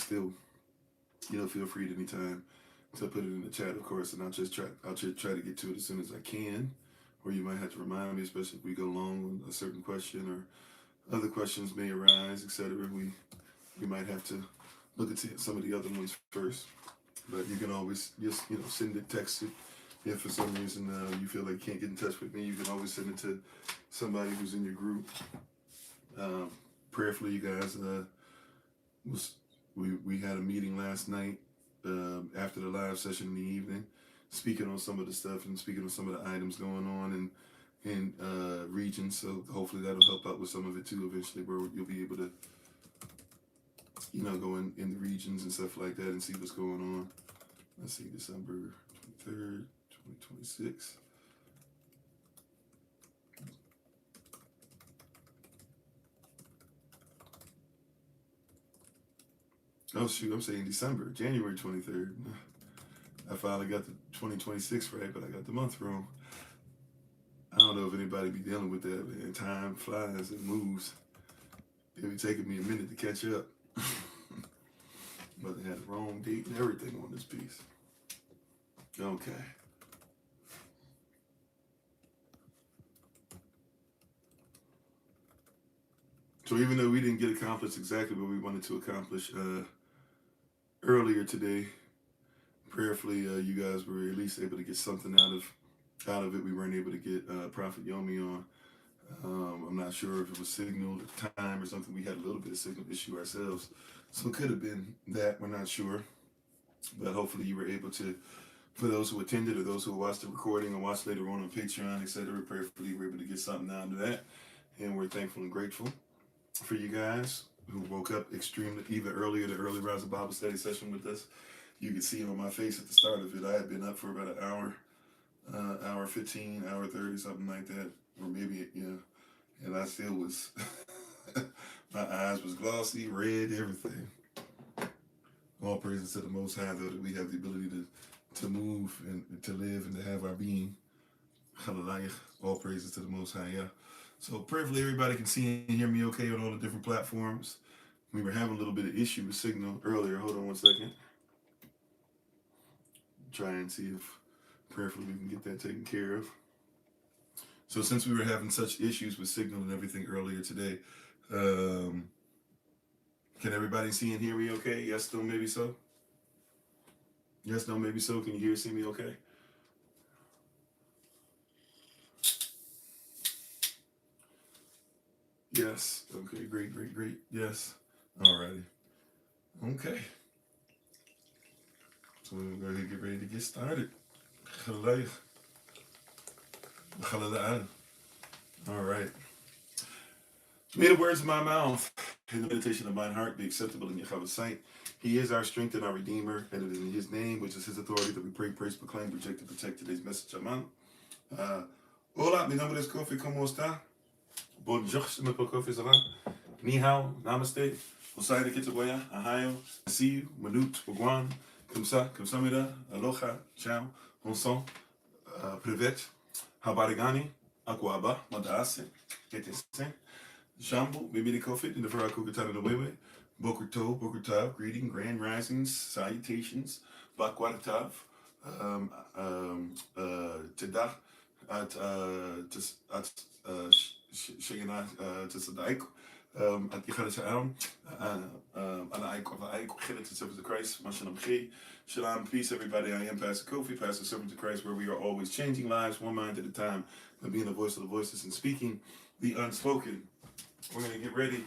still, feel free at any time to put it in the chat, of course, and I'll try to get to it as soon as I can. Or you might have to remind me, especially if we go long on a certain question or other questions may arise, etc. We might have to look at some of the other ones first. But you can always just send it, text it. If for some reason you feel like you can't get in touch with me, you can always send it to somebody who's in your group. Um, Prayerfully, you guys, was we had a meeting last night after the live session in the evening, speaking on some of the stuff and speaking on some of the items going on in regions. So hopefully that'll help out with some of it too. Eventually, where you'll be able to go in the regions and stuff like that and see what's going on. Let's see, December 23rd, 2026. Oh shoot, I'm saying December, January 23rd. I finally got the 2026 right, but I got the month wrong. I don't know if anybody be dealing with that, man. Time flies and moves. It be taking me a minute to catch up. But they had the wrong date and everything on this piece. Okay. So even though we didn't get accomplished exactly what we wanted to accomplish earlier today, prayerfully you guys were at least able to get something out of it. We weren't able to get Prophet Yomi on. I'm not sure if it was signal at the time or something. We had a little bit of signal issue ourselves, so it could have been that. We're not sure, but hopefully you were able to. For those who attended or those who watched the recording or watched later on Patreon, etc., prayerfully we're able to get something out of that, and we're thankful and grateful for you guys who woke up extremely even earlier, the early rise of Bible study session with us. You could see on my face at the start of it, I had been up for about an hour 15, hour 30, something like that, or maybe, and I still was, my eyes was glossy, red, everything. All praises to the Most High, though, that we have the ability to move and to live and to have our being. Hallelujah. All praises to the Most High, yeah. So prayerfully everybody can see and hear me okay on all the different platforms. We were having a little bit of issue with signal earlier. Hold on one second. Try and see if prayerfully we can get that taken care of. So since we were having such issues with signal and everything earlier today, can everybody see and hear me okay? Yes, no, maybe so? Yes, no, maybe so. Can you hear and see me okay? Yes. Okay, great. Yes. Alrighty. Okay. So we're going to go ahead and get ready to get started. Hallelujah. Hallelujah. All right. May the words of my mouth and the meditation of mine heart be acceptable in Yahweh's sight. He is our strength and our Redeemer, and it is in His name, which is His authority, that we pray, praise, proclaim, project, and protect today's message. Amen. Hola, mi nombre es Kofi. ¿Cómo está? Bonjour, me Kofi. Ça va? Ni hao, namaste. Hosaida Kitaboya, Ahayo, see you, Manut, Wagwan, Kamsamida, Aloha, Ciao, Onson, Privet, Habarigani, Akwaba, Madaase, Ketesen, Jambu, Bibidi Kofi, in the Farakukatana the Wewe, Bokurtav, greeting, grand risings, salutations, Bakwatav, Tedah, at Shigana Tisadaik, at Yichadasham, Anaik of Aik, Chillet to Servants of Christ, Mashanam Chi, Shalom, peace, everybody. I am Pastor Kofi, Pastor Servant of Christ, where we are always changing lives one mind at a time, by being the voice of the voiceless and speaking the unspoken. We're going to get ready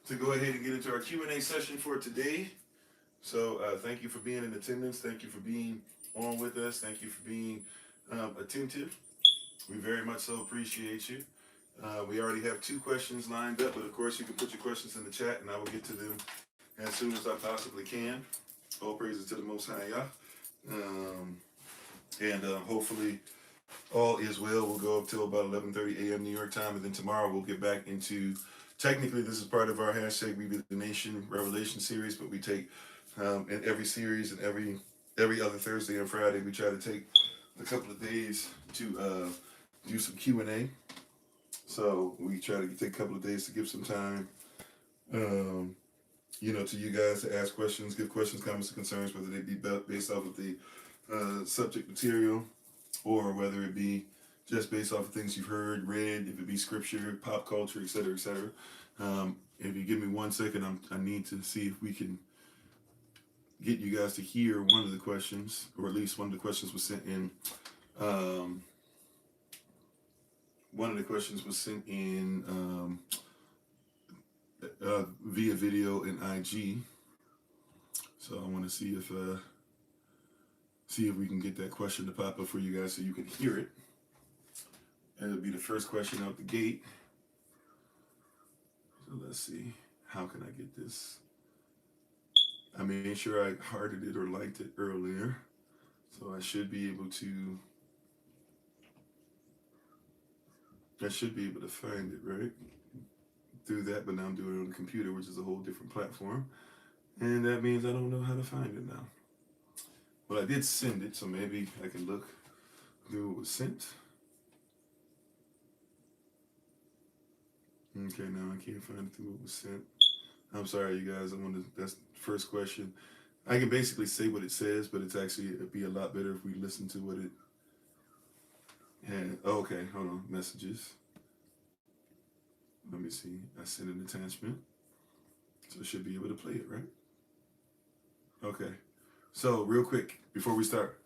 to go ahead and get into our Q&A session for today. So thank you for being in attendance. Thank you for being on with us. Thank you for being attentive. We very much so appreciate you. We already have 2 questions lined up, but of course you can put your questions in the chat and I will get to them as soon as I possibly can. All praises to the Most High Yah. And hopefully all is well. We'll go up till about 11:30 a.m. New York time, and then tomorrow we'll get back into, technically this is part of our hashtag We Be the Nation Revelation series, but we take in every series and every other Thursday and Friday, we try to take a couple of days to do some Q&A. So we try to take a couple of days to give some time to you guys to ask questions, give questions, comments, and concerns, whether they be based off of the subject material or whether it be just based off of things you've heard, read, if it be scripture, pop culture, etc., etc. If you give me 1 second, I need to see if we can get you guys to hear one of the questions, or at least one of the questions was sent in. One of the questions was sent in via video in IG. So I want to see if we can get that question to pop up for you guys so you can hear it. And it'll be the first question out the gate. So let's see. How can I get this? I made sure I hearted it or liked it earlier. So I should be able to find it, right? Through that, but now I'm doing it on the computer, which is a whole different platform. And that means I don't know how to find it now. But I did send it, so maybe I can look through what was sent. Okay, now I can't find it through what was sent. I'm sorry, you guys. That's the first question. I can basically say what it says, but it'd be a lot better if we listen to what it had. Oh, okay, hold on. Messages. Let me see. I sent an attachment. So I should be able to play it, right? Okay. So real quick, before we start.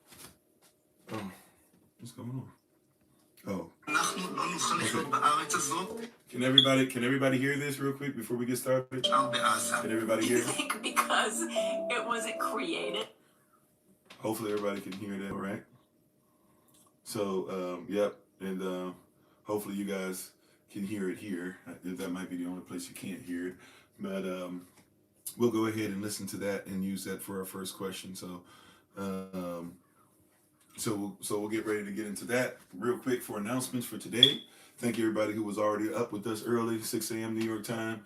Oh, what's going on? Oh. Okay. Can everybody hear this real quick before we get started? Can everybody hear? I think because it wasn't created. Hopefully everybody can hear that, all right? So, yep, and hopefully you guys can hear it here. That might be the only place you can't hear it, but we'll go ahead and listen to that and use that for our first question. So, we'll get ready to get into that real quick for announcements for today. Thank you everybody who was already up with us early, 6 a.m. New York time.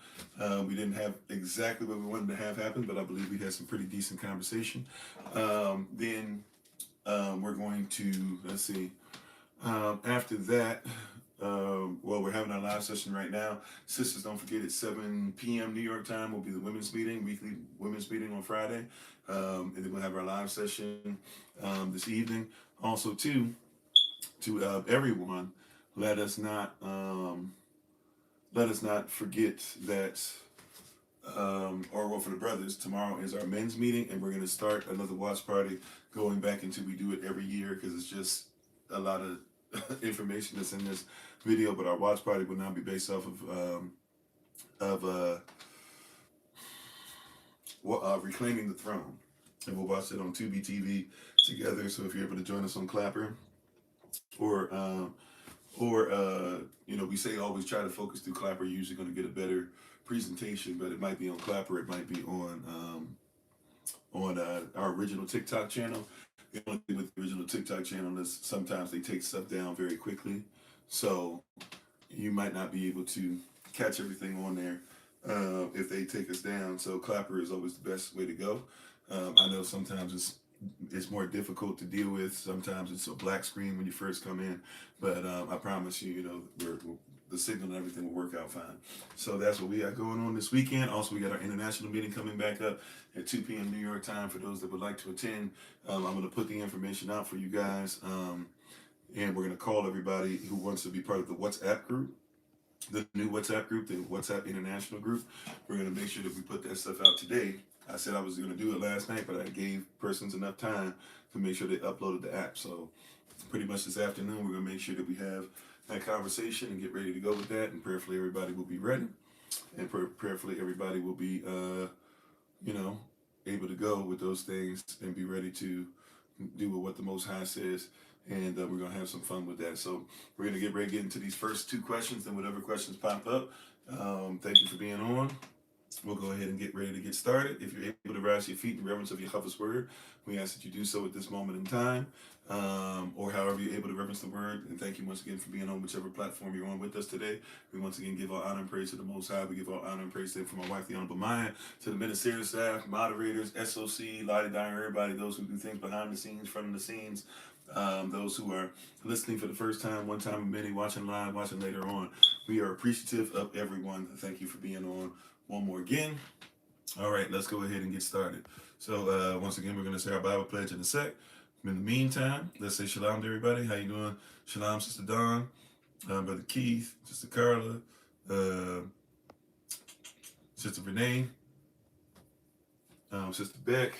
We didn't have exactly what we wanted to have happen, but I believe we had some pretty decent conversation. Then we're going to, let's see, after that, we're having our live session right now. Sisters, don't forget at 7 p.m. New York time will be the women's meeting, weekly women's meeting on Friday. And then we'll have our live session this evening. Also, to everyone, let us not forget that, for the brothers, tomorrow is our men's meeting, and we're going to start another watch party going back into, we do it every year because it's just a lot of information that's in this video, but our watch party will now be based off of Reclaiming the Throne, and we'll watch it on Tubi TV together. So if you're able to join us on Clapper, or we say always try to focus through Clapper, you're usually going to get a better presentation, but it might be on Clapper, it might be on our original TikTok channel. The only thing with the original TikTok channel is sometimes they take stuff down very quickly, so you might not be able to catch everything on there if they take us down. So Clapper is always the best way to go. I know sometimes it's more difficult to deal with. Sometimes it's a black screen when you first come in, but I promise you, the signal and everything will work out fine. So that's what we got going on this weekend. Also, we got our international meeting coming back up at 2 p.m. New York time for those that would like to attend. I'm going to put the information out for you guys, and we're going to call everybody who wants to be part of the WhatsApp group, the new WhatsApp group, the WhatsApp International group. We're going to make sure that we put that stuff out today. I said I was going to do it last night, but I gave persons enough time to make sure they uploaded the app. So pretty much this afternoon, we're going to make sure that we have that conversation and get ready to go with that. And prayerfully, everybody will be ready. And prayerfully, everybody will be, able to go with those things and be ready to do what the Most High says. And we're going to have some fun with that. So we're going to get ready to get into these first two questions, and whatever questions pop up. Thank you for being on. We'll go ahead and get ready to get started. If you're able to rise to your feet in reverence of Yahweh's word, we ask that you do so at this moment in time, or however you're able to reverence the word. And thank you once again for being on whichever platform you're on with us today. We once again give all honor and praise to the Most High. We give all honor and praise to my wife, the Honorable Maya, to the ministerial staff, moderators, SOC, Lottie Dyer, everybody, those who do things behind the scenes, front of the scenes, those who are listening for the first time, one time, and many watching live, watching later on. We are appreciative of everyone. Thank you for being on one more again. All right, let's go ahead and get started. So once again, we're going to say our Bible pledge in a sec. In the meantime, let's say shalom to everybody. How you doing? Shalom, Sister Dawn, Brother Keith, Sister Carla, uh, Sister Renee, Sister Beck,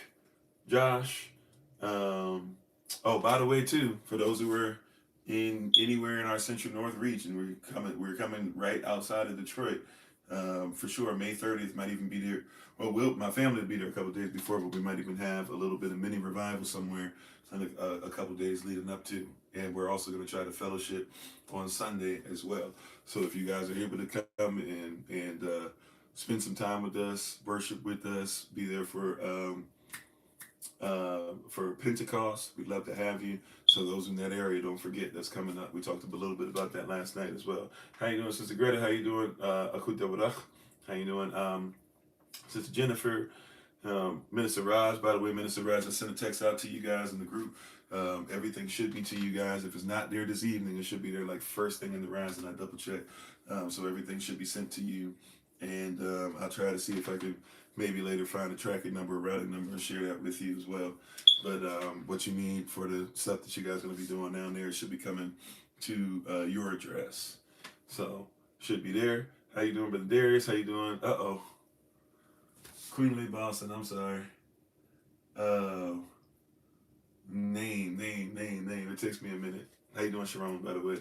Josh. Oh, by the way, too, for those who were in anywhere in our Central North region, we're coming right outside of Detroit. For sure, May 30th might even be there. Well, my family will be there a couple days before, but we might even have a little bit of mini revival somewhere and a couple days leading up to. And we're also going to try to fellowship on Sunday as well. So if you guys are able to come and spend some time with us, worship with us, be there for Pentecost, we'd love to have you. So those in that area, don't forget that's coming up. We talked a little bit about that last night as well. How you doing, Sister Greta? How you doing, Akut Davarach? How you doing, Sister Jennifer? Minister Raj, by the way, Minister Raj, I sent a text out to you guys in the group. Everything should be to you guys. If it's not there this evening, it should be there like first thing in the rise, and I double check. So everything should be sent to you. And I'll try to see if I can maybe later find a tracking number, a routing number, and share that with you as well. But what you need for the stuff that you guys are going to be doing down there should be coming to your address. So should be there. How you doing, Brother Darius? How you doing? Uh-oh. Queen Lee Boston, I'm sorry. Name. It takes me a minute. How you doing, Sharon, by the way?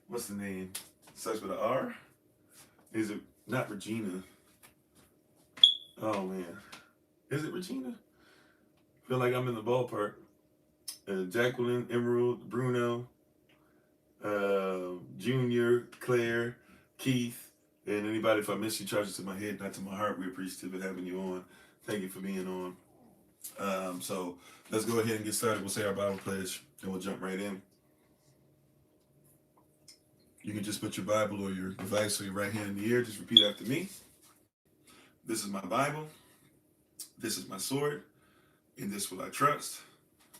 What's the name? Starts with an R? Is it not Regina? Oh, man. Is it Regina? Feel like I'm in the ballpark. Jacqueline, Emerald, Bruno, Junior, Claire, Keith, and anybody, if I miss you, charge it to my head, not to my heart. We're appreciative of having you on. Thank you for being on. So let's go ahead and get started. We'll say our Bible pledge, and we'll jump right in. You can just put your Bible or your device or your right hand in the air. Just repeat after me. This is my Bible. This is my sword. In this will I trust.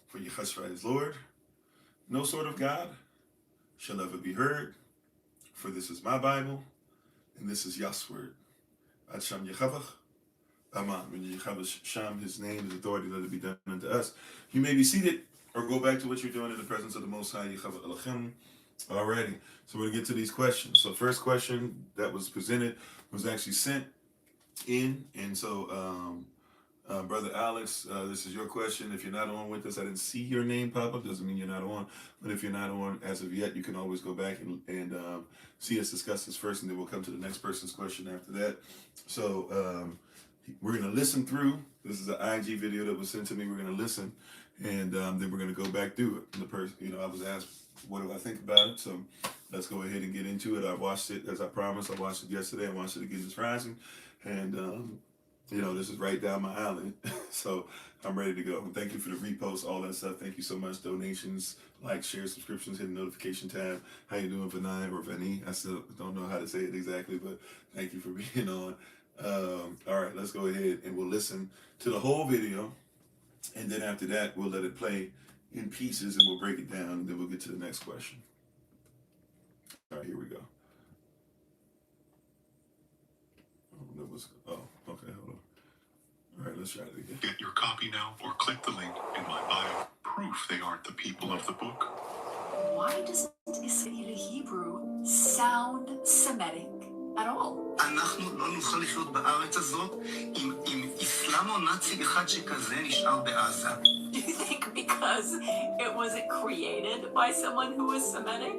For Yehashua is Lord. No sword of God shall ever be heard. For this is my Bible. And this is Yah's word. Ad Sham Yechavach. Aman. When Yechavach Sham, his name, his authority, let it be done unto us. You may be seated or go back to what you're doing in the presence of the Most High, Yechavach Elohim. Alrighty, so we're gonna get to these questions. So first question that was presented was actually sent in, and so Brother Alex, this is your question. If you're not on with us, I didn't see your name pop up. Doesn't mean you're not on, but if you're not on as of yet, you can always go back and see us discuss this first, and then we'll come to the next person's question after that. So we're gonna listen through. This is an IG video that was sent to me. We're gonna listen, and then we're gonna go back through it. And the person, I was asked, what do I think about it? So let's go ahead and get into it. I watched it as I promised. I watched it yesterday. I watched it again this rising, and this is right down my alley. So I'm ready to go. And thank you for the reposts, all that stuff. Thank you so much. Donations, likes, shares, subscriptions, hit the notification tab. How you doing, Vinay or Vani? I still don't know how to say it exactly, but thank you for being on. All right, let's go ahead and we'll listen to the whole video, and then after that we'll let it play in pieces and we'll break it down, and then we'll get to the next question. All right, here we go. Okay, hold on. All right, let's try it again. Get your copy now or click the link in my bio. Proof they aren't the people of the book. Why doesn't Israeli Hebrew sound Semitic at all? אנחנו לא נוכל לחיות בארץ הזאת עם איסלאמו-נאצי אחד שכזה נשאר בעזה. Do you think because it wasn't created by someone who was Semitic?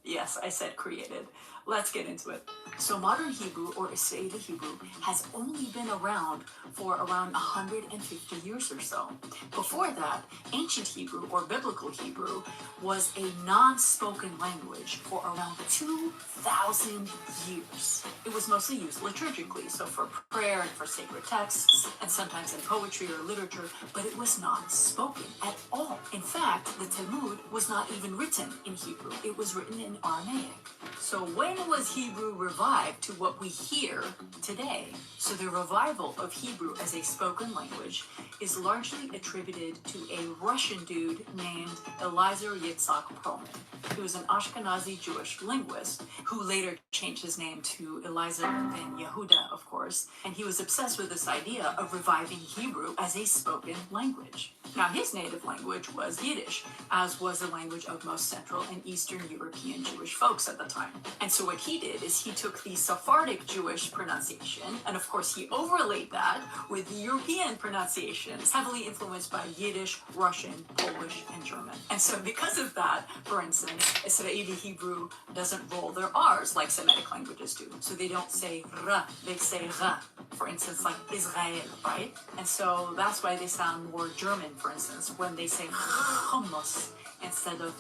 Yes, I said created. Let's get into it. So modern Hebrew, or Israeli Hebrew, has only been around for around 150 years or so. Before that, ancient Hebrew, or biblical Hebrew, was a non-spoken language for around 2,000 years. It was mostly used liturgically, so for prayer and for sacred texts, and sometimes in poetry or literature, but it was not spoken at all. In fact, the Talmud was not even written in Hebrew. It was written in Aramaic. So where When was Hebrew revived to what we hear today? So the revival of Hebrew as a spoken language is largely attributed to a Russian dude named Eliezer Yitzhak Perlman. He was an Ashkenazi Jewish linguist who later changed his name to Eliezer ben Yehuda, of course, and he was obsessed with this idea of reviving Hebrew as a spoken language. Now, his native language was Yiddish, as was the language of most Central and Eastern European Jewish folks at the time. And so what he did is he took the Sephardic Jewish pronunciation, and of course he overlaid that with the European pronunciations, heavily influenced by Yiddish, Russian, Polish, and German. And so because of that, for instance, Israeli Hebrew doesn't roll their R's like Semitic languages do. So they don't say R, they say R. For instance, like Israel, right? And so that's why they sound more German, for instance, when they say hummus instead of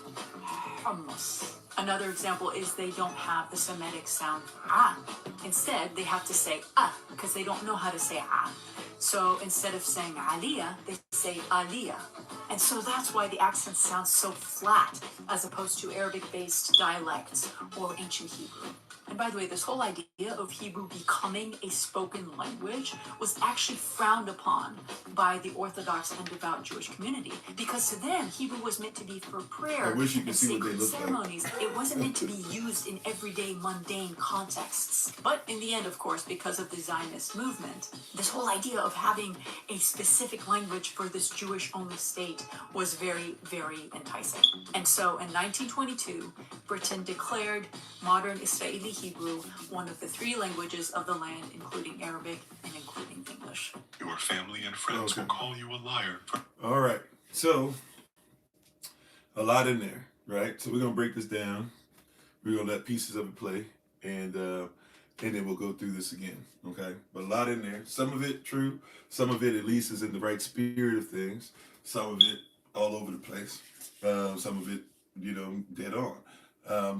hummus. Another example is they don't have the Semitic sound ah. Instead, they have to say ah because they don't know how to say ah. So instead of saying aliyah, they say aliyah. And so that's why the accent sounds so flat as opposed to Arabic-based dialects or ancient Hebrew. And by the way, this whole idea of Hebrew becoming a spoken language was actually frowned upon by the Orthodox and devout Jewish community, because to them, Hebrew was meant to be for prayer and sacred ceremonies. It wasn't meant to be used in everyday mundane contexts. But in the end, of course, because of the Zionist movement, this whole idea of having a specific language for this Jewish-only state was very, very enticing. And so in 1922, Britain declared modern Israeli Hebrew one of the 3 languages of the land, including Arabic and including English. Your family and friends will call you a liar. All right. So, a lot in there, right? So we're going to break this down. We're going to let pieces of it play, and then we'll go through this again, okay? But a lot in there. Some of it true. Some of it at least is in the right spirit of things. Some of it all over the place. Some of it, dead on.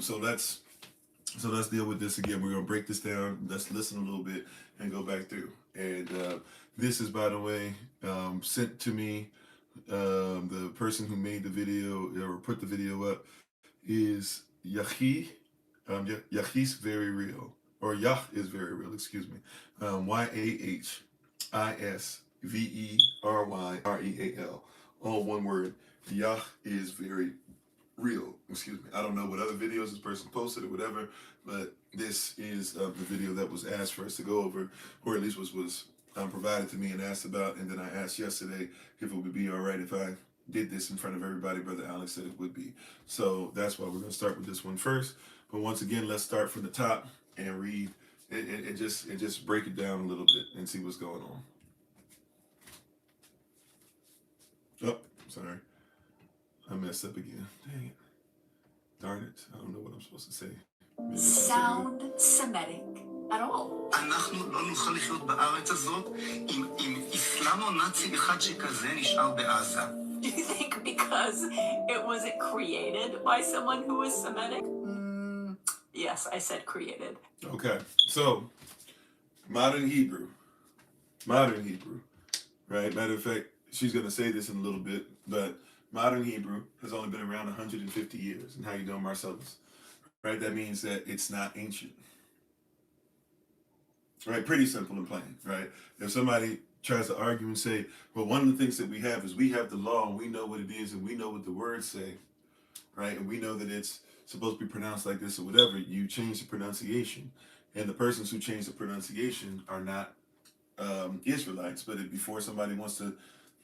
So let's deal with this again. We're going to break this down. Let's listen a little bit and go back through. And this is, by the way, sent to me. The person who made the video or put the video up is Yahi. Yahis very real. Or Yah is very real, excuse me. YAHISVERYREAL. All one word. Yah is very real. Excuse me. I don't know what other videos this person posted or whatever, but this is the video that was asked for us to go over, or at least was provided to me and asked about. And then I asked yesterday if it would be all right if I did this in front of everybody. Brother Alex said it would be. So that's why we're going to start with this one first. But once again, let's start from the top and read and just break it down a little bit and see what's going on. Oh, sorry. I messed up again. Dang it. Darn it. I don't know what I'm supposed to say. Sound Semitic at all. אנחנו לא נוכל לחיות בארץ הזאת עם איסלאמו-נאצי אחד שכזה נשאר בעזה. Do you think because it wasn't created by someone who was Semitic? Yes, I said created. Okay, so modern Hebrew, right? Matter of fact, she's going to say this in a little bit, but modern Hebrew has only been around 150 years. And how you doing, Marcellus? Right? That means that it's not ancient. Right? Pretty simple and plain, right? If somebody tries to argue and say, well, one of the things that we have is we have the law and we know what it is and we know what the words say, right? And we know that it's supposed to be pronounced like this or whatever. You change the pronunciation. And the persons who change the pronunciation are not Israelites. But before somebody wants to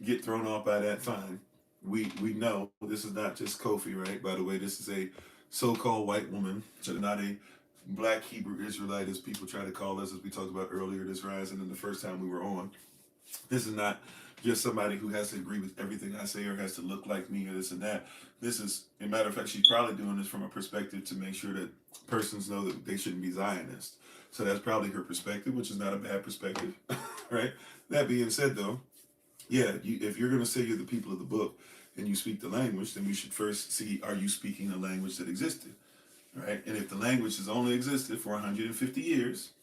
get thrown off by that, fine. We know this is not just Kofi, right? By the way, this is a so-called white woman, so not a black Hebrew Israelite, as people try to call us, as we talked about earlier this rising and the first time we were on. This is not just somebody who has to agree with everything I say or has to look like me or this and that. This is, as a matter of fact, she's probably doing this from a perspective to make sure that persons know that they shouldn't be Zionist. So that's probably her perspective, which is not a bad perspective, right? That being said, though, yeah, if you're going to say you're the people of the book and you speak the language, then we should first see, are you speaking a language that existed, right? And if the language has only existed for 150 years,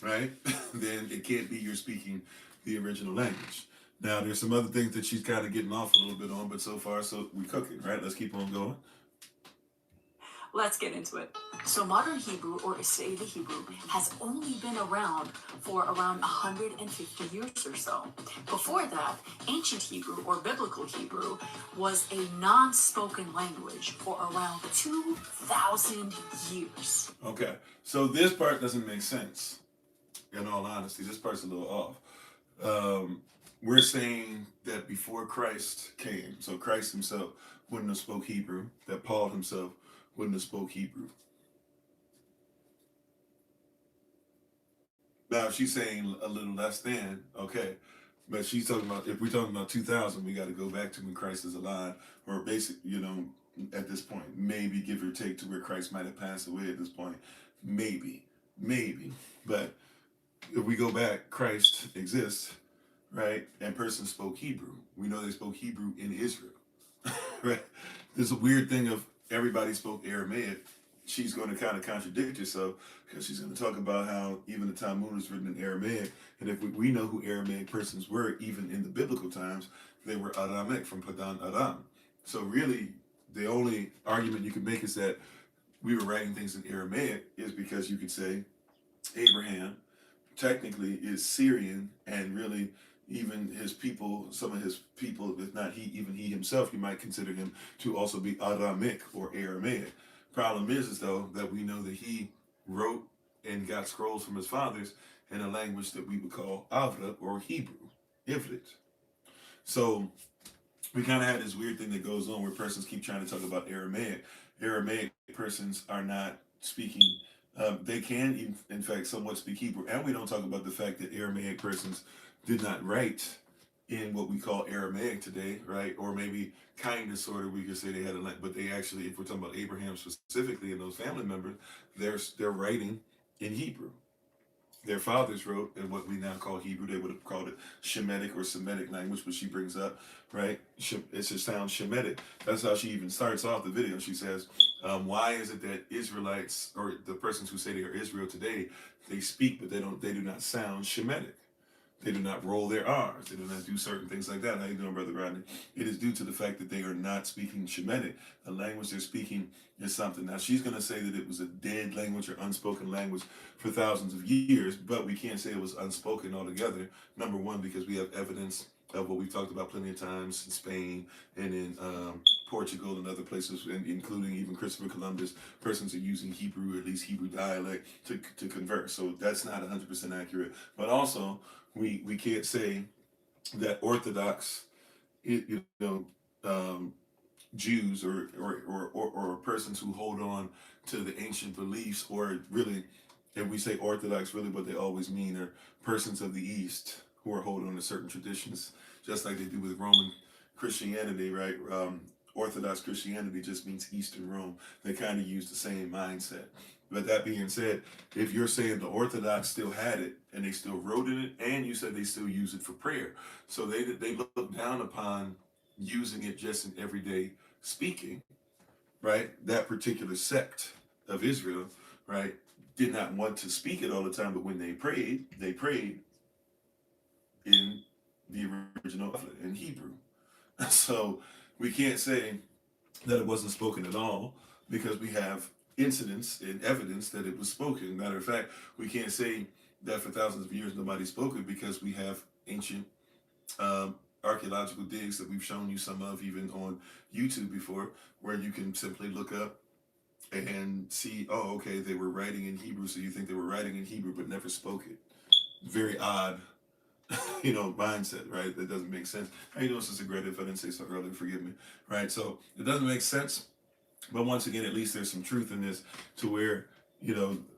right, then it can't be you're speaking the original language. Now, there's some other things that she's kind of getting off a little bit on, but so far, so we're cooking, right? Let's keep on going. Let's get into it. So modern Hebrew, or Israeli Hebrew, has only been around for around 150 years or so. Before that, ancient Hebrew, or biblical Hebrew, was a non-spoken language for around 2,000 years. Okay, so this part doesn't make sense. In all honesty, this part's a little off. We're saying that before Christ came, so Christ himself wouldn't have spoke Hebrew, that Paul himself wouldn't have spoke Hebrew. Now, if she's saying a little less than, okay. But she's talking about, if we're talking about 2000, we got to go back to when Christ is alive, or basic, at this point, maybe give or take to where Christ might have passed away at this point. Maybe. But if we go back, Christ exists, right? And persons spoke Hebrew. We know they spoke Hebrew in Israel, right? There's a weird thing of everybody spoke Aramaic. She's going to kind of contradict herself because she's going to talk about how even the Talmud is written in Aramaic. And if we know who Aramaic persons were, even in the biblical times, they were Aramic from Padan Aram. So really, the only argument you could make is that we were writing things in Aramaic is because you could say Abraham technically is Syrian, and really even his people, some of his people, if not even he himself, you might consider him to also be Aramic or Aramaic. Problem is though that we know that he wrote and got scrolls from his fathers in a language that we would call Avra or Hebrew, Ivrit. So we kind of had this weird thing that goes on where persons keep trying to talk about Aramaic. Aramaic persons are not speaking. They can, in fact, somewhat speak Hebrew. And we don't talk about the fact that Aramaic persons did not write in what we call Aramaic today, right? Or maybe kind of, sort of, we could say they had a language, but they actually, if we're talking about Abraham specifically and those family members, they're writing in Hebrew. Their fathers wrote in what we now call Hebrew. They would have called it Shemitic or Semitic language, which she brings up, right? It's a sound Shemitic. That's how she even starts off the video. She says, why is it that Israelites, or the persons who say they are Israel today, they speak, but they do not sound Shemitic. They do not roll their R's. They do not do certain things like that. How you doing, Brother Rodney? It is due to the fact that they are not speaking Shemitic. The language they're speaking is something. Now, she's going to say that it was a dead language or unspoken language for thousands of years, but we can't say it was unspoken altogether. Number one, because we have evidence of what we've talked about plenty of times in Spain and in Portugal and other places, including even Christopher Columbus. Persons are using Hebrew, or at least Hebrew dialect, to converse. So that's not 100% accurate. But also, we can't say that Orthodox, Jews or persons who hold on to the ancient beliefs, or really, if we say Orthodox, really what they always mean are persons of the East who are holding on to certain traditions, just like they do with Roman Christianity, right? Orthodox Christianity just means Eastern Rome. They kind of use the same mindset. But that being said, if you're saying the Orthodox still had it and they still wrote in it, and you said they still use it for prayer, so they look down upon using it just in everyday speaking, right? That particular sect of Israel, right, did not want to speak it all the time, but when they prayed in the original in Hebrew. So we can't say that it wasn't spoken at all, because we have incidents and evidence that it was spoken. Matter of fact, we can't say that for thousands of years nobody spoke it, because we have ancient archaeological digs that we've shown you some of even on YouTube before, where you can simply look up and see, oh, okay, they were writing in Hebrew, so you think they were writing in Hebrew but never spoke it. Very odd, mindset, right? That doesn't make sense. How you doing, Sister Greta? If I didn't say so earlier, forgive me, right? So it doesn't make sense. But once again, at least there's some truth in this, to where,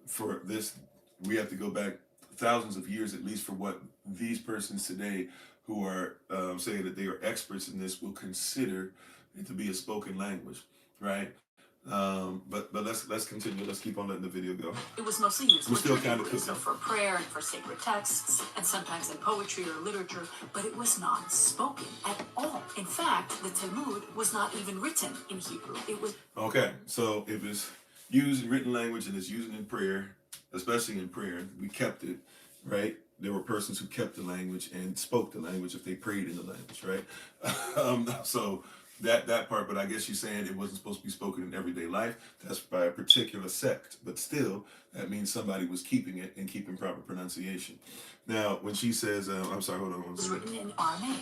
for this, we have to go back thousands of years, at least, for what these persons today who are saying that they are experts in this will consider it to be a spoken language, right? But let's continue. Let's keep on letting the video go. It was mostly used We're for prayer and for sacred texts, and sometimes in poetry or literature, but it was not spoken at all. In fact, the Talmud was not even written in Hebrew. It was... Okay, so if it's used in written language and it's used in prayer, especially in prayer, we kept it, right? There were persons who kept the language and spoke the language if they prayed in the language, right? So that part, but I guess she's saying it wasn't supposed to be spoken in everyday life. That's by a particular sect, but still, that means somebody was keeping it and keeping proper pronunciation. Now, when she says, I'm sorry, hold on one It was second. written in Aramaic.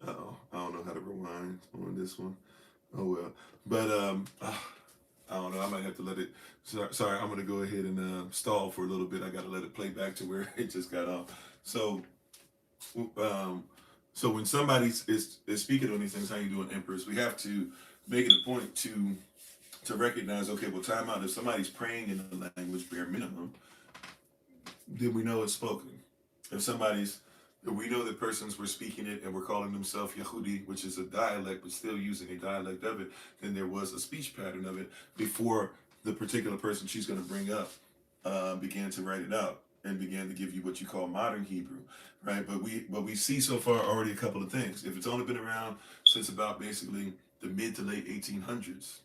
Uh-oh, I don't know how to rewind on this one. Oh well, but I don't know. I might have to let it. Sorry, I'm gonna go ahead and stall for a little bit. I gotta let it play back to where it just got off. So, um, so when somebody is speaking on these things, how you doing, Empress? We have to make it a point to recognize. Okay, well, time out. If somebody's praying in the language, bare minimum, then we know it's spoken. If we know that persons were speaking it and were calling themselves Yehudi, which is a dialect, but still using a dialect of it, then there was a speech pattern of it before the particular person she's going to bring up began to write it out and began to give you what you call modern Hebrew, right? But we see so far already a couple of things. If it's only been around since about basically the mid to late 1800s,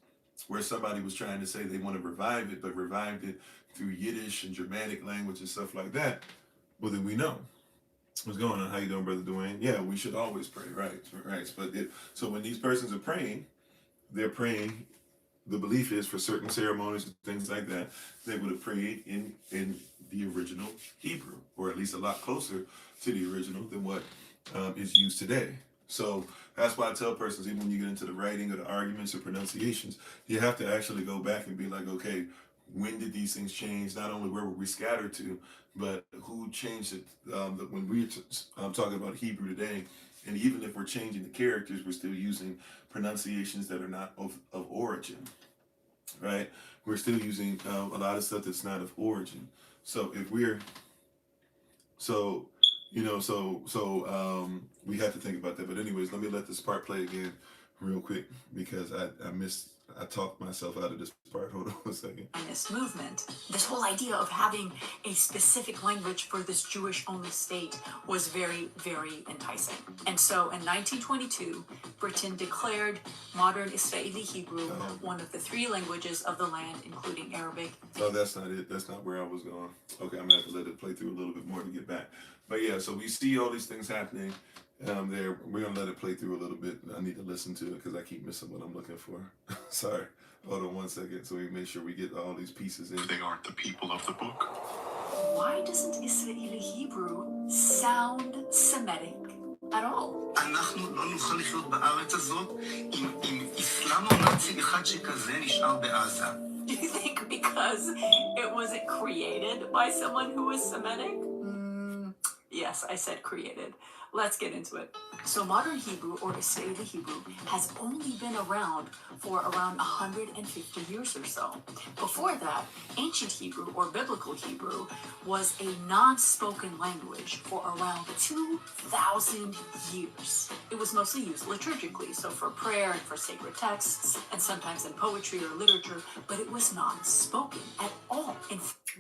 where somebody was trying to say they want to revive it, but revived it through Yiddish and Germanic language and stuff like that, well, then we know. What's going on? How you doing, Brother Dwayne? Yeah, we should always pray, right? But so when these persons are praying, they're praying. The belief is for certain ceremonies and things like that, they would have prayed in the original Hebrew, or at least a lot closer to the original than what is used today. So that's why I tell persons, even when you get into the writing or the arguments or pronunciations, you have to actually go back and be like, okay, when did these things change? Not only where were we scattered to, but who changed it? When we're talking about Hebrew today, and even if we're changing the characters, we're still using pronunciations that are not of origin, right? We're still using a lot of stuff that's not of origin. So if we're so we have to think about that. But anyways, let me let this part play again real quick because I talked myself out of this part. Hold on a second. This movement, this whole idea of having a specific language for this Jewish-only state was very, very enticing. And so in 1922, Britain declared modern Israeli Hebrew one of the three languages of the land, including Arabic. Oh, that's not it. That's not where I was going. Okay, I'm gonna have to let it play through a little bit more to get back. But yeah, so we see all these things happening. There, we're gonna let it play through a little bit. I need to listen to it because I keep missing what I'm looking for. Sorry. Hold on one second, so we make sure we get all these pieces in. They aren't the people of the book. Why doesn't Israeli Hebrew sound Semitic at all? אנחנו לא נוכל לחיות בארץ הזאת עם איסלאמו-נאצי אחד שכזה נשאר בעזה. Do you think because it wasn't created by someone who was Semitic? Yes, I said created. Let's get into it. So modern Hebrew, or Israeli Hebrew, has only been around for around 150 years or so. Before that, ancient Hebrew, or biblical Hebrew, was a non-spoken language for around 2,000 years. It was mostly used liturgically, so for prayer and for sacred texts, and sometimes in poetry or literature, but it was not spoken at all.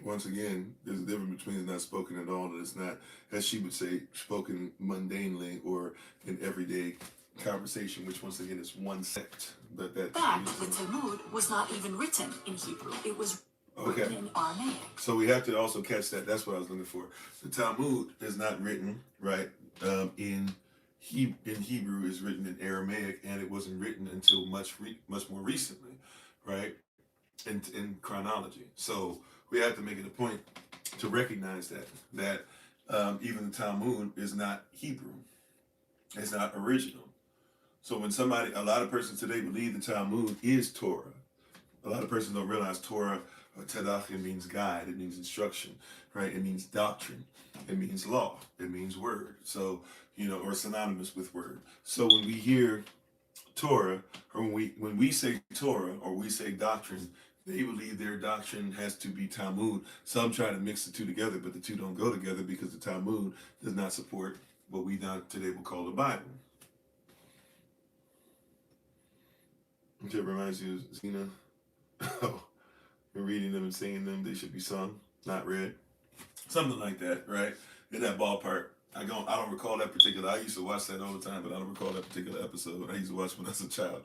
Once again, there's a difference between it's not spoken at all and it's not, as she would say, spoken mundanely or in everyday conversation, which once again is one sect. But that the Talmud was not even written in Hebrew. It was written in Aramaic. So we have to also catch that. That's what I was looking for. The Talmud is not written, right, in Hebrew. Is written in Aramaic, and it wasn't written until much more recently, right, in chronology. So we have to make it a point to recognize that even the Talmud is not Hebrew. It's not original. So when a lot of persons today believe the Talmud is Torah. A lot of persons don't realize Torah or Tanakh, it means guide, it means instruction, right? It means doctrine, it means law, it means word. So, or synonymous with word. So when we hear Torah, or when we say Torah or we say doctrine, they believe their doctrine has to be Talmud. Some try to mix the two together, but the two don't go together because the Talmud does not support what we now today will call the Bible. Which it reminds you of Zena. Oh, you're reading them and singing them. They should be sung, not read. Something like that, right? In that ballpark. I don't recall that particular. I used to watch that all the time, but I don't recall that particular episode. I used to watch when I was a child,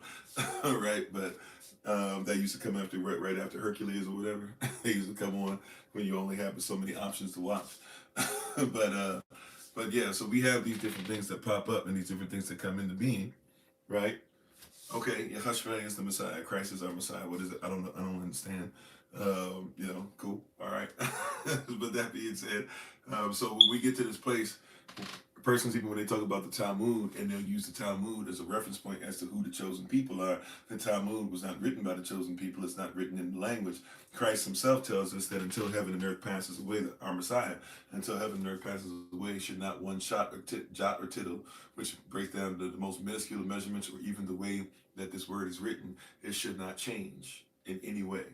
right? But that used to come after right after Hercules or whatever. They used to come on when you only have so many options to watch. But yeah, so we have these different things that pop up and these different things that come into being, right? Okay, Yehoshua is the Messiah. Christ is our Messiah. What is it? I don't know. I don't understand. Cool. All right. But that being said, so when we get to this place, persons, even when they talk about the Talmud, and they'll use the Talmud as a reference point as to who the chosen people are, the Talmud was not written by the chosen people. It's not written in the language. Christ himself tells us that until heaven and earth passes away, our Messiah, until heaven and earth passes away, should not one jot or tittle, which breaks down to the most minuscule measurements, or even the way that this word is written, it should not change in any way.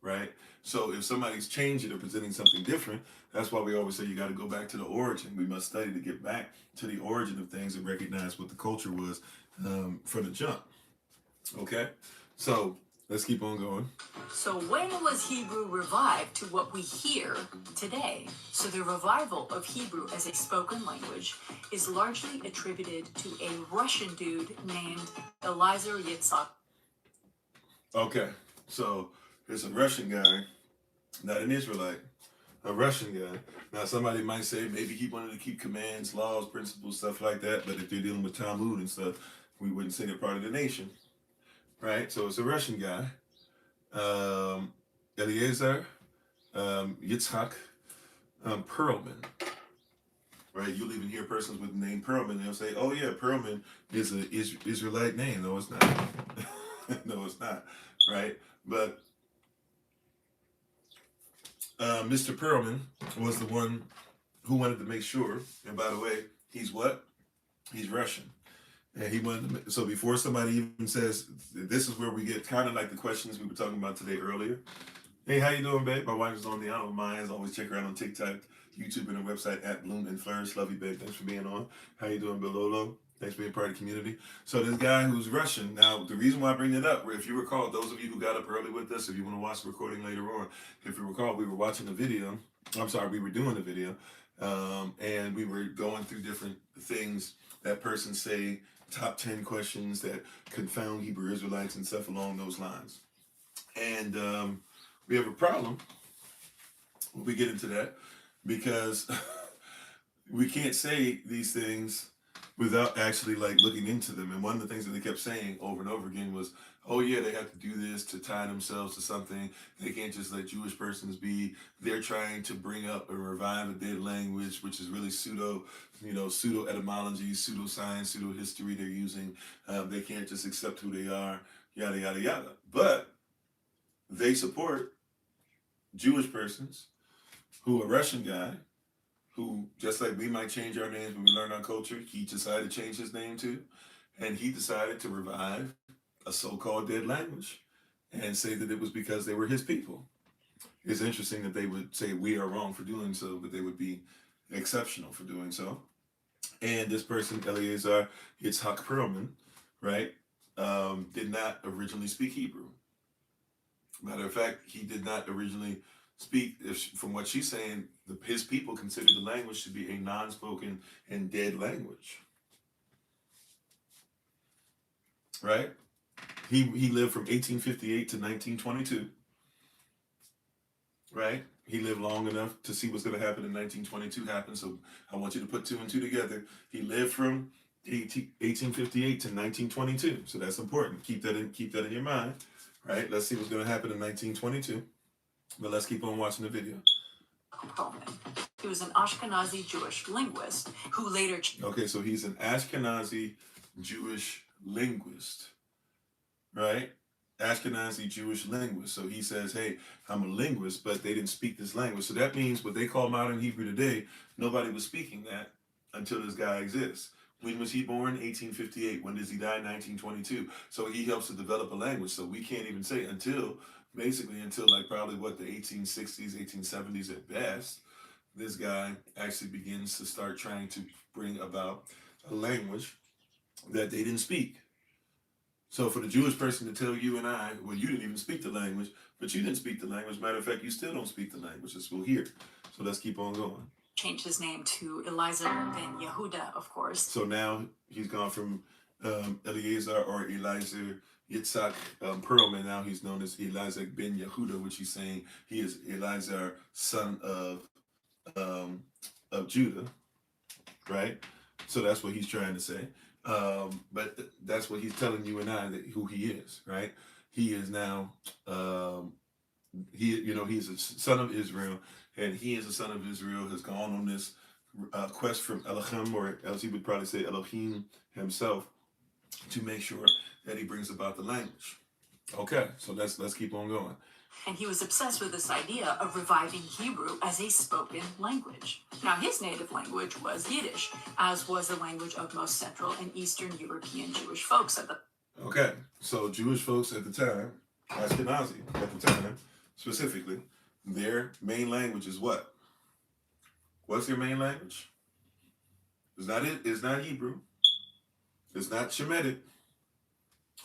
Right? So if somebody's changing or presenting something different, that's why we always say you got to go back to the origin. We must study to get back to the origin of things and recognize what the culture was from the jump. Okay? So let's keep on going. So when was Hebrew revived to what we hear today? So the revival of Hebrew as a spoken language is largely attributed to a Russian dude named Eliezer Yitzhak. Okay, so there's a Russian guy, not an Israelite, a Russian guy. Now somebody might say maybe he wanted to keep commands, laws, principles, stuff like that, but if they're dealing with Talmud and stuff, we wouldn't say they're part of the nation, right? So it's a Russian guy, Eliezer Yitzhak Perlman, right? You'll even hear persons with the name Perlman. They'll say, "Oh yeah, Perlman is an Israelite name." No, it's not. No, it's not, right? But Mr. Perlman was the one who wanted to make sure. And by the way, he's what? He's Russian. And he wanted to, so before somebody even says, this is where we get kind of like the questions we were talking about today earlier. Hey, how you doing, babe? My wife is on the Honor of Minds. Always check her out on TikTok, YouTube, and her website at Bloom and Flourish. Love you, babe. Thanks for being on. How you doing, Bilolo? Thanks for being part of the community. So this guy who's Russian. Now, the reason why I bring that up, if you recall, those of you who got up early with us, if you want to watch the recording later on, if you recall, we were watching a video. I'm sorry, we were doing a video, and we were going through different things that persons say, top 10 questions that confound Hebrew Israelites and stuff along those lines. And we have a problem when we get into that because we can't say these things without actually like looking into them. And one of the things that they kept saying over and over again was, oh yeah, they have to do this to tie themselves to something. They can't just let Jewish persons be. They're trying to bring up and revive a dead language, which is really pseudo etymology, pseudoscience, pseudo history they're using. They can't just accept who they are, yada, yada, yada. But they support Jewish persons who a Russian guy, who, just like we might change our names when we learn our culture, he decided to change his name too. And he decided to revive a so-called dead language and say that it was because they were his people. It's interesting that they would say we are wrong for doing so, but they would be exceptional for doing so. And this person, Eliezer Yitzhak Perlman, right, did not originally speak Hebrew. Matter of fact, he did not originally speak, from what she's saying, his people considered the language to be a non-spoken and dead language. Right? He lived from 1858 to 1922. Right? He lived long enough to see what's going to happen in 1922 happen. So I want you to put two and two together. He lived from 1858 to 1922. So that's important. Keep that in your mind. Right? Let's see what's going to happen in 1922. But let's keep on watching the video. He was an Ashkenazi Jewish linguist who later... Okay, so he's an Ashkenazi Jewish linguist, right? Ashkenazi Jewish linguist. So he says, hey, I'm a linguist, but they didn't speak this language. So that means what they call modern Hebrew today, nobody was speaking that until this guy exists. When was he born? 1858. When does he die? 1922. So he helps to develop a language. So we can't even say until like probably what, the 1860s, 1870s at best, this guy actually begins to start trying to bring about a language that they didn't speak. So for the Jewish person to tell you and I, well, you didn't even speak the language, but you didn't speak the language. Matter of fact, you still don't speak the language, as we'll hear. So let's keep on going. Changed his name to Eliezer ben Yehuda, of course. So now he's gone from Eliezer or Eliezer Yitzhak Perlman. Now he's known as Eliezer ben Yehuda, which he's saying he is Eliezer, son of Judah, right? So that's what he's trying to say. But that's what he's telling you and I, that who he is, right? He is now, he's a son of Israel, and he as a son of Israel has gone on this quest from Elohim, or else he would probably say Elohim himself, to make sure that he brings about the language. Okay, so let's keep on going. And he was obsessed with this idea of reviving Hebrew as a spoken language. Now, his native language was Yiddish, as was the language of most Central and Eastern European Jewish folks at the Okay, so Jewish folks at the time, Ashkenazi at the time, specifically, their main language is what? What's their main language? It's not it. It's not Hebrew. It's not Shemitic.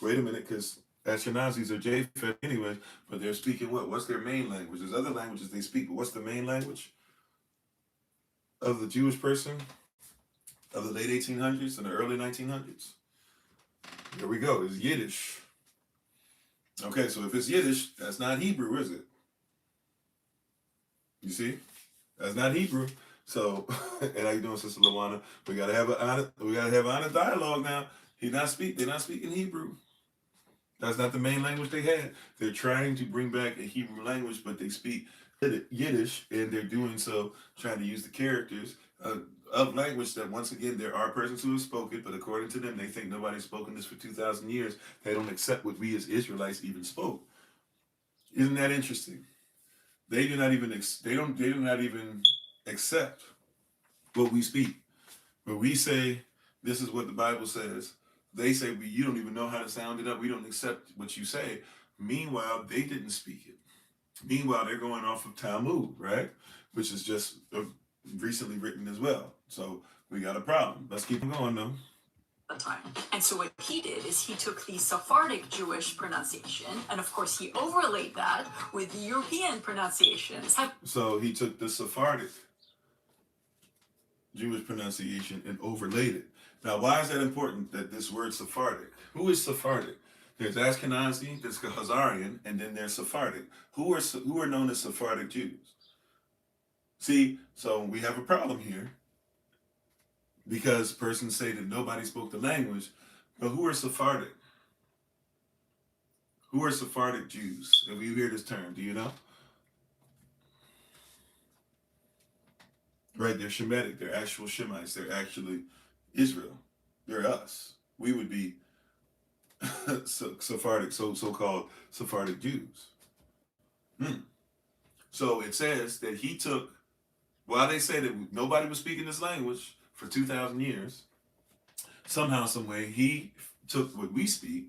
Wait a minute, because Ashkenazis are Japheth anyway, but they're speaking what? What's their main language? There's other languages they speak, but what's the main language of the Jewish person of the late 1800s and the early 1900s? There we go. It's Yiddish. Okay, so if it's Yiddish, that's not Hebrew, is it? You see? That's not Hebrew. So, and how you doing, Sister Lawana? We gotta have honest dialogue now. They're not speaking Hebrew. That's not the main language they had. They're trying to bring back a Hebrew language, but they speak Yiddish, and they're doing so trying to use the characters of language that, once again, there are persons who have spoken, but according to them, they think nobody's spoken this for 2,000 years. They don't accept what we as Israelites even spoke. Isn't that interesting? They do not even accept what we speak. When we say this is what the Bible says, they say you don't even know how to sound it up. We don't accept what you say. Meanwhile, they didn't speak it. Meanwhile, they're going off of Talmud, right? Which is just recently written as well. So we got a problem. Let's keep going though. time. And so what he did is he took the Sephardic Jewish pronunciation, and of course he overlaid that with the European pronunciations. So he took the Sephardic Jewish pronunciation and overlaid it. Now, why is that important, that this word Sephardic? Who is Sephardic? There's Ashkenazi, there's Khazarian, and then there's Sephardic. Who are known as Sephardic Jews? See, so we have a problem here, because persons say that nobody spoke the language, but who are Sephardic? Who are Sephardic Jews? If you hear this term, do you know? Right, they're Shemitic, they're actual Shemites, they're actually Israel. They're us. We would be Sephardic, so-called Sephardic Jews. So it says that he took, while they say that nobody was speaking this language for 2,000 years, somehow, some way, he took what we speak,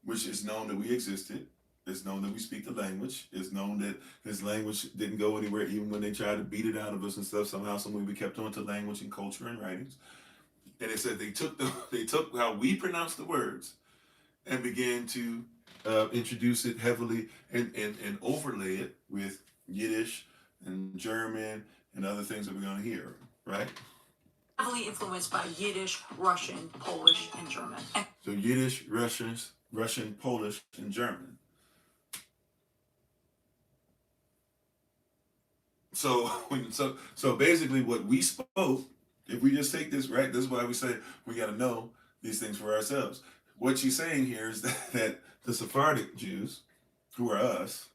which is known that we existed. It's known that we speak the language. It's known that this language didn't go anywhere, even when they tried to beat it out of us and stuff. Somehow, some way, we kept on to language and culture and writings. And it said they took how we pronounce the words and began to introduce it heavily and overlay it with Yiddish and German and other things that we're going to hear, right? Heavily influenced by Yiddish, Russian, Polish, and German. So Yiddish, Russian, Polish, and German. So basically what we spoke, if we just take this, right, this is why we say we got to know these things for ourselves. What she's saying here is that the Sephardic Jews, who are us,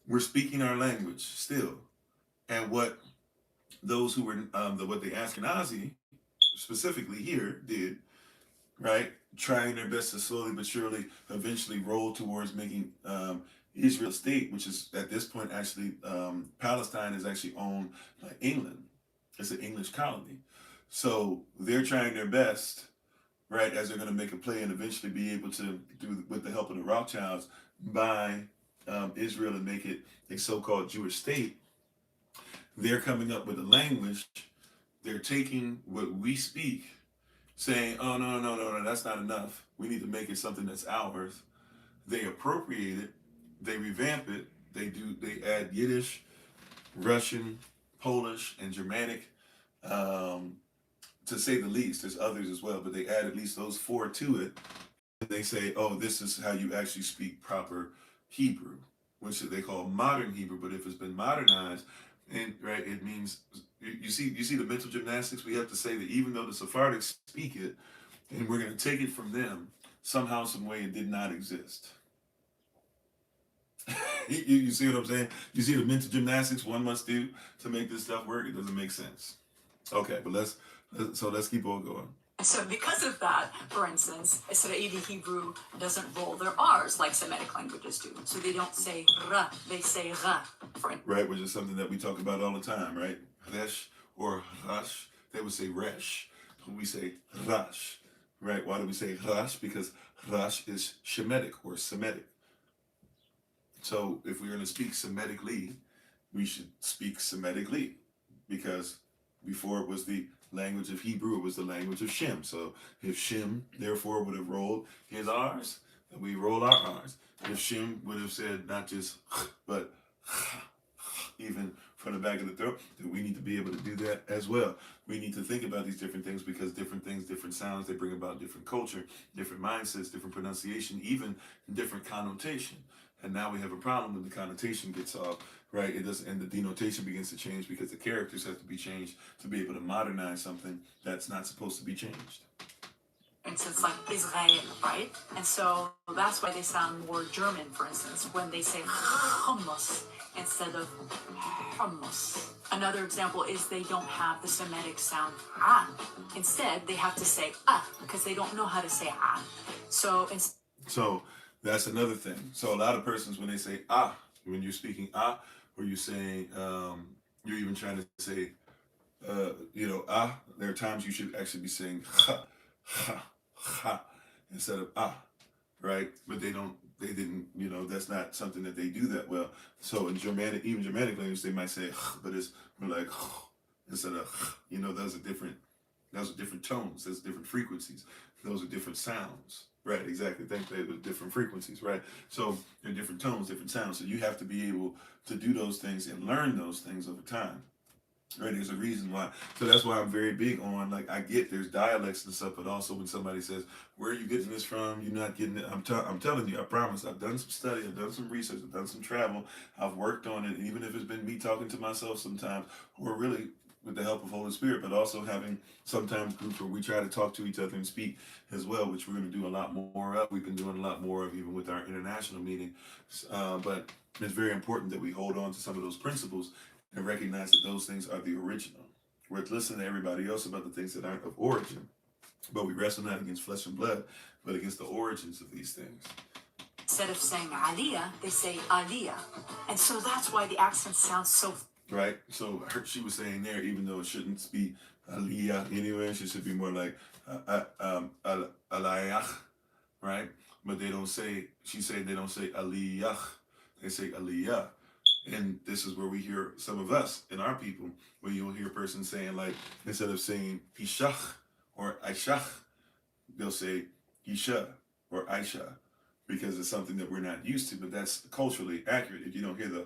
we're speaking our language still. And what those who were, what the Ashkenazi specifically here did, right, trying their best to slowly but surely eventually roll towards making Israel a state, which is at this point actually, Palestine is actually owned by England. It's an English colony. So they're trying their best, right, as they're going to make a play and eventually be able to do, with the help of the Rothschilds, buy Israel and make it a so-called Jewish state. They're coming up with a language. They're taking what we speak, saying, oh, no, that's not enough. We need to make it something that's ours. They appropriate it. They revamp it. They add Yiddish, Russian, Polish, and Germanic, to say the least. There's others as well, but they add at least those four to it. And they say, oh, this is how you actually speak proper Hebrew, which they call modern Hebrew. But if it's been modernized, And right, it means you see the mental gymnastics. We have to say that even though the Sephardics speak it, and we're going to take it from them, somehow, some way, it did not exist. You see what I'm saying? You see the mental gymnastics one must do to make this stuff work. It doesn't make sense. Okay, but let's keep on going. So because of that, for instance, Israeli Hebrew doesn't roll their R's like Semitic languages do. So they don't say ra, they say ra. Right, which is something that we talk about all the time, right? Resh or rash. They would say resh. We say rash. Right? Why do we say rash? Because rash is Shemitic or Semitic. So if we're going to speak Semitically, we should speak Semitically, because before it was the language of Hebrew, it was the language of Shem. So if Shem therefore would have rolled his R's, then we roll our R's. If Shem would have said not just but even from the back of the throat, then we need to be able to do that as well. We need to think about these different things, because different things, different sounds, they bring about different culture, different mindsets, different pronunciation, even different connotation. And now we have a problem when the connotation gets off, right? It doesn't, and the denotation begins to change, because the characters have to be changed to be able to modernize something that's not supposed to be changed. For instance, like Israel, right? And so that's why they sound more German, for instance, when they say hummus instead of hummus. Another example is they don't have the Semitic sound ah. Instead, they have to say ah, because they don't know how to say ah. So that's another thing. So a lot of persons, when they say ah, when you're speaking ah, or you're saying, you're even trying to say, ah, there are times you should actually be saying ha, ha, ha, instead of ah, right? But they didn't, that's not something that they do that well. So in Germanic language, they might say, but it's more like instead of, those are different tones, there's different frequencies, those are different sounds. Right, exactly. Think they're different frequencies, right? So they're different tones, different sounds. So you have to be able to do those things and learn those things over time. Right, there's a reason why. So that's why I'm very big on, like, I get there's dialects and stuff, but also when somebody says, where are you getting this from? You're not getting it. I'm telling you, I promise. I've done some study, I've done some research, I've done some travel, I've worked on it, even if it's been me talking to myself sometimes, or really with the help of Holy Spirit, but also having sometimes groups where we try to talk to each other and speak as well, which we're going to do a lot more of. We've been doing a lot more of even with our international meeting. But it's very important that we hold on to some of those principles and recognize that those things are the original. We're listening to everybody else about the things that aren't of origin, but we wrestle not against flesh and blood, but against the origins of these things. Instead of saying aliyah, they say aliyah. And so that's why the accent sounds so... Right? So she was saying there, even though it shouldn't be aliyah anyway, she should be more like alayach, right? But they don't say, she said they don't say aliyah, they say aliyah. And this is where we hear some of us in our people, where you'll hear a person saying, like, instead of saying ishach or aishach, they'll say isha or aisha, because it's something that we're not used to, but that's culturally accurate. If you don't hear the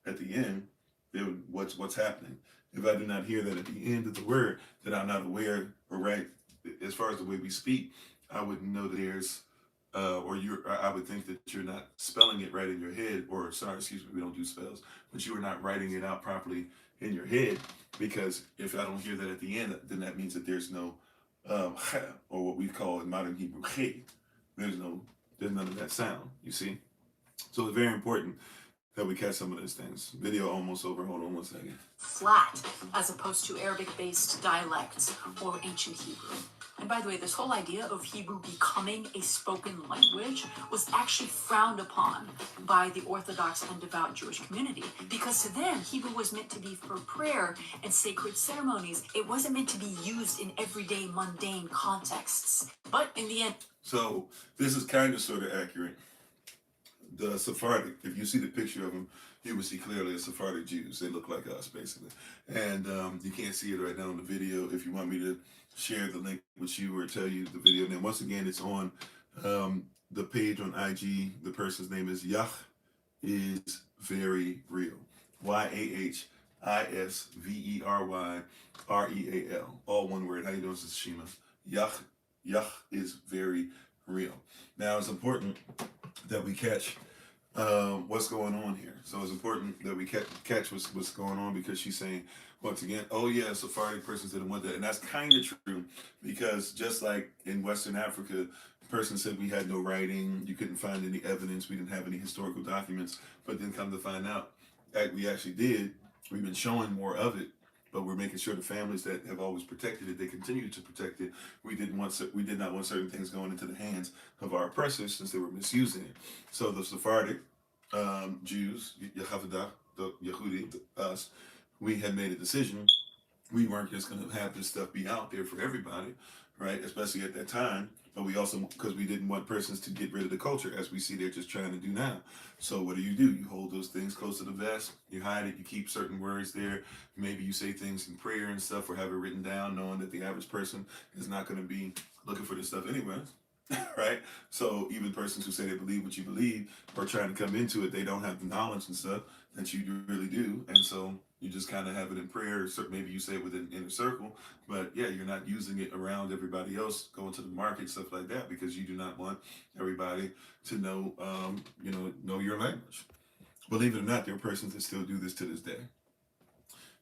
at the end, then what's happening? If I do not hear that at the end of the word, then I'm not aware, or right, as far as the way we speak, I wouldn't know that there's I would think that you're not spelling it right in your head, or sorry, excuse me, we don't do spells, but you are not writing it out properly in your head, because if I don't hear that at the end, then that means that there's no or what we call in modern Hebrew hey. There's none of that sound, you see? So it's very important that we catch some of those things. Video almost over. Hold on one second. Flat, as opposed to Arabic-based dialects or ancient Hebrew. And by the way, this whole idea of Hebrew becoming a spoken language was actually frowned upon by the Orthodox and devout Jewish community, because to them, Hebrew was meant to be for prayer and sacred ceremonies. It wasn't meant to be used in everyday mundane contexts. But in the end... So this is kind of sort of accurate. The Sephardic, if you see the picture of them, you will see clearly the Sephardic Jews. They look like us, basically. And you can't see it right now in the video. If you want me to share the link with you or tell you the video, and then once again, it's on the page on IG. The person's name is Yah is Very Real. YAHISVERYREAL. All one word. How you doing, Sister Shima? Yah is very real. Now, it's important that we catch what's going on here. So it's important that we catch what's going on, because she's saying once again, oh yeah, Sephardic persons didn't want that, and that's kind of true, because just like in Western Africa, the person said we had no writing, you couldn't find any evidence, we didn't have any historical documents, but then come to find out that we actually did. We've been showing more of it, but we're making sure the families that have always protected it, they continue to protect it. We did not want certain things going into the hands of our oppressors, since they were misusing it. So the Sephardic Jews, Yehudah, the Yehudi, us, we had made a decision. We weren't just going to have this stuff be out there for everybody, right? Especially at that time. But we also, because we didn't want persons to get rid of the culture, as we see they're just trying to do now. So what do? You hold those things close to the vest, you hide it, you keep certain words there. Maybe you say things in prayer and stuff, or have it written down, knowing that the average person is not going to be looking for this stuff anyways. Right? So even persons who say they believe what you believe, or trying to come into it, they don't have the knowledge and stuff that you really do. And so you just kind of have it in prayer. Maybe you say it within inner circle, but yeah, you're not using it around everybody else, going to the market, stuff like that, because you do not want everybody to know, know your language. Believe it or not, there are persons that still do this to this day.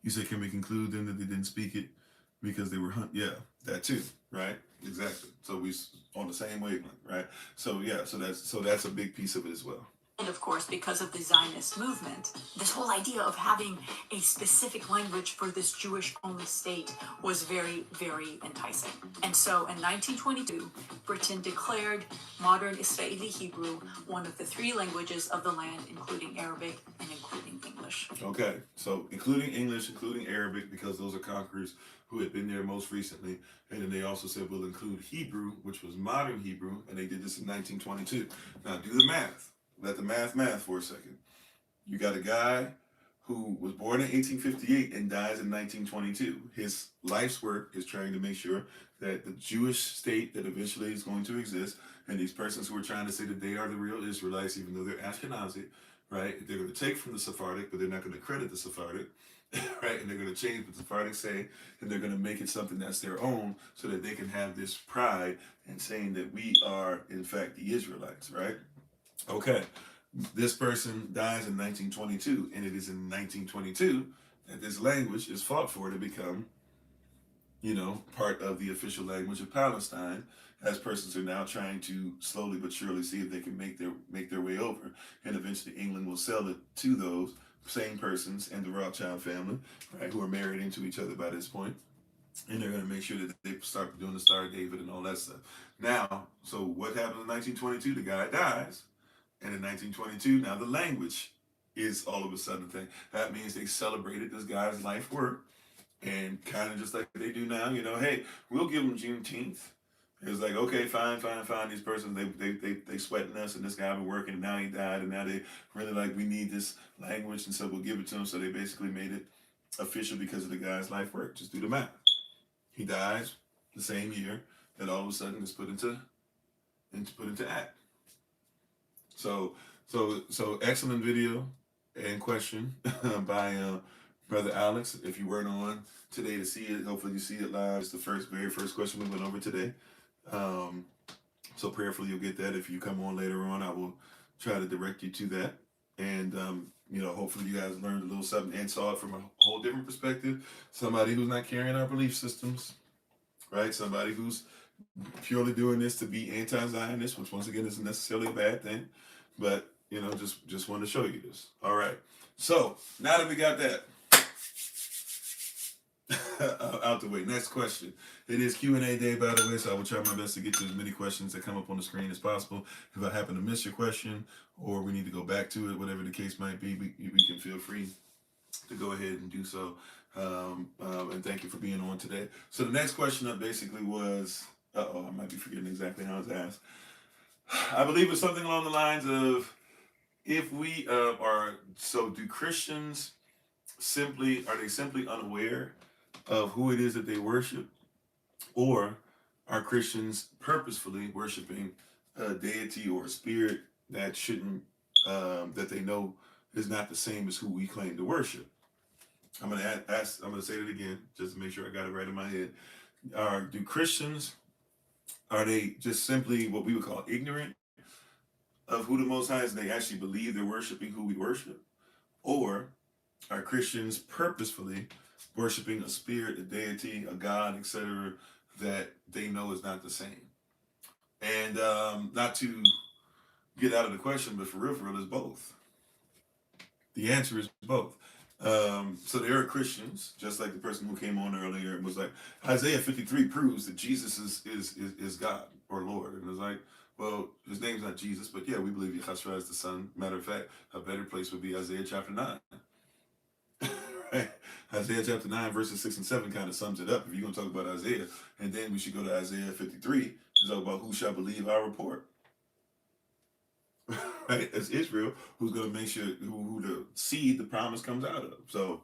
You say, can we conclude then that they didn't speak it because they were Yeah, that too, right? Exactly. So we on the same wavelength, right? So yeah, so that's a big piece of it as well. And of course, because of the Zionist movement, this whole idea of having a specific language for this Jewish-only state was very, very enticing. And so in 1922, Britain declared modern Israeli Hebrew one of the 3 languages of the land, including Arabic and including English. Okay, so including English, including Arabic, because those are conquerors who had been there most recently. And then they also said we'll include Hebrew, which was modern Hebrew, and they did this in 1922. Now do the math. Let the math for a second. You got a guy who was born in 1858 and dies in 1922. His life's work is trying to make sure that the Jewish state that eventually is going to exist, and these persons who are trying to say that they are the real Israelites, even though they're Ashkenazi, right? They're going to take from the Sephardic, but they're not going to credit the Sephardic, right? And they're going to change what the Sephardic say, and they're going to make it something that's their own, so that they can have this pride in saying that we are, in fact, the Israelites, right? Okay, this person dies in 1922, and it is in 1922 that this language is fought for to become, part of the official language of Palestine, as persons are now trying to slowly but surely see if they can make their way over, and eventually England will sell it to those same persons and the Rothschild family, right, who are married into each other by this point, and they're going to make sure that they start doing the Star of David and all that stuff. Now, so what happens in 1922? The guy dies. And in 1922, now the language is all of a sudden a thing. That means they celebrated this guy's life work, and kind of just like they do now, hey, we'll give them Juneteenth. It's like, okay, fine. These persons, they sweating us, and this guy been working, and now he died, and now they really like, we need this language, and so we'll give it to him. So they basically made it official because of the guy's life work. Just do the math. He dies the same year that all of a sudden is put into act. So excellent video and question by Brother Alex. If you weren't on today to see it, hopefully you see it live. It's the very first question we went over today. So prayerfully you'll get that. If you come on later on, I will try to direct you to that. And hopefully you guys learned a little something and saw it from a whole different perspective. Somebody who's not carrying our belief systems, right? Somebody who's purely doing this to be anti-Zionist, which once again isn't necessarily a bad thing, but just want to show you this. All right. So now that we got that out the way, next question. It is Q&A day, by the way, so I will try my best to get to as many questions that come up on the screen as possible. If I happen to miss your question, or we need to go back to it, whatever the case might be, we can feel free to go ahead and do so. And thank you for being on today. So the next question up basically was, I might be forgetting exactly how it's asked. I believe it's something along the lines of, if we do Christians are they simply unaware of who it is that they worship, or are Christians purposefully worshiping a deity or a spirit that shouldn't, that they know is not the same as who we claim to worship? I'm going to say it again, just to make sure I got it right in my head. Do Christians, are they just simply what we would call ignorant of who the Most High is, and they actually believe they're worshiping who we worship? Or are Christians purposefully worshiping a spirit, a deity, a God, etc., that they know is not the same? And not to get out of the question, but for real, is both. The answer is both. So there are Christians, just like the person who came on earlier and was like, Isaiah 53 proves that Jesus is God or Lord. And it's like, well, his name's not Jesus, but yeah, we believe Yahshua is the Son. Matter of fact, a better place would be Isaiah chapter 9. Right? Isaiah chapter 9, verses 6 and 7 kind of sums it up. If you're going to talk about Isaiah, and then we should go to Isaiah 53 to talk about who shall believe our report. Right? It's Israel who's going to make sure who the seed the promise comes out of. So,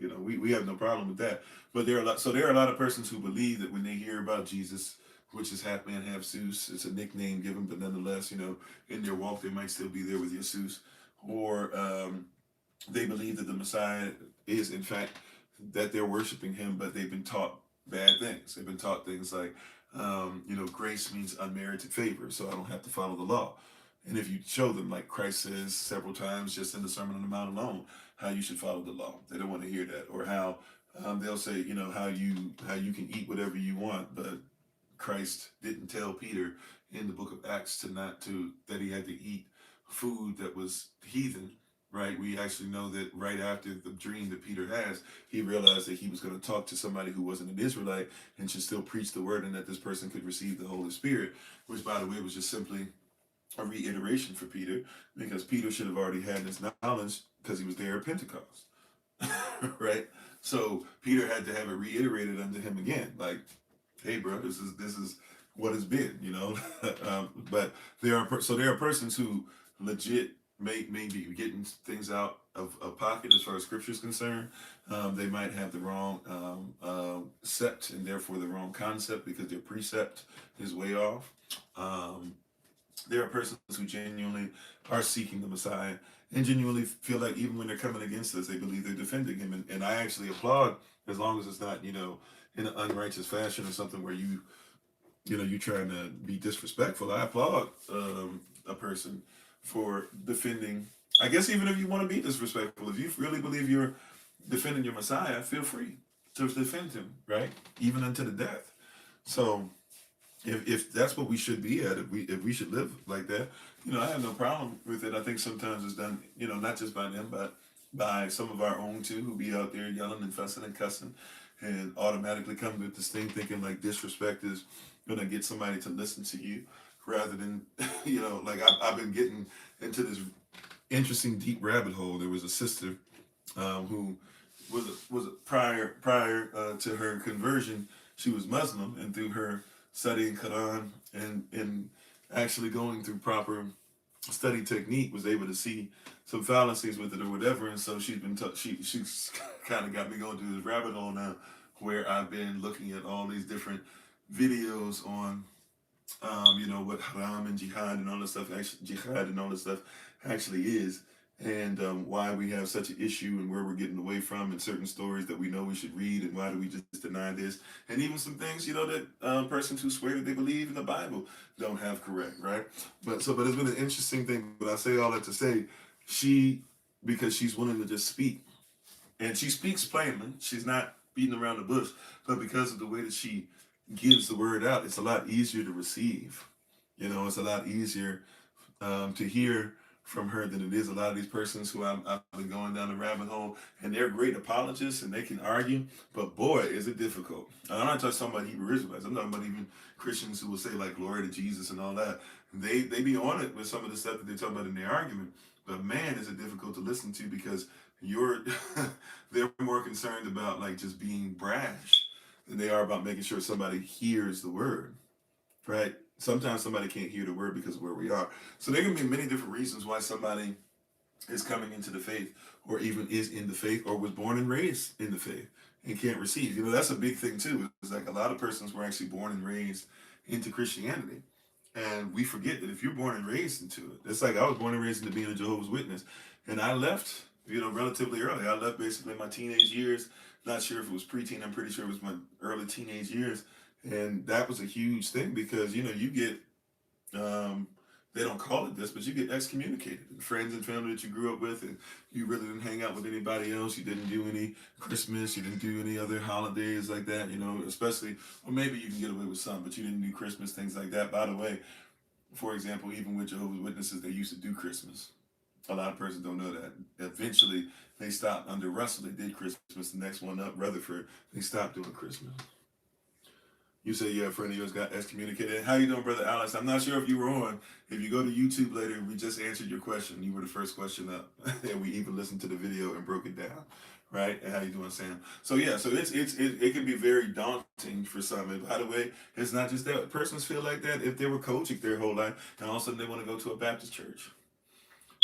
we have no problem with that. But there are a lot of persons who believe that when they hear about Jesus, which is half man, half Zeus, it's a nickname given, but nonetheless, in their walk they might still be there with Jesus, or they believe that the Messiah is in fact that they're worshiping him, but they've been taught bad things. They've been taught things like, grace means unmerited favor, so I don't have to follow the law. And if you show them, like Christ says several times just in the Sermon on the Mount alone, how you should follow the law, they don't want to hear that. Or how they'll say, how you can eat whatever you want, but Christ didn't tell Peter in the book of Acts that he had to eat food that was heathen. Right, we actually know that right after the dream that Peter has, he realized that he was going to talk to somebody who wasn't an Israelite and should still preach the word, and that this person could receive the Holy Spirit, which, by the way, was just simply a reiteration for Peter, because Peter should have already had this knowledge because he was there at Pentecost. Right? So Peter had to have it reiterated unto him again, like, hey, bro, this is what it's been, but there are persons who legit may be getting things out of pocket as far as scripture is concerned. They might have the wrong sept, and therefore the wrong concept, because their precept is way off. There are persons who genuinely are seeking the Messiah and genuinely feel like even when they're coming against us, they believe they're defending him. And I actually applaud, as long as it's not, in an unrighteous fashion or something where you're trying to be disrespectful. I applaud a person for defending. I guess even if you want to be disrespectful, if you really believe you're defending your Messiah, feel free to defend him, right? Even unto the death. So if that's what we should be at, if we should live like that, I have no problem with it. I think sometimes it's done, not just by them, but by some of our own too, who be out there yelling and fussing and cussing, and automatically come with this thing thinking like disrespect is gonna get somebody to listen to you, rather than, like I've been getting into this interesting deep rabbit hole. There was a sister who was prior to her conversion, she was Muslim, and through her studying Quran and actually going through proper study technique, was able to see some fallacies with it or whatever. And so she's been she's kind of got me going through this rabbit hole now, where I've been looking at all these different videos on what haram and jihad and all this stuff actually is, and why we have such an issue, and where we're getting away from, and certain stories that we know we should read, and why do we just deny this, and even some things that persons who swear that they believe in the Bible don't have correct, right? But it's been an interesting thing. But I say all that to say, because she's willing to just speak, and she speaks plainly, she's not beating around the bush, but because of the way that she gives the word out, it's a lot easier to receive. It's a lot easier to hear from her than it is a lot of these persons who I've been going down the rabbit hole, and they're great apologists and they can argue, but boy, is it difficult. And I'm not just talking about Hebrew Israelites. I'm talking about even Christians who will say like glory to Jesus and all that. They be on it with some of the stuff that they're talking about in their argument, but man, is it difficult to listen to, because they're more concerned about like just being brash than they are about making sure somebody hears the word, right? Sometimes somebody can't hear the word because of where we are. So there can be many different reasons why somebody is coming into the faith, or even is in the faith, or was born and raised in the faith and can't receive. That's a big thing too. It's like a lot of persons were actually born and raised into Christianity. And we forget that if you're born and raised into it, it's like I was born and raised into being a Jehovah's Witness. And I left, relatively early. I left basically my teenage years. Not sure if it was preteen. I'm pretty sure it was my early teenage years. And that was a huge thing, because, you get they don't call it this, but you get excommunicated. And friends and family that you grew up with, and you really didn't hang out with anybody else. You didn't do any Christmas. You didn't do any other holidays like that, you know, especially, or maybe you can get away with some, but you didn't do Christmas, things like that. By the way, for example, even with Jehovah's Witnesses, they used to do Christmas. A lot of persons don't know that. Eventually, they stopped under Russell. They did Christmas. The next one up, Rutherford, they stopped doing Christmas. You say, yeah, a friend of yours got excommunicated. How you doing, Brother Alex? I'm not sure if you were on. If you go to YouTube later, we just answered your question. You were the first question up. And we even listened to the video and broke it down. Right? And how you doing, Sam? So yeah, so it can be very daunting for some. And by the way, it's not just that. Persons feel like that if they were coaching their whole life and all of a sudden they want to go to a Baptist church.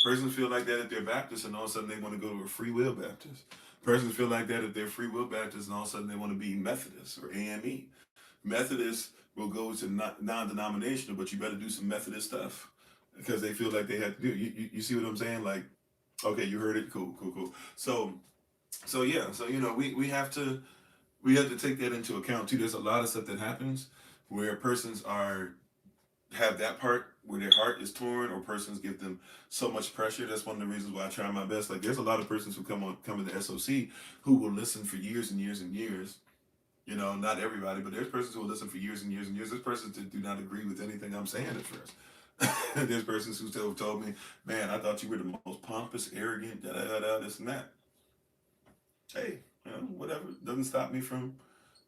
Persons feel like that if they're Baptist and all of a sudden they want to go to a Free Will Baptist. Persons feel like that if they're Free Will Baptist and all of a sudden they want to be Methodist or AME. Methodists will go to non-denominational, but you better do some Methodist stuff because they feel like they have to do. You see what I'm saying? Like, okay, you heard it. Cool. So yeah. So you know, we have to take that into account too. There's a lot of stuff that happens where persons have that part where their heart is torn, or persons give them so much pressure. That's one of the reasons why I try my best. Like, there's a lot of persons who come into SOC who will listen for years and years and years. You know, not everybody, but there's persons who will listen for years and years and years. There's persons that do not agree with anything I'm saying at first. There's persons who still told me, man, I thought you were the most pompous, arrogant, this and that. Hey, you know, whatever. Doesn't stop me from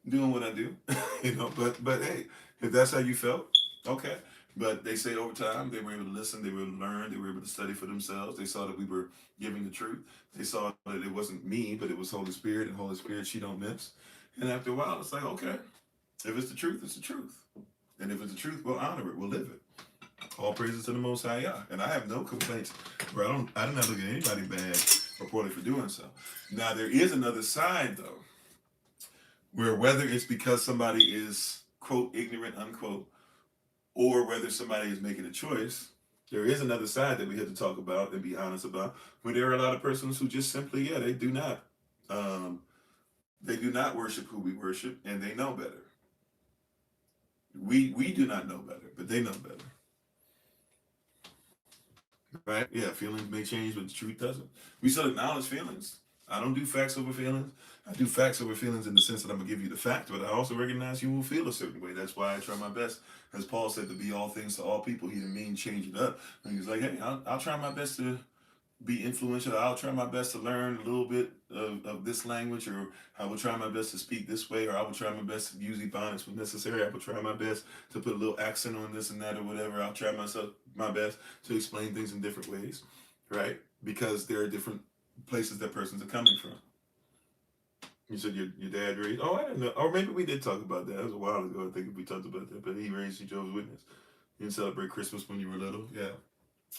doing what I do. You know, but hey, if that's how you felt, okay. But they say over time, they were able to listen, they were able to learn, they were able to study for themselves. They saw that we were giving the truth. They saw that it wasn't me, but it was Holy Spirit, and Holy Spirit, she don't miss. And after a while, it's like, okay, if it's the truth, it's the truth. And if it's the truth, we'll honor it, we'll live it. All praises to the Most High Yah. And I have no complaints, where I did not look at anybody bad or poorly for doing so. Now, there is another side, though, where whether it's because somebody is, quote, ignorant, unquote, or whether somebody is making a choice, there is another side that we have to talk about and be honest about, where there are a lot of persons who just simply, they do not worship who we worship, and they know better. We do not know better, but they know better. Right? Yeah, feelings may change, but the truth doesn't. We still acknowledge feelings. I don't do facts over feelings. I do facts over feelings in the sense that I'm going to give you the fact, but I also recognize you will feel a certain way. That's why I try my best, as Paul said, to be all things to all people. He didn't mean change it up. And he's like, hey, I'll try my best to be influential. I'll try my best to learn a little bit of this language, or I will try my best to speak this way, or I will try my best to use ebonics when necessary. I will try my best to put a little accent on this and that or whatever. I'll try my best to explain things in different ways, right? Because there are different places that persons are coming from. You said your dad raised, I didn't know. Or maybe we did talk about that. That was a while ago, I think we talked about that. But he raised you Jehovah's Witness. You didn't celebrate Christmas when you were little? Yeah.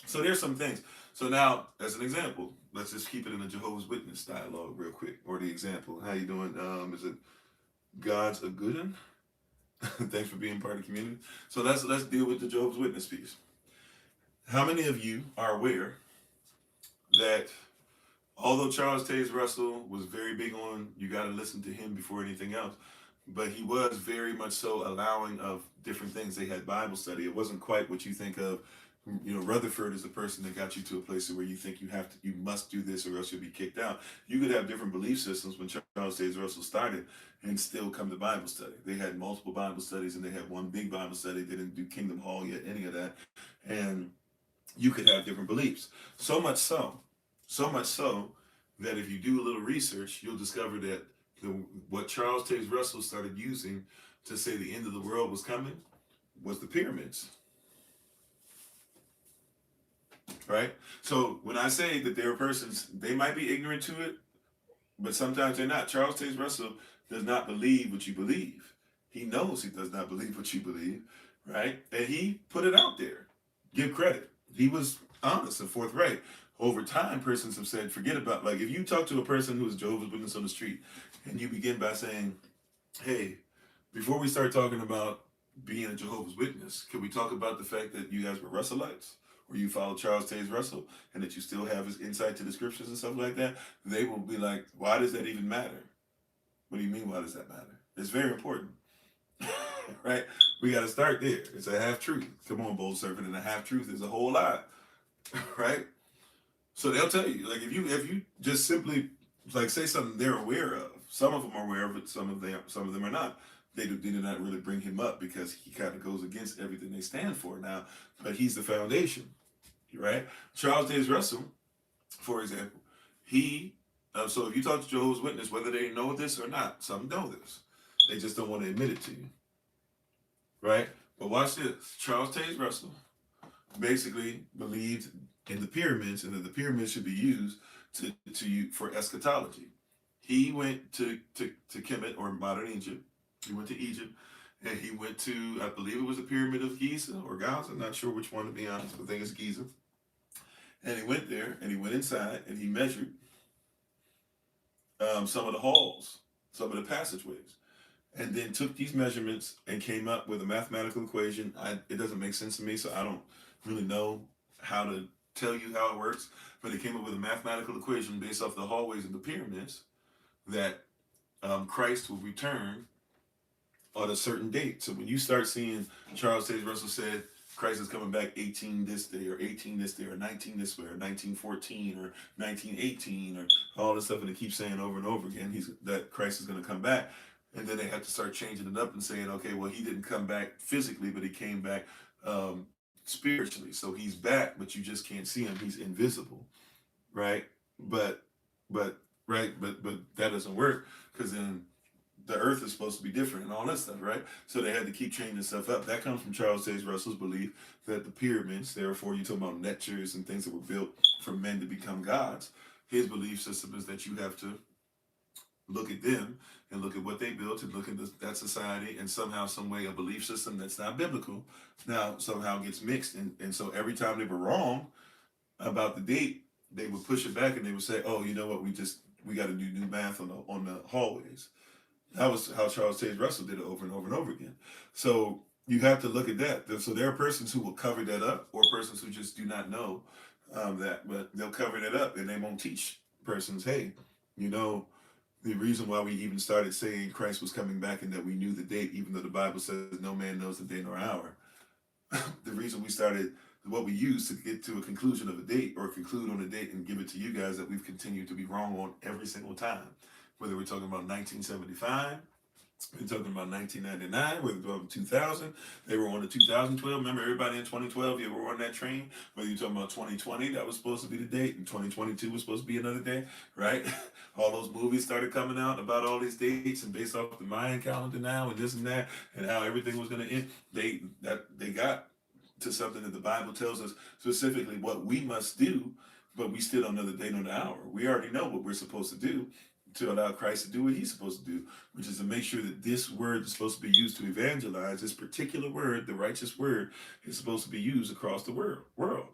So there's some things. So now, as an example, let's just keep it in a Jehovah's Witness dialogue real quick. Or the example. How you doing? Is it God's a good one? Thanks for being part of the community. So let's deal with the Jehovah's Witness piece. How many of you are aware that although Charles Taze Russell was very big on you got to listen to him before anything else, but he was very much so allowing of different things. They had Bible study. It wasn't quite what you think of. You know, Rutherford is the person that got you to a place where you think you must do this or else you'll be kicked out. You could have different belief systems when Charles Taze Russell started and still come to Bible study. They had multiple Bible studies, and they had one big Bible study. They didn't do Kingdom Hall yet, any of that. And you could have different beliefs. So much so that if you do a little research, you'll discover that what Charles Taze Russell started using to say the end of the world was coming was the pyramids. Right? So when I say that there are persons, they might be ignorant to it, but sometimes they're not. Charles Taze Russell does not believe what you believe. He knows he does not believe what you believe, right? And he put it out there. Give credit. He was honest and forthright. Over time, persons have said, forget about, like, if you talk to a person who's Jehovah's Witness on the street, and you begin by saying, hey, before we start talking about being a Jehovah's Witness, can we talk about the fact that you guys were Russellites? Or you follow Charles Taze Russell, and that you still have his insight to the scriptures and stuff like that? They will be like, why does that even matter? What do you mean, why does that matter? It's very important. Right? We got to start there. It's a half truth. Come on, bold servant, and a half truth is a whole lot, right? So they'll tell you, like, if you just simply like say something they're aware of. Some of them are aware of it. Some of them are not. They do not really bring him up because he kind of goes against everything they stand for now. But he's the foundation, right? Charles Taze Russell, for example, he. So if you talk to Jehovah's Witness, whether they know this or not, some know this. They just don't want to admit it to you, right? But watch this. Charles Taze Russell basically believed in the pyramids and that the pyramids should be used for eschatology. He went to Kemet, or modern Egypt. He went to Egypt, and he went to, I believe it was the Pyramid of Giza or Gaza. I'm not sure which one, to be honest. I think it's Giza. And he went there, and he went inside, and he measured some of the halls, some of the passageways, and then took these measurements and came up with a mathematical equation. It doesn't make sense to me, so I don't really know how to tell you how it works, but it came up with a mathematical equation based off the hallways of the pyramids that Christ will return on a certain date. So when you start seeing Charles Taze Russell said Christ is coming back 18 this day, or 18 this day, or 19 this way, or 1914, or 1918, or all this stuff, and they keep saying over and over again that Christ is going to come back. And then they have to start changing it up and saying, okay, well, he didn't come back physically, but he came back spiritually. So he's back, but you just can't see him. He's invisible, right? But that doesn't work, because then the earth is supposed to be different and all that stuff, right? So they had to keep changing stuff up. That comes from Charles Taze Russell's belief that the pyramids, therefore you talk about netures and things that were built for men to become gods. His belief system is that you have to look at them and look at what they built and look at that society, and somehow, some way, a belief system that's not biblical now somehow gets mixed. And so every time they were wrong about the date, they would push it back and they would say, oh, you know what, we got to do new math on the hallways. That was how Charles Taze Russell did it over and over and over again. So you have to look at that. So there are persons who will cover that up, or persons who just do not know that, but they'll cover that up, and they won't teach persons, hey, the reason why we even started saying Christ was coming back and that we knew the date, even though the Bible says no man knows the day nor hour. The reason we started, what we used to get to a conclusion of a date, or conclude on a date and give it to you guys, that we've continued to be wrong on every single time. Whether we're talking about 1975, we're talking about 1999, whether we're talking 2000, they were on the 2012. Remember, everybody in 2012, you were on that train. Whether you're talking about 2020, that was supposed to be the date, and 2022 was supposed to be another day, right? All those movies started coming out about all these dates, and based off the Mayan calendar now, and this and that, and how everything was going to end. They got to something that the Bible tells us specifically what we must do, but we still don't know the date or the hour. We already know what we're supposed to do to allow Christ to do what he's supposed to do, which is to make sure that this word is supposed to be used to evangelize. This particular word, the righteous word, is supposed to be used across the world.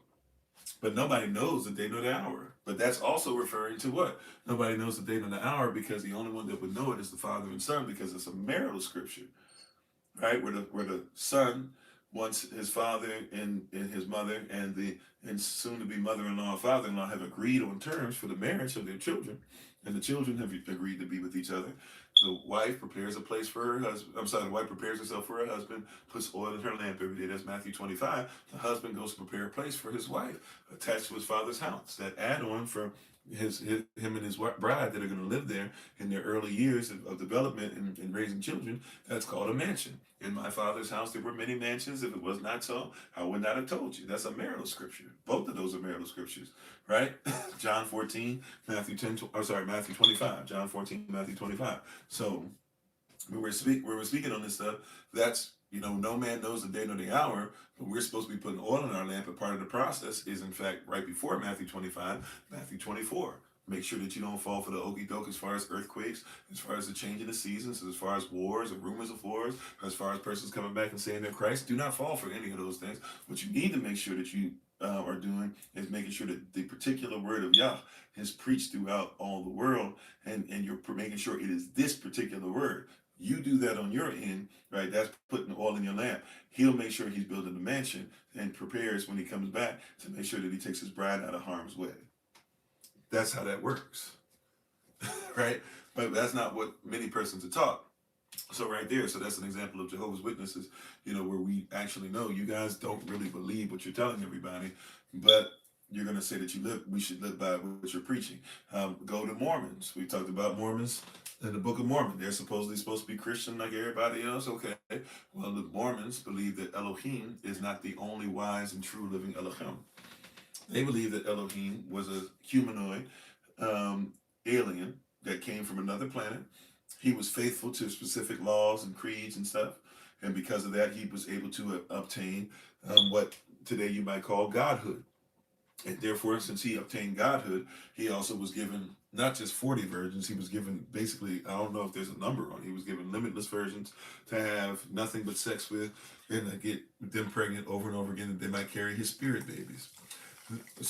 But nobody knows the day nor the hour. But that's also referring to what? Nobody knows the day nor the hour, because the only one that would know it is the Father and Son, because it's a marital scripture, right? Where the son wants his father and his mother and soon to be mother-in-law and father-in-law have agreed on terms for the marriage of their children, and the children have agreed to be with each other. The wife prepares a place for her husband. The wife prepares herself for her husband, puts oil in her lamp every day. That's Matthew 25. The husband goes to prepare a place for his wife, attached to his father's house. That add-on for him and his bride that are going to live there in their early years of development and raising children, that's called a mansion. In my father's house there were many mansions. If it was not so, I would not have told you. That's a marital scripture. Both of those are marital scriptures, right? John 14, Matthew 25. John 14, Matthew 25. So when we're speaking on this stuff, that's, no man knows the day nor the hour, but we're supposed to be putting oil in our lamp, and part of the process is, in fact, right before Matthew 25, Matthew 24. Make sure that you don't fall for the okie doke as far as earthquakes, as far as the change in the seasons, as far as wars or rumors of wars, as far as persons coming back and saying they're Christ. Do not fall for any of those things. What you need to make sure that you are doing is making sure that the particular word of Yah is preached throughout all the world, and you're making sure it is this particular word. You do that on your end, right? That's putting oil in your lamp. He'll make sure he's building a mansion and prepares when he comes back to make sure that he takes his bride out of harm's way. That's how that works, right? But that's not what many persons are taught. So right there, so that's an example of Jehovah's Witnesses, where we actually know you guys don't really believe what you're telling everybody, but you're going to say that we should live by what you're preaching. Go to Mormons. We talked about Mormons in the Book of Mormon. They're supposed to be Christian like everybody else. Okay. Well, the Mormons believe that Elohim is not the only wise and true living Elohim. They believe that Elohim was a humanoid alien that came from another planet. He was faithful to specific laws and creeds and stuff. And because of that, he was able to obtain what today you might call godhood. And therefore, since he obtained godhood, he also was given not just 40 virgins, he was given basically, I don't know if there's a number on it, he was given limitless virgins to have nothing but sex with and to get them pregnant over and over again, and they might carry his spirit babies.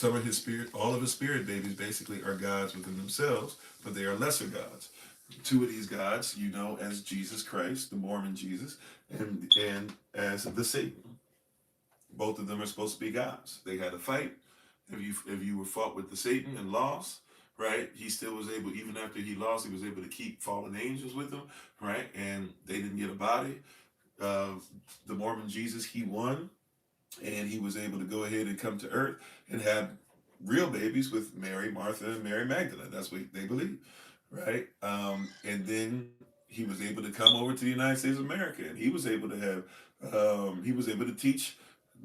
All of his spirit babies basically are gods within themselves, but they are lesser gods. Two of these gods, as Jesus Christ, the Mormon Jesus, and as the Satan. Both of them are supposed to be gods. They had a fight. If you were fought with the Satan and lost, right? He still was able, even after he lost, he was able to keep fallen angels with him, right? And they didn't get a body. The Mormon Jesus, he won, and he was able to go ahead and come to earth and have real babies with Mary, Martha, and Mary Magdalene. That's what they believe, right? And then he was able to come over to the United States of America, and he was able to teach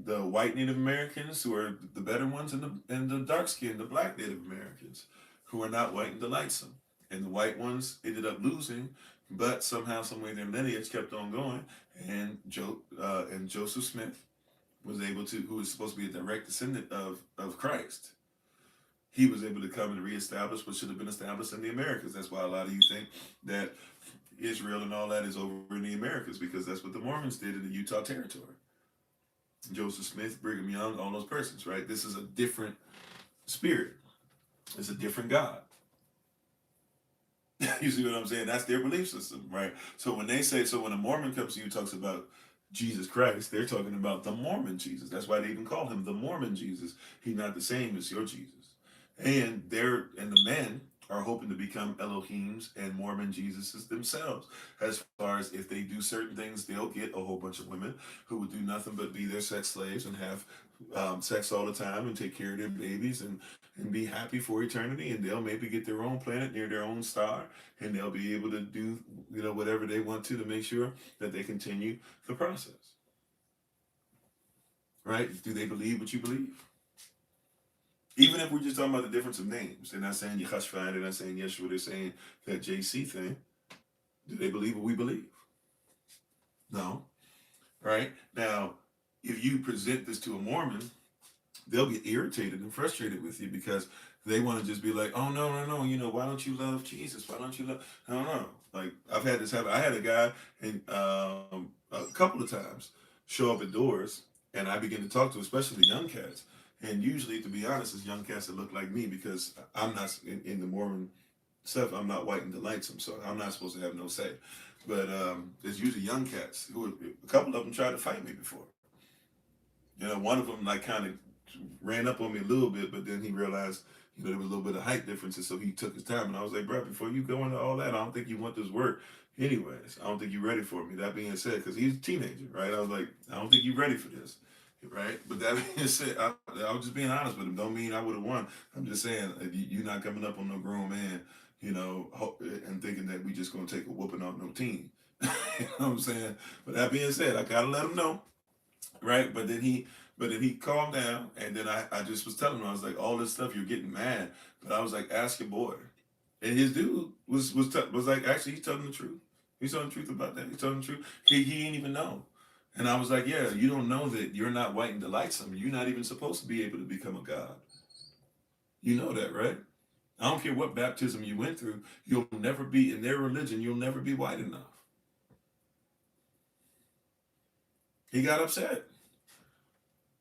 the white Native Americans, who are the better ones, and the dark skinned, the black Native Americans, who are not white and delightsome. And the white ones ended up losing, but somehow, some way, their lineage kept on going. And Joseph Smith was able to, who was supposed to be a direct descendant of Christ, he was able to come and reestablish what should have been established in the Americas. That's why a lot of you think that Israel and all that is over in the Americas, because that's what the Mormons did in the Utah Territory. Joseph Smith, Brigham Young, all those persons, right? This is a different spirit. It's a different God. You see what I'm saying? That's their belief system, right? So when a Mormon comes to you and talks about Jesus Christ, they're talking about the Mormon Jesus. That's why they even call him the Mormon Jesus. He's not the same as your Jesus. And the men are hoping to become Elohims and Mormon Jesuses themselves. As far as if they do certain things, they'll get a whole bunch of women who would do nothing but be their sex slaves and have sex all the time and take care of their babies and be happy for eternity. And they'll maybe get their own planet near their own star, and they'll be able to do whatever they want to make sure that they continue the process. Right? Do they believe what you believe? Even if we're just talking about the difference of names, they're not saying Yehashua, they're not saying Yeshua, they're saying that JC thing. Do they believe what we believe? No. Right? Now, if you present this to a Mormon, they'll get irritated and frustrated with you because they want to just be like, oh, no, why don't you love Jesus? Why don't you love, no. Like, I've had this happen. I had a guy a couple of times show up at doors, and I begin to talk to, especially the young cats. And usually, to be honest, it's young cats that look like me, because I'm not in the Mormon stuff. I'm not white and delightsome, so I'm not supposed to have no say. But it's usually young cats a couple of them tried to fight me before. One of them kind of ran up on me a little bit, but then he realized there was a little bit of height differences, so he took his time. And I was like, bro, before you go into all that, I don't think you want this work. Anyways, I don't think you're ready for me. That being said, because he's a teenager, right? I was like, I don't think you're ready for this. Right, but that being said, I was just being honest with him. Don't mean I would have won. I'm just saying you're not coming up on no grown man, and thinking that we just gonna take a whooping off no team. You know what I'm saying? But that being said, I gotta let him know, right? But then he calmed down, and then I just was telling him, I was like, all this stuff, you're getting mad, but I was like, ask your boy, and his dude was like, actually, he's telling the truth. He's telling the truth about that. He's telling the truth. He ain't even know. And I was like, yeah, you don't know that you're not white and delightsome. You're not even supposed to be able to become a god. You know that, right? I don't care what baptism you went through. You'll never be, in their religion, you'll never be white enough. He got upset.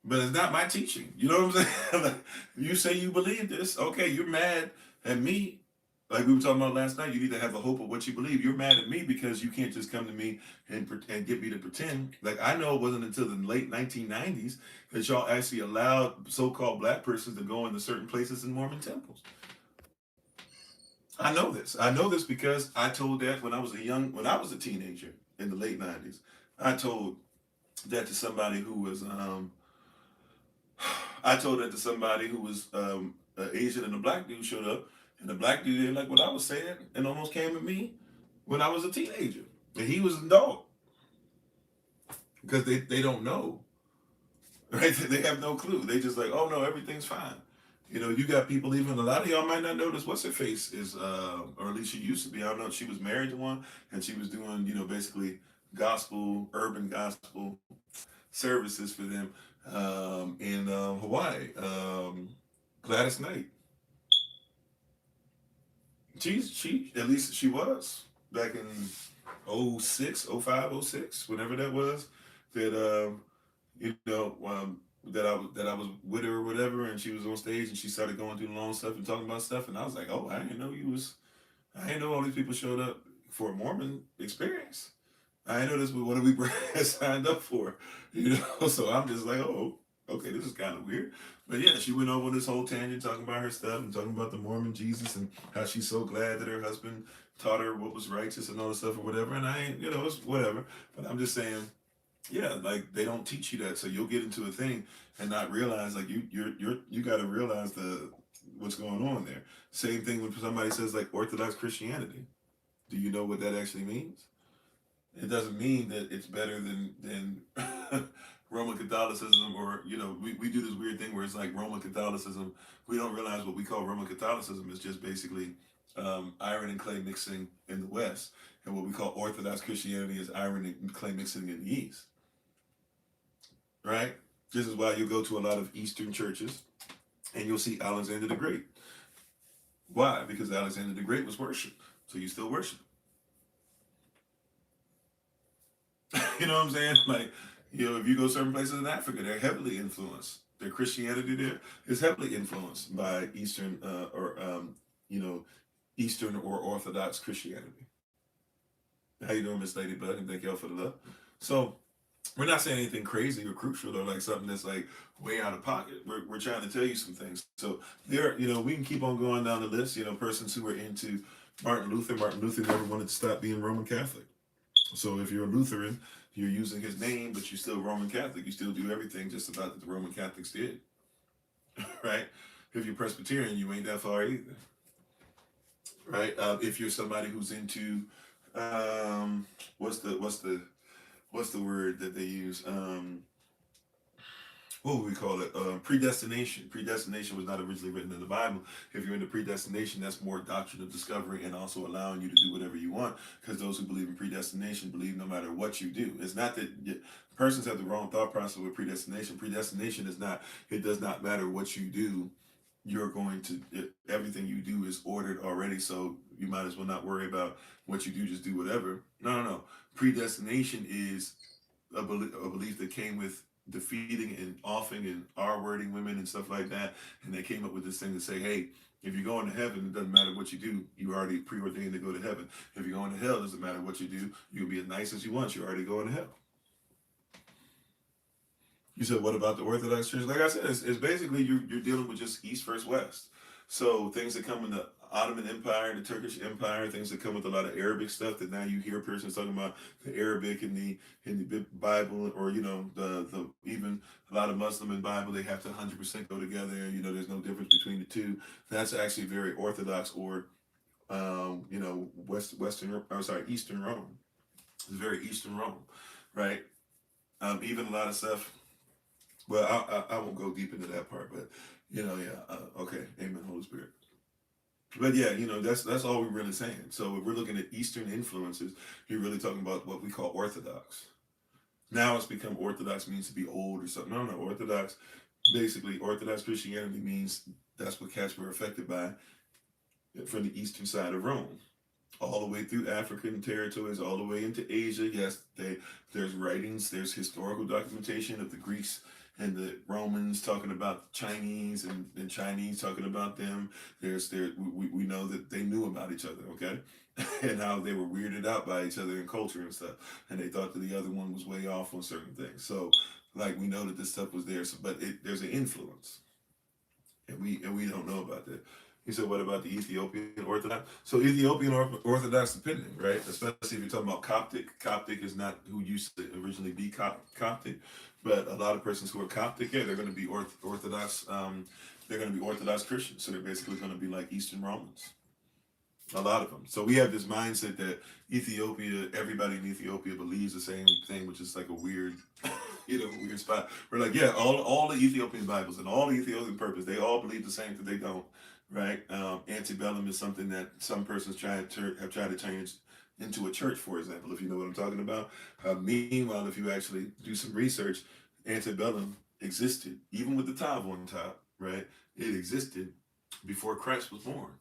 But it's not my teaching. You know what I'm saying? Like, you say you believe this. Okay, you're mad at me. Like we were talking about last night, you need to have the hope of what you believe. You're mad at me because you can't just come to me and get me to pretend. Like, I know it wasn't until the late 1990s that y'all actually allowed so-called black persons to go into certain places in Mormon temples. I know this. I know this because I told that when I was a teenager in the late '90s. I told that to somebody who was I told that to somebody who was Asian, and a black dude showed up, and the black dude didn't like what I was saying and almost came at me when I was a teenager, and he was an adult because they don't know, right? They have no clue. They just like, oh no, everything's fine. You know, you got people, even a lot of y'all might not notice what's her face is, or at least she used to be. I don't know. She was married to one, and she was doing, basically gospel, urban gospel services for them in Hawaii. Gladys Knight. She at least she was back in '06, '05, '06, whenever that was. That that I was with her or whatever, and she was on stage and she started going through the long stuff and talking about stuff, and I was like, oh, I didn't know you was. I didn't know all these people showed up for a Mormon experience. I didn't know this was what we signed up for, So I'm just like, oh, okay, this is kind of weird. But yeah, she went over this whole tangent talking about her stuff and talking about the Mormon Jesus and how she's so glad that her husband taught her what was righteous and all this stuff or whatever. And I ain't, it's whatever. But I'm just saying, yeah, like they don't teach you that, so you'll get into a thing and not realize, like you got to realize what's going on there. Same thing when somebody says like Orthodox Christianity. Do you know what that actually means? It doesn't mean that it's better than Roman Catholicism, or we do this weird thing where it's like Roman Catholicism. We don't realize what we call Roman Catholicism is just basically iron and clay mixing in the West, and what we call Orthodox Christianity is iron and clay mixing in the East. Right? This is why you go to a lot of Eastern churches and you'll see Alexander the Great. Why? Because Alexander the Great was worshipped, so you still worship. You know what I'm saying? Like, if you go certain places in Africa, they're heavily influenced. Their Christianity there is heavily influenced by Eastern Eastern or Orthodox Christianity. How you doing, Miss Ladybug? And thank y'all for the love. So we're not saying anything crazy or crucial or like something that's like way out of pocket. We're trying to tell you some things. So there, we can keep on going down the list. Persons who are into Martin Luther. Martin Luther never wanted to stop being Roman Catholic. So if you're a Lutheran, you're using his name, but you're still Roman Catholic. You still do everything just about that the Roman Catholics did, right? If you're Presbyterian, you ain't that far either, right? If you're somebody who's into, what's the word that they use? What would we call it? Predestination. Predestination was not originally written in the Bible. If you're into predestination, that's more doctrine of discovery and also allowing you to do whatever you want. Because those who believe in predestination believe no matter what you do. It's not that persons have the wrong thought process with predestination. Predestination is not. It does not matter what you do. You're going to everything you do is ordered already. So you might as well not worry about what you do. Just do whatever. No. Predestination is a belief that came with defeating and offing and R-wording women and stuff like that. And they came up with this thing to say, hey, if you're going to heaven, it doesn't matter what you do. You already preordained to go to heaven. If you're going to hell, it doesn't matter what you do. You can be as nice as you want. You're already going to hell. You said, what about the Orthodox Church? Like I said, it's basically you're dealing with just East versus West. So things that come in the Ottoman Empire, the Turkish Empire, things that come with a lot of Arabic stuff that now you hear persons talking about the Arabic in the Bible, or the even a lot of Muslim in Bible, they have to 100% go together. There's no difference between the two. That's actually very Orthodox, or Eastern Rome. It's very Eastern Rome, right? Even a lot of stuff. Well, I won't go deep into that part, but okay, Amen, Holy Spirit. But yeah, that's all we're really saying. So if we're looking at Eastern influences, you're really talking about what we call Orthodox. Now it's become Orthodox means to be old or something. No, Orthodox, basically Orthodox Christianity means that's what cats were affected by from the eastern side of Rome, all the way through African territories, all the way into Asia. Yes, there's writings, there's historical documentation of the Greeks and the Romans talking about Chinese, and Chinese talking about them. We know that they knew about each other, okay? And how they were weirded out by each other in culture and stuff. And they thought that the other one was way off on certain things. So, like, we know that this stuff was there, but there's an influence. And we don't know about that. He said, what about the Ethiopian Orthodox? So Ethiopian Orthodox depending, right? Especially if you're talking about Coptic. Coptic is not who used to originally be Coptic, but a lot of persons who are Coptic, yeah, they're going to be Orthodox. They're going to be Orthodox Christians. So they're basically going to be like Eastern Romans. A lot of them. So we have this mindset that Ethiopia, everybody in Ethiopia believes the same thing, which is like a weird, weird spot. We're like, yeah, all the Ethiopian Bibles and all the Ethiopian purpose, they all believe the same thing. They don't, right? Antebellum is something that some persons have tried to change into a church, for example, if you know what I'm talking about. Meanwhile, if you actually do some research, antebellum existed, even with the Tav on top, right? It existed before Christ was born,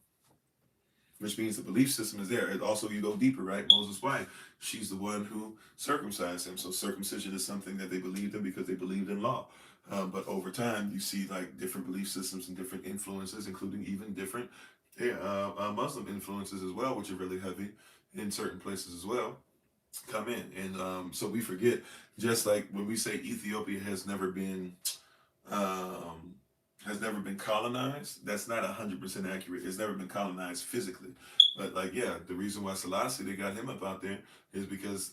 which means the belief system is there. And also, you go deeper, right? Moses' wife, she's the one who circumcised him. So circumcision is something that they believed in because they believed in law. But over time, you see like different belief systems and different influences, including even different Muslim influences as well, which are really heavy in certain places as well, come in. And so we forget, just like when we say Ethiopia has never been um, colonized, that's not 100% accurate. It's never been colonized physically. But like, yeah, the reason why Selassie, they got him up out there is because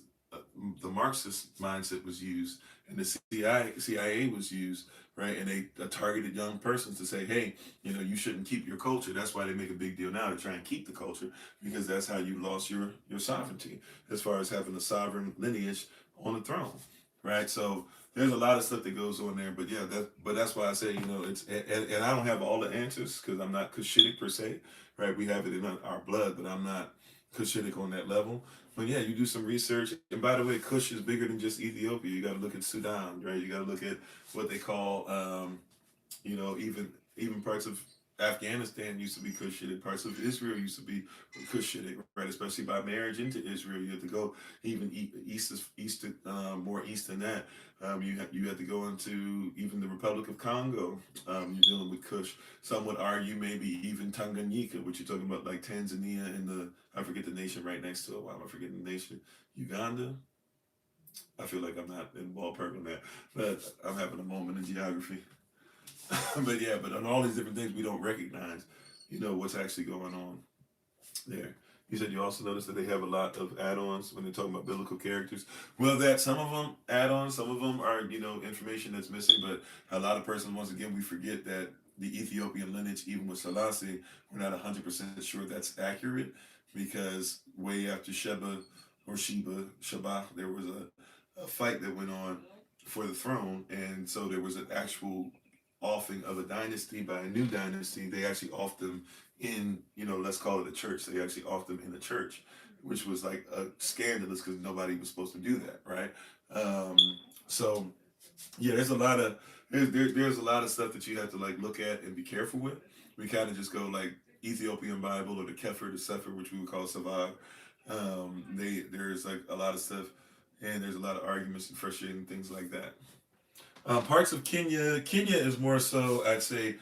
the Marxist mindset was used and the CIA was used, right? And they targeted young persons to say, hey, you shouldn't keep your culture. That's why they make a big deal now to try and keep the culture, because that's how you lost your sovereignty as far as having a sovereign lineage on the throne, right? So there's a lot of stuff that goes on there, but yeah, that's why I say, it's, and I don't have all the answers because I'm not Cushitic per se, right? We have it in our blood, but I'm not Cushitic on that level. But yeah, you do some research, and by the way, Kush is bigger than just Ethiopia. You got to look at Sudan, right? You got to look at what they call, even parts of Afghanistan used to be Cushitic. Parts of Israel used to be Cushitic, right? Especially by marriage into Israel, you have to go even more east than that. You have to go into even the Republic of Congo. You're dealing with Kush. Some would argue maybe even Tanganyika, which you're talking about, like Tanzania and I forget the nation right next to it. Why am I forgetting the nation? Uganda. I feel like I'm not in ballpark on that, but I'm having a moment in geography. But yeah, but on all these different things, we don't recognize, what's actually going on there. You said you also noticed that they have a lot of add-ons when they're talking about biblical characters. Well, that some of them add-ons, some of them are, information that's missing, but a lot of persons, once again, we forget that the Ethiopian lineage, even with Selassie, we're not 100% sure that's accurate, because way after Sheba, there was a fight that went on for the throne, and so there was an actual offing of a dynasty by a new dynasty. They actually offed them in, let's call it a church. They actually offed them in a church, which was like scandalous because nobody was supposed to do that, right? So yeah, there's a lot of there's a lot of stuff that you have to like look at and be careful with. We kind of just go like Ethiopian Bible or the the Sefer, which we would call Savag. There's like a lot of stuff, and there's a lot of arguments and frustrating things like that. Parts of Kenya is more so, I'd say,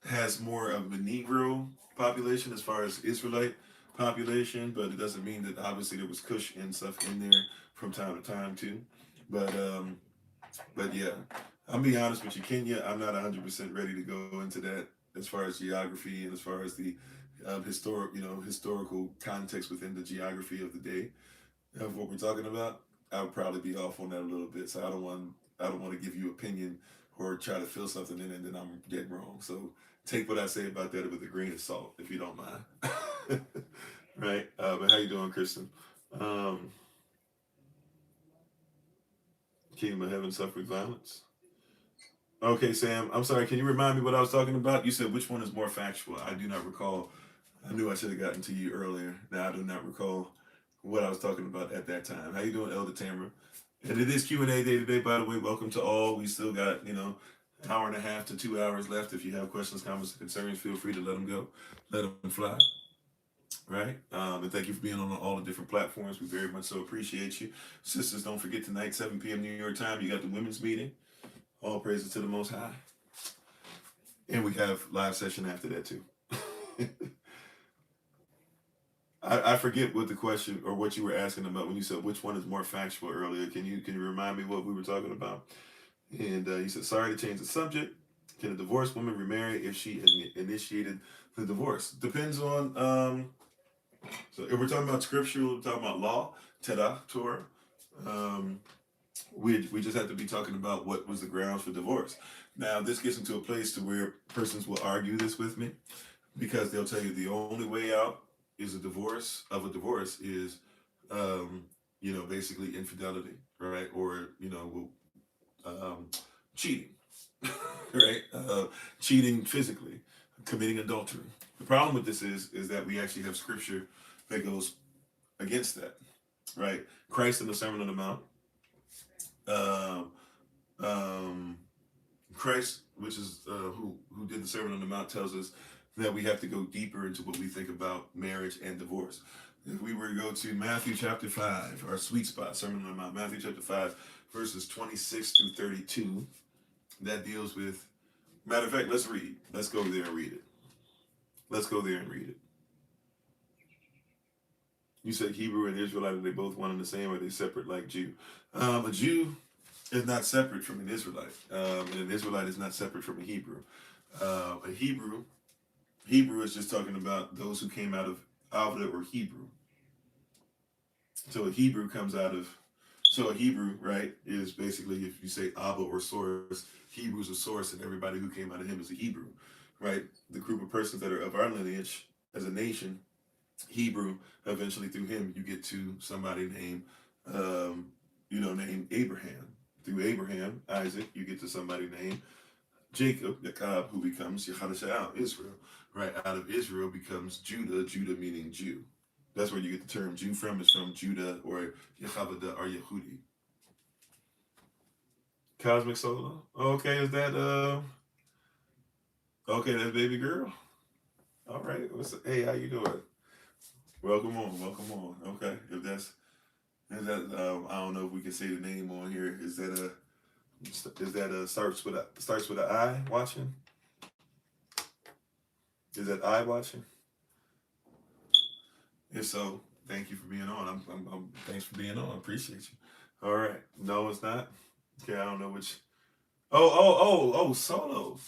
has more of a Negro population as far as Israelite population, but it doesn't mean that obviously there was Kush and stuff in there from time to time too. But yeah, I'm being honest with you, Kenya, I'm not 100% ready to go into that as far as geography and as far as the historical context within the geography of the day of what we're talking about. I would probably be off on that a little bit, so I don't want to give you opinion or try to fill something in and then I'm dead wrong. So take what I say about that with a grain of salt, if you don't mind. Right? But how you doing, Kristen? Kingdom of Heaven suffered violence. Okay, Sam, I'm sorry. Can you remind me what I was talking about? You said which one is more factual? I do not recall. I knew I should have gotten to you earlier. Now I do not recall what I was talking about at that time. How you doing, Elder Tamara? And it is Q&A day today, by the way. Welcome to all. We still got, hour and a half to 2 hours left. If you have questions, comments, or concerns, feel free to let them go. Let them fly. Right? And thank you for being on all the different platforms. We very much so appreciate you. Sisters, don't forget tonight, 7 p.m. New York time, you got the women's meeting. All praises to the Most High. And we have live session after that too. I forget what the question or what you were asking about when you said which one is more factual earlier. Can you remind me what we were talking about? And you said, sorry to change the subject. Can a divorced woman remarry if she initiated the divorce? Depends on, so if we're talking about scriptural, we're talking about law, Torah, um, we just have to be talking about what was the grounds for divorce. Now, this gets into a place to where persons will argue this with me because they'll tell you the only way out is a divorce is, basically infidelity, right? Or, um, cheating, right? Cheating physically, committing adultery. The problem with this is that we actually have scripture that goes against that, right? Christ in the Sermon on the Mount, um, um, Christ, which is who did the Sermon on the Mount, tells us that we have to go deeper into what we think about marriage and divorce. If we were to go to Matthew chapter 5, our sweet spot, Sermon on the Mount, Matthew chapter 5, verses 26 through 32, that deals with, matter of fact, let's read. Let's go there and read it. Let's go there and read it. You said Hebrew and Israelite, are they both one and the same, or are they separate like Jew? A Jew is not separate from an Israelite, and an Israelite is not separate from a Hebrew. A Hebrew is just talking about those who came out of Avda or Hebrew. So a Hebrew comes out of, so a Hebrew, right, is basically, if you say Abba or source, Hebrew's a source, and everybody who came out of him is a Hebrew, right? The group of persons that are of our lineage as a nation, Hebrew, eventually through him, you get to somebody named, named Abraham. Through Abraham, Isaac, you get to somebody named Jacob, Jacob, who becomes Yehadashah, Israel, right? Out of Israel becomes Judah, Judah meaning Jew. That's where you get the term Jew from, is from Judah or Yehavada or Yehudi. Cosmic Solo. Okay, is that okay, that's baby girl? All right. Hey, how you doing? Welcome on. Okay. If that's I don't know if we can say the name on here. Is that starts with an I watching? Is that I watching? If so, thank you for being on. Thanks for being on. Appreciate you. All right. No, it's not. Okay, I don't know which. Oh, Solo.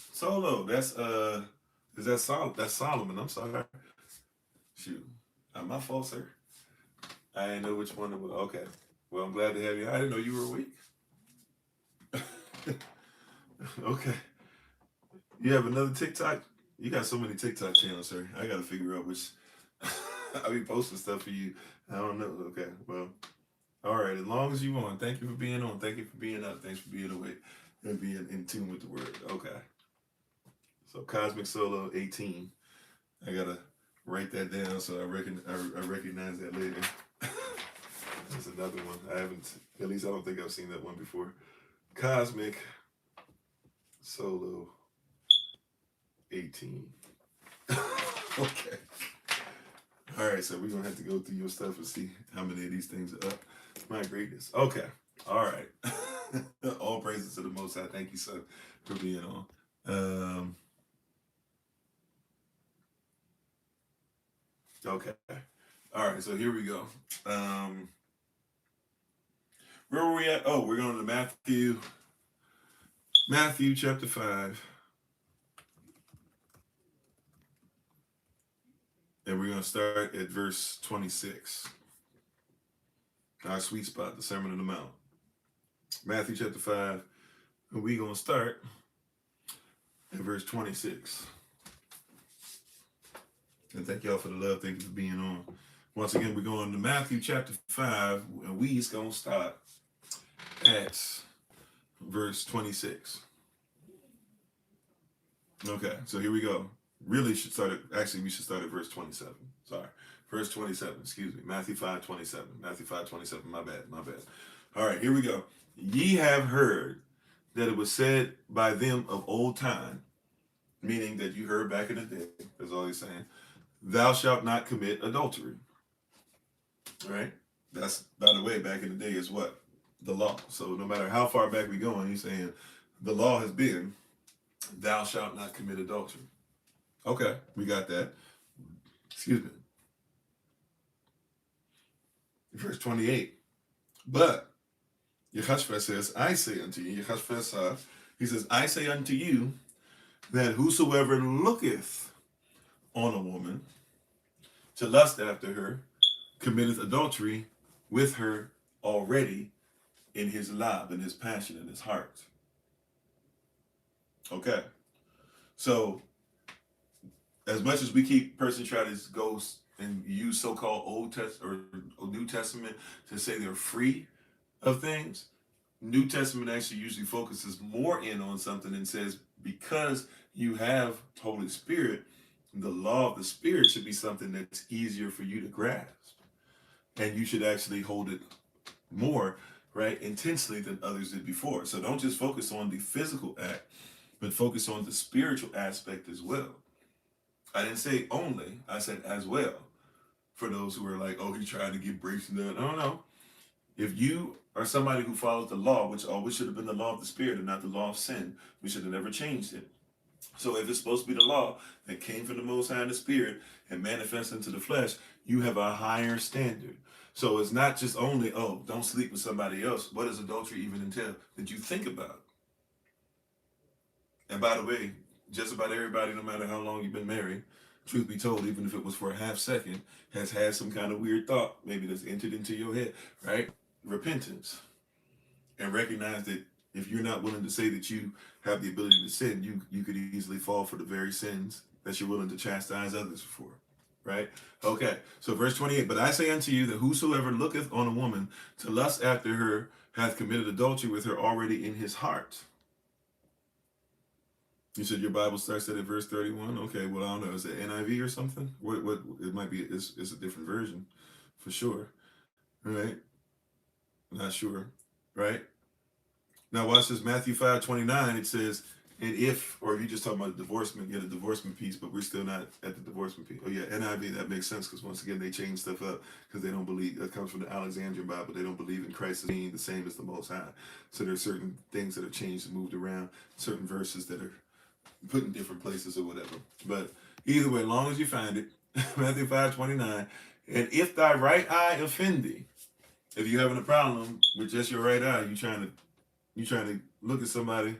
That's is that That's Solomon. I'm sorry. Shoot. My fault, sir. I didn't know which one it was. Okay. Well, I'm glad to have you. I didn't know you were weak. Okay. You have another TikTok? You got so many TikTok channels, sir. I gotta figure out which. I'll be posting stuff for you. I don't know. Okay. Well, all right. As long as you want. Thank you for being on. Thank you for being up. Thanks for being awake and being in tune with the word. Okay. So Cosmic Solo 18. I gotta write that down so I recognize that later. That's another one. At least I don't think I've seen that one before. Cosmic Solo 18. Okay. All right, so we're going to have to go through your stuff and see how many of these things are up. My greatness. Okay. All right. All praises to the Most High. Thank you, son, for being on. Okay. All right, so here we go. Where were we at? Oh, we're going to Matthew chapter 5. And we're going to start at verse 26. Our sweet spot, the Sermon on the Mount. Matthew chapter 5. And we're going to start at verse 26. And thank y'all for the love. Thank you for being on. Once again, we're going to Matthew chapter 5. And we's going to start at verse 26. Okay, so here we go. We should start at verse 27. Sorry. Verse 27, excuse me. Matthew 5:27. Matthew 5:27. My bad. All right, here we go. Ye have heard that it was said by them of old time, meaning that you heard back in the day, that's all he's saying, thou shalt not commit adultery. All right? That's, by the way, back in the day is what? The law. So no matter how far back we go, he's saying the law has been, thou shalt not commit adultery. Okay, we got that. Excuse me. Verse 28. But Yehoshua says, I say unto you, he says, I say unto you, that whosoever looketh on a woman to lust after her committeth adultery with her already in his love, in his passion, in his heart. Okay. So as much as we keep person try to go and use so-called Old Testament or New Testament to say they're free of things, New Testament actually usually focuses more in on something and says because you have Holy Spirit, the law of the Spirit should be something that's easier for you to grasp, and you should actually hold it more, right, intensely than others did before. So don't just focus on the physical act, but focus on the spiritual aspect as well. I didn't say only, I said as well. For those who are like, oh, he's trying to get breaks and that. No. If you are somebody who follows the law, which always should have been the law of the Spirit and not the law of sin, we should have never changed it. So if it's supposed to be the law that came from the Most High in the Spirit and manifests into the flesh, you have a higher standard. So it's not just only, oh, don't sleep with somebody else. What does adultery even entail? Did you think about it? And by the way, just about everybody, no matter how long you've been married, truth be told, even if it was for a half second, has had some kind of weird thought, maybe that's entered into your head, right? Repentance. And recognize that if you're not willing to say that you have the ability to sin, you could easily fall for the very sins that you're willing to chastise others for, right? Okay, so verse 28, but I say unto you that whosoever looketh on a woman to lust after her hath committed adultery with her already in his heart. You said your Bible starts at verse 31? Okay, well, I don't know. Is it NIV or something? What it might be, it's a different version, for sure, right? Not sure, right? Now watch this, Matthew 5:29, it says, and if, or if you just talking about the divorcement, the divorcement piece, but we're still not at the divorcement piece. Oh yeah, NIV, that makes sense, because once again, they change stuff up, because they don't believe, that comes from the Alexandrian Bible, they don't believe in Christ as being the same as the Most High. So there's certain things that are changed and moved around, certain verses that are put in different places or whatever. But either way, as long as you find it, Matthew 5:29, and if thy right eye offend thee, if you're having a problem with just your right eye, you trying to look at somebody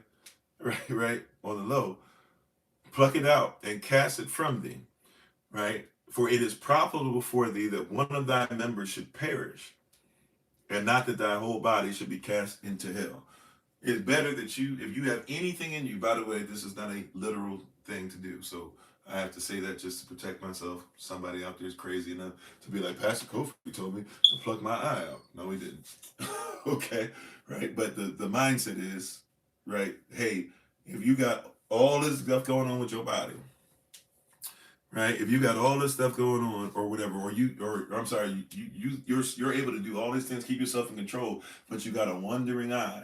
right on the low, pluck it out and cast it from thee, right? For it is profitable for thee that one of thy members should perish, and not that thy whole body should be cast into hell. It's better that you, if you have anything in you, by the way, this is not a literal thing to do. So I have to say that just to protect myself. Somebody out there is crazy enough to be like, Pastor Kofi told me to pluck my eye out. No, he didn't. Okay, right? But the mindset is, right, hey, if you got all this stuff going on with your body, right? If you got all this stuff going on or whatever, or I'm sorry, you're able to do all these things, keep yourself in control, but you got a wandering eye,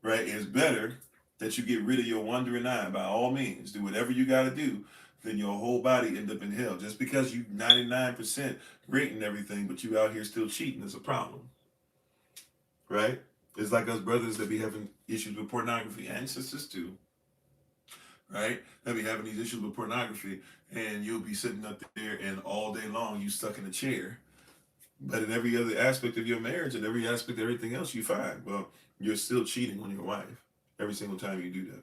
right? It's better that you get rid of your wandering eye by all means. Do whatever you got to do, then your whole body end up in hell. Just because you 99% great and everything, but you out here still cheating is a problem, right? It's like us brothers that be having issues with pornography, and sisters too, right? That be having these issues with pornography, and you'll be sitting up there and all day long you stuck in a chair. But in every other aspect of your marriage and every aspect of everything else, you find, well, you're still cheating on your wife every single time you do that.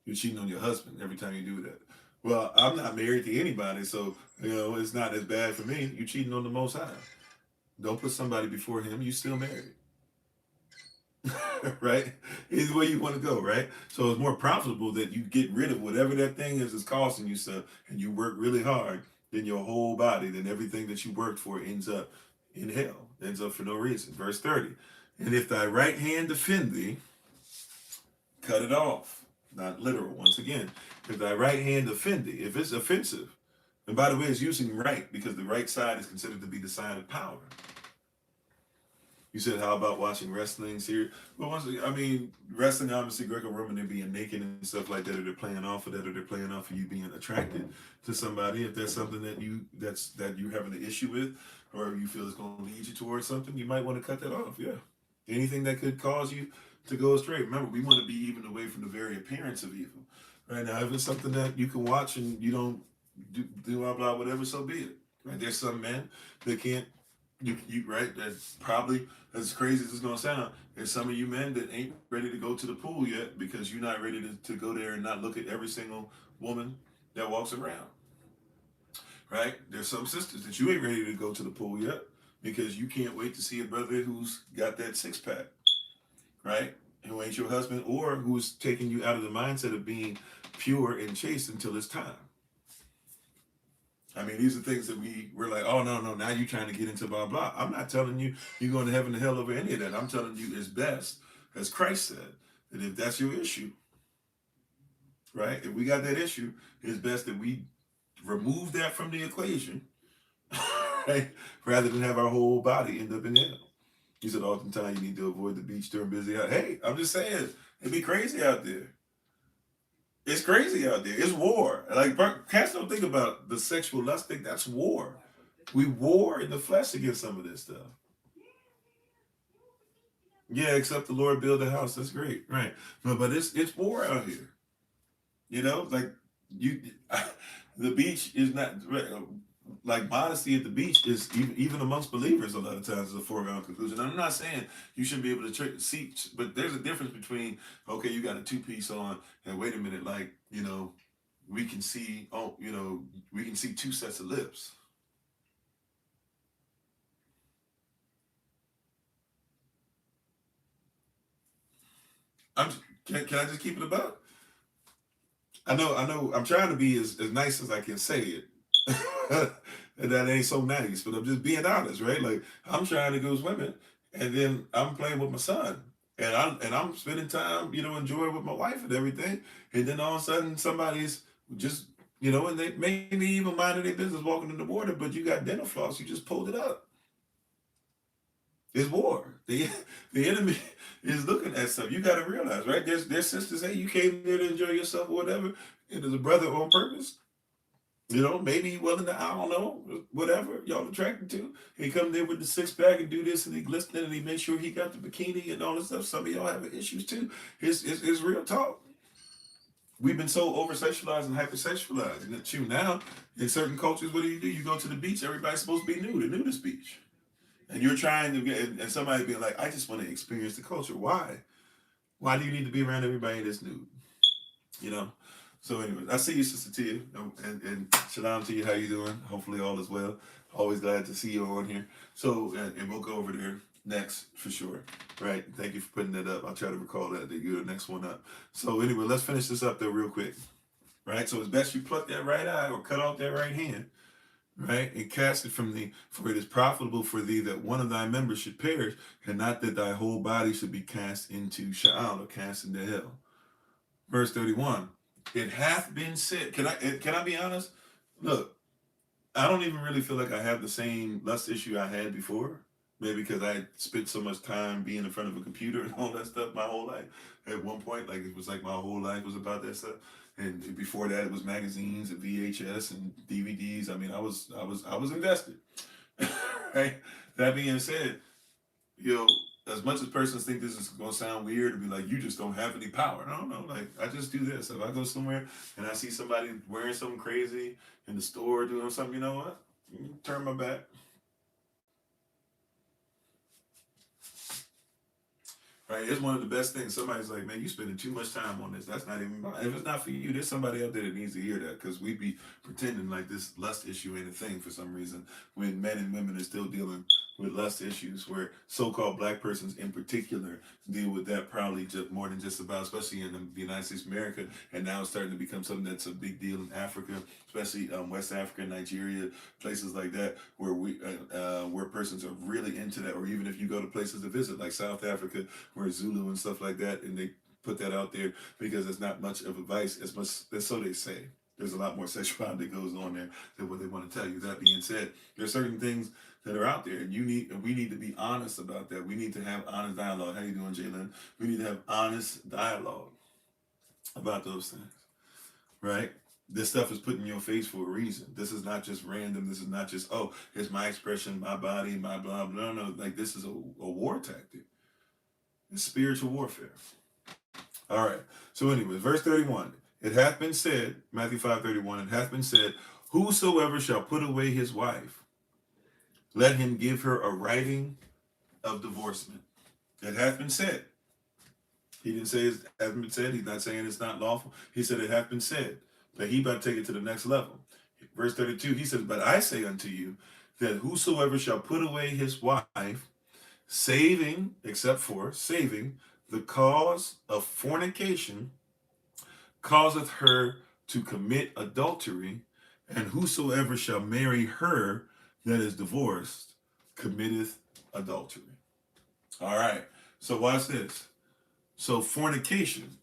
You're cheating on your husband every time you do that. Well, I'm not married to anybody, so it's not as bad for me. You're cheating on the Most High. Don't put somebody before him. You still married. Right? Either way you want to go, right? So it's more profitable that you get rid of whatever that thing is that's costing you stuff, and you work really hard, then your whole body, then everything that you worked for ends up in hell, ends up for no reason. Verse 30, and if thy right hand offend thee, cut it off. Not literal, once again. If thy right hand offend thee, if it's offensive, and by the way, it's using right because the right side is considered to be the side of power. You said, how about watching wrestling series? Well, wrestling, obviously, Greco-Roman, they're being naked and stuff like that, or they're playing off of that, or they're playing off of you being attracted to somebody. If that's something that you're having an issue with, or you feel is going to lead you towards something, you might want to cut that off. Yeah, anything that could cause you to go astray. Remember, we want to be even away from the very appearance of evil. Right now, if it's something that you can watch and you don't do blah blah whatever, so be it. Right? There's some men that can't You right? That's probably as crazy as it's gonna sound. There's some of you men that ain't ready to go to the pool yet because you're not ready to go there and not look at every single woman that walks around. Right? There's some sisters that you ain't ready to go to the pool yet because you can't wait to see a brother who's got that 6 pack, right? Who ain't your husband or who's taking you out of the mindset of being pure and chaste until it's time. I mean, these are things that we're like, oh no, no, now you're trying to get into blah blah. I'm not telling you you're going to heaven to hell over any of that. I'm telling you it's best, as Christ said, that if that's your issue, right? If we got that issue, it's best that we remove that from the equation, right? Rather than have our whole body end up in hell. He said, oftentimes you need to avoid the beach during busy hours. Hey, I'm just saying, it'd be crazy out there. It's crazy out there. It's war. Like, cats don't think about the sexual lust thing. That's war. We war in the flesh against some of this stuff. Yeah, except the Lord build a house. That's great, right? But it's war out here. You know, like you, the beach is not like modesty at the beach is even amongst believers a lot of times is a foregone conclusion. I'm not saying you shouldn't be able to see, but there's a difference between okay, you got a 2 piece on, and wait a minute, like we can see we can see 2 sets of lips. I'm can I just keep it about? I know. I'm trying to be as nice as I can say it. And that ain't so nice, but I'm just being honest, right? Like I'm trying to go swimming, and then I'm playing with my son, and I'm spending time, enjoying with my wife and everything, and then all of a sudden somebody's just, and they maybe even minding their business walking in the water, but you got dental floss, you just pulled it up. It's war. The enemy is looking at stuff. You got to realize, right? There's sisters. Hey, you came there to enjoy yourself or whatever. And there's a brother on purpose. Maybe he willing to. I don't know. Whatever y'all attracted to. He come there with the 6 pack and do this and he glistening and he make sure he got the bikini and all this stuff. Some of y'all have issues too. It's real talk. We've been so over sexualized and hypersexualized. And that now in certain cultures, what do? You go to the beach. Everybody's supposed to be nude. The nudist beach. And you're trying to get, and somebody being like, I just want to experience the culture. Why? Why do you need to be around everybody that's nude? You know? So anyways, I see you, Sister Tia. And shalom to you. How you doing? Hopefully all is well. Always glad to see you on here. So, and we'll go over there next for sure. Right? Thank you for putting that up. I'll try to recall that you're the next one up. So anyway, let's finish this up there real quick. Right? So it's best you pluck that right eye or cut off that right hand. Right, and cast it from thee, for it is profitable for thee that one of thy members should perish, and not that thy whole body should be cast into Sheol or cast into hell. Verse 31. It hath been said. Can I be honest? Look, I don't even really feel like I have the same lust issue I had before. Maybe because I spent so much time being in front of a computer and all that stuff my whole life. At one point, like it was like my whole life was about that stuff. And before that, it was magazines and VHS and DVDs. I mean, I was invested. Right. That being said, as much as persons think this is gonna sound weird to be like, you just don't have any power. No, like I just do this. If I go somewhere and I see somebody wearing something crazy in the store doing something, you know what? Turn my back. Right, it's one of the best things. Somebody's like, man, you spending too much time on this. That's not even mine. If it's not for you, there's somebody out there that needs to hear that because we be pretending like this lust issue ain't a thing for some reason when men and women are still dealing with lust issues where so-called black persons in particular deal with that probably just more than just about, especially in the United States of America, and now it's starting to become something that's a big deal in Africa, especially West Africa, Nigeria, places like that where persons are really into that, or even if you go to places to visit like South Africa where Zulu and stuff like that, and they put that out there because it's not much of advice as much, so they say. There's a lot more sexuality that goes on there than what they want to tell you. That being said, there's certain things that are out there, and we need to be honest about that. We need to have honest dialogue. How you doing, Jalen? We need to have honest dialogue about those things, right? This stuff is put in your face for a reason. This is not just random. This is not just, oh, it's my expression, my body, my blah, blah. No, like this is a war tactic. It's spiritual warfare. All right. So anyway, verse 31. It hath been said, Matthew 5:31, it hath been said, whosoever shall put away his wife let him give her a writing of divorcement. It hath been said. He didn't say it hasn't been said. He's not saying it's not lawful. He said it hath been said. But he about to take it to the next level. Verse 32, he says, but I say unto you that whosoever shall put away his wife, saving, except for saving, the cause of fornication, causeth her to commit adultery, and whosoever shall marry her that is divorced committeth adultery. All right, so watch this. So fornication.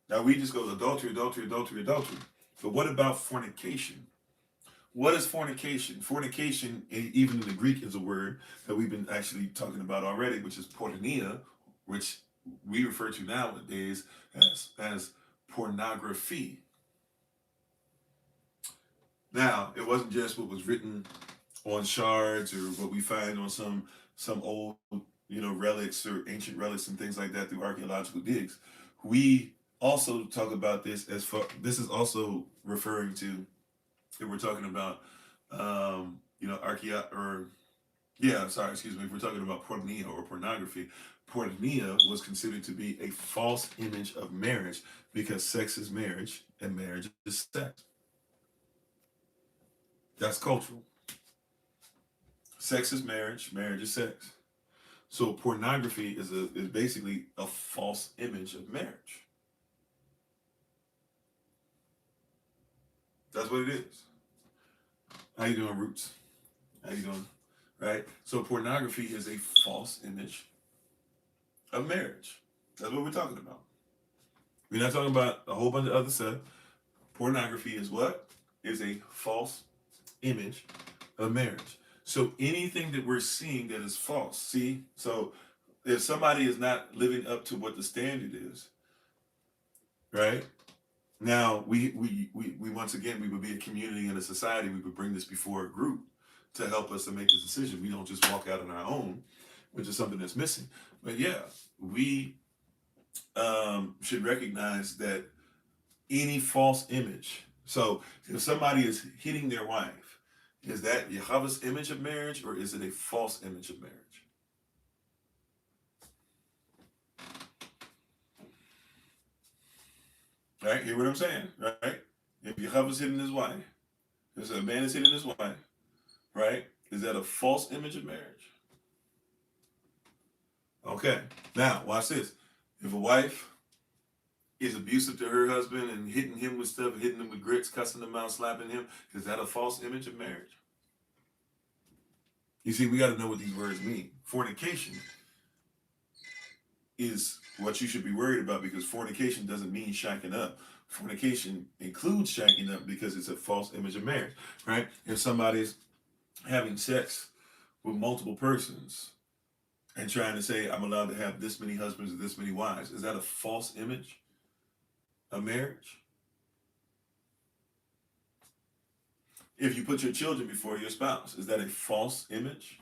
Now we just go adultery, adultery, adultery, adultery. But what about fornication? What is fornication? Fornication, even in the Greek, is a word that we've been actually talking about already, which is porneia, which we refer to nowadays as pornography. Now, it wasn't just what was written on shards or what we find on some old, relics or ancient relics and things like that through archaeological digs. We also talk about this as far. This is also referring to, if we're talking about, if we're talking about porneia or pornography, porneia was considered to be a false image of marriage because sex is marriage and marriage is sex. That's cultural. Sex is marriage, marriage is sex. So pornography is basically a false image of marriage. That's what it is. How you doing, Roots? How you doing? Right? So pornography is a false image of marriage. That's what we're talking about. We're not talking about a whole bunch of other stuff. Pornography is what? Is a false image of marriage. So anything that we're seeing that is false, see? So if somebody is not living up to what the standard is, right? Now we once again, we would be a community and a society. We would bring this before a group to help us to make this decision. We don't just walk out on our own, which is something that's missing. But yeah, we should recognize that any false image. So if somebody is hitting their wife, is that Yahweh's image of marriage or is it a false image of marriage? Right? Hear what I'm saying? Right? If Yahweh's hitting his wife, if a man is hitting his wife, right? Is that a false image of marriage? Okay. Now, watch this. If a wife is abusive to her husband and hitting him with stuff, hitting him with grits, cussing him out, slapping him, is that a false image of marriage? You see, we got to know what these words mean. Fornication is what you should be worried about because fornication doesn't mean shacking up. Fornication includes shacking up because it's a false image of marriage, right? If somebody's having sex with multiple persons and trying to say, I'm allowed to have this many husbands and this many wives, is that a false image of marriage? If you put your children before your spouse, is that a false image?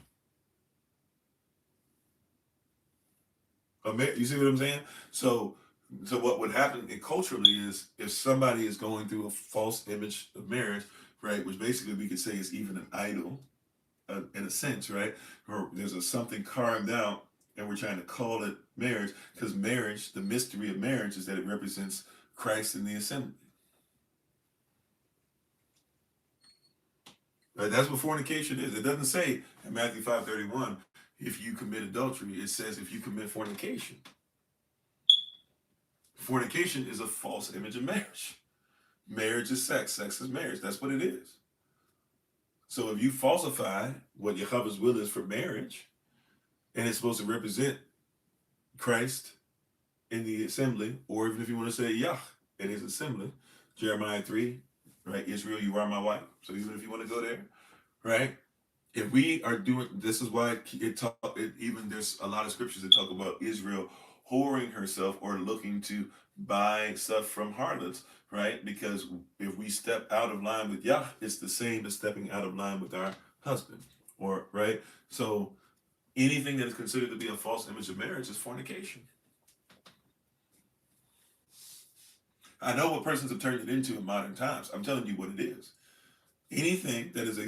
You see what I'm saying? So what would happen culturally is if somebody is going through a false image of marriage, right, which basically we could say is even an idol, in a sense, right? Or there's something carved out and we're trying to call it marriage because marriage, the mystery of marriage is that it represents Christ in the assembly. Right? That's what fornication is. It doesn't say in Matthew 5:31, if you commit adultery. It says if you commit fornication. Fornication is a false image of marriage. Marriage is sex. Sex is marriage. That's what it is. So if you falsify what Yahweh's will is for marriage, and it's supposed to represent Christ in the assembly, or even if you want to say Yah in his assembly, Jeremiah 3, right? Israel, you are my wife. So even if you want to go there, right? If we are doing, this is why even there's a lot of scriptures that talk about Israel whoring herself or looking to buy stuff from harlots, right? Because if we step out of line with Yah, it's the same as stepping out of line with our husband, or right? So anything that is considered to be a false image of marriage is fornication. I know what persons have turned it into in modern times. I'm telling you what it is. Anything that is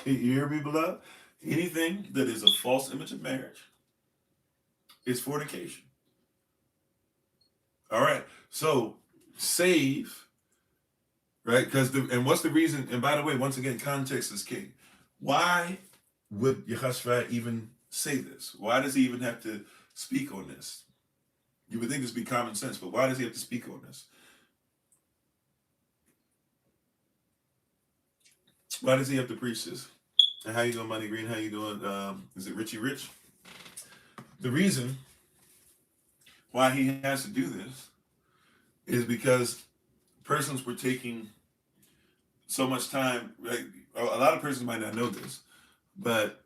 you hear me, beloved? Anything that is a false image of marriage is fornication. All right. So save, right? And what's the reason? And by the way, once again, context is king. Why would Yehoshua even say this? Why does he even have to speak on this? You would think this would be common sense, but why does he have to speak on this? Why does he have to preach this? And how you doing, Money Green? How you doing? Is it Richie Rich? The reason why he has to do this is because persons were taking so much time. Like, a lot of persons might not know this, but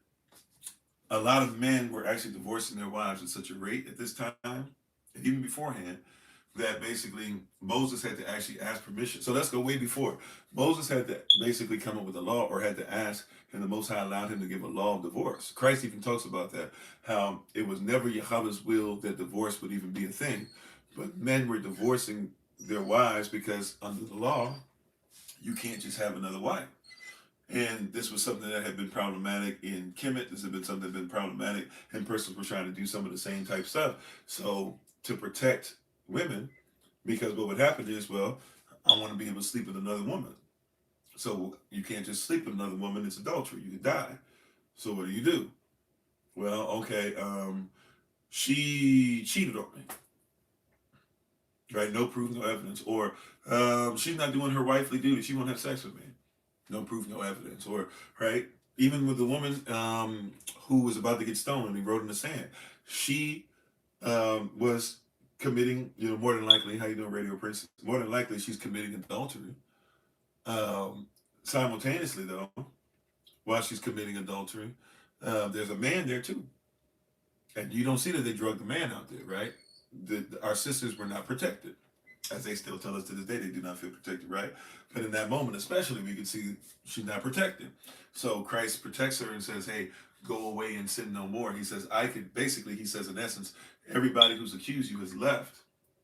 a lot of men were actually divorcing their wives at such a rate at this time, and even beforehand, that basically Moses had to actually ask permission. So let's go way before. Moses had to basically come up with a law, or had to ask, and the Most High allowed him to give a law of divorce. Christ even talks about that, how it was never Yahweh's will that divorce would even be a thing, but men were divorcing their wives because under the law, you can't just have another wife. And this was something that had been problematic in Kemet. This had been something that had been problematic, and persons were trying to do some of the same type stuff. So to protect women, because what would happen is, well, I want to be able to sleep with another woman. So you can't just sleep with another woman. It's adultery. You could die. So what do? Well, okay, she cheated on me. Right? No proof, no evidence. Or she's not doing her wifely duty. She won't have sex with me. No proof, no evidence. Or, right? Even with the woman who was about to get stoned and he wrote in the sand, she was committing, more than likely, how you doing, Radio Prince? More than likely, she's committing adultery. Simultaneously, though, while she's committing adultery, there's a man there too. And you don't see that they drug the man out there, right? Our sisters were not protected. As they still tell us to this day, they do not feel protected, right? But in that moment, especially, we can see she's not protected. So Christ protects her and says, hey, go away and sin no more. He says, he says, in essence, everybody who's accused you has left.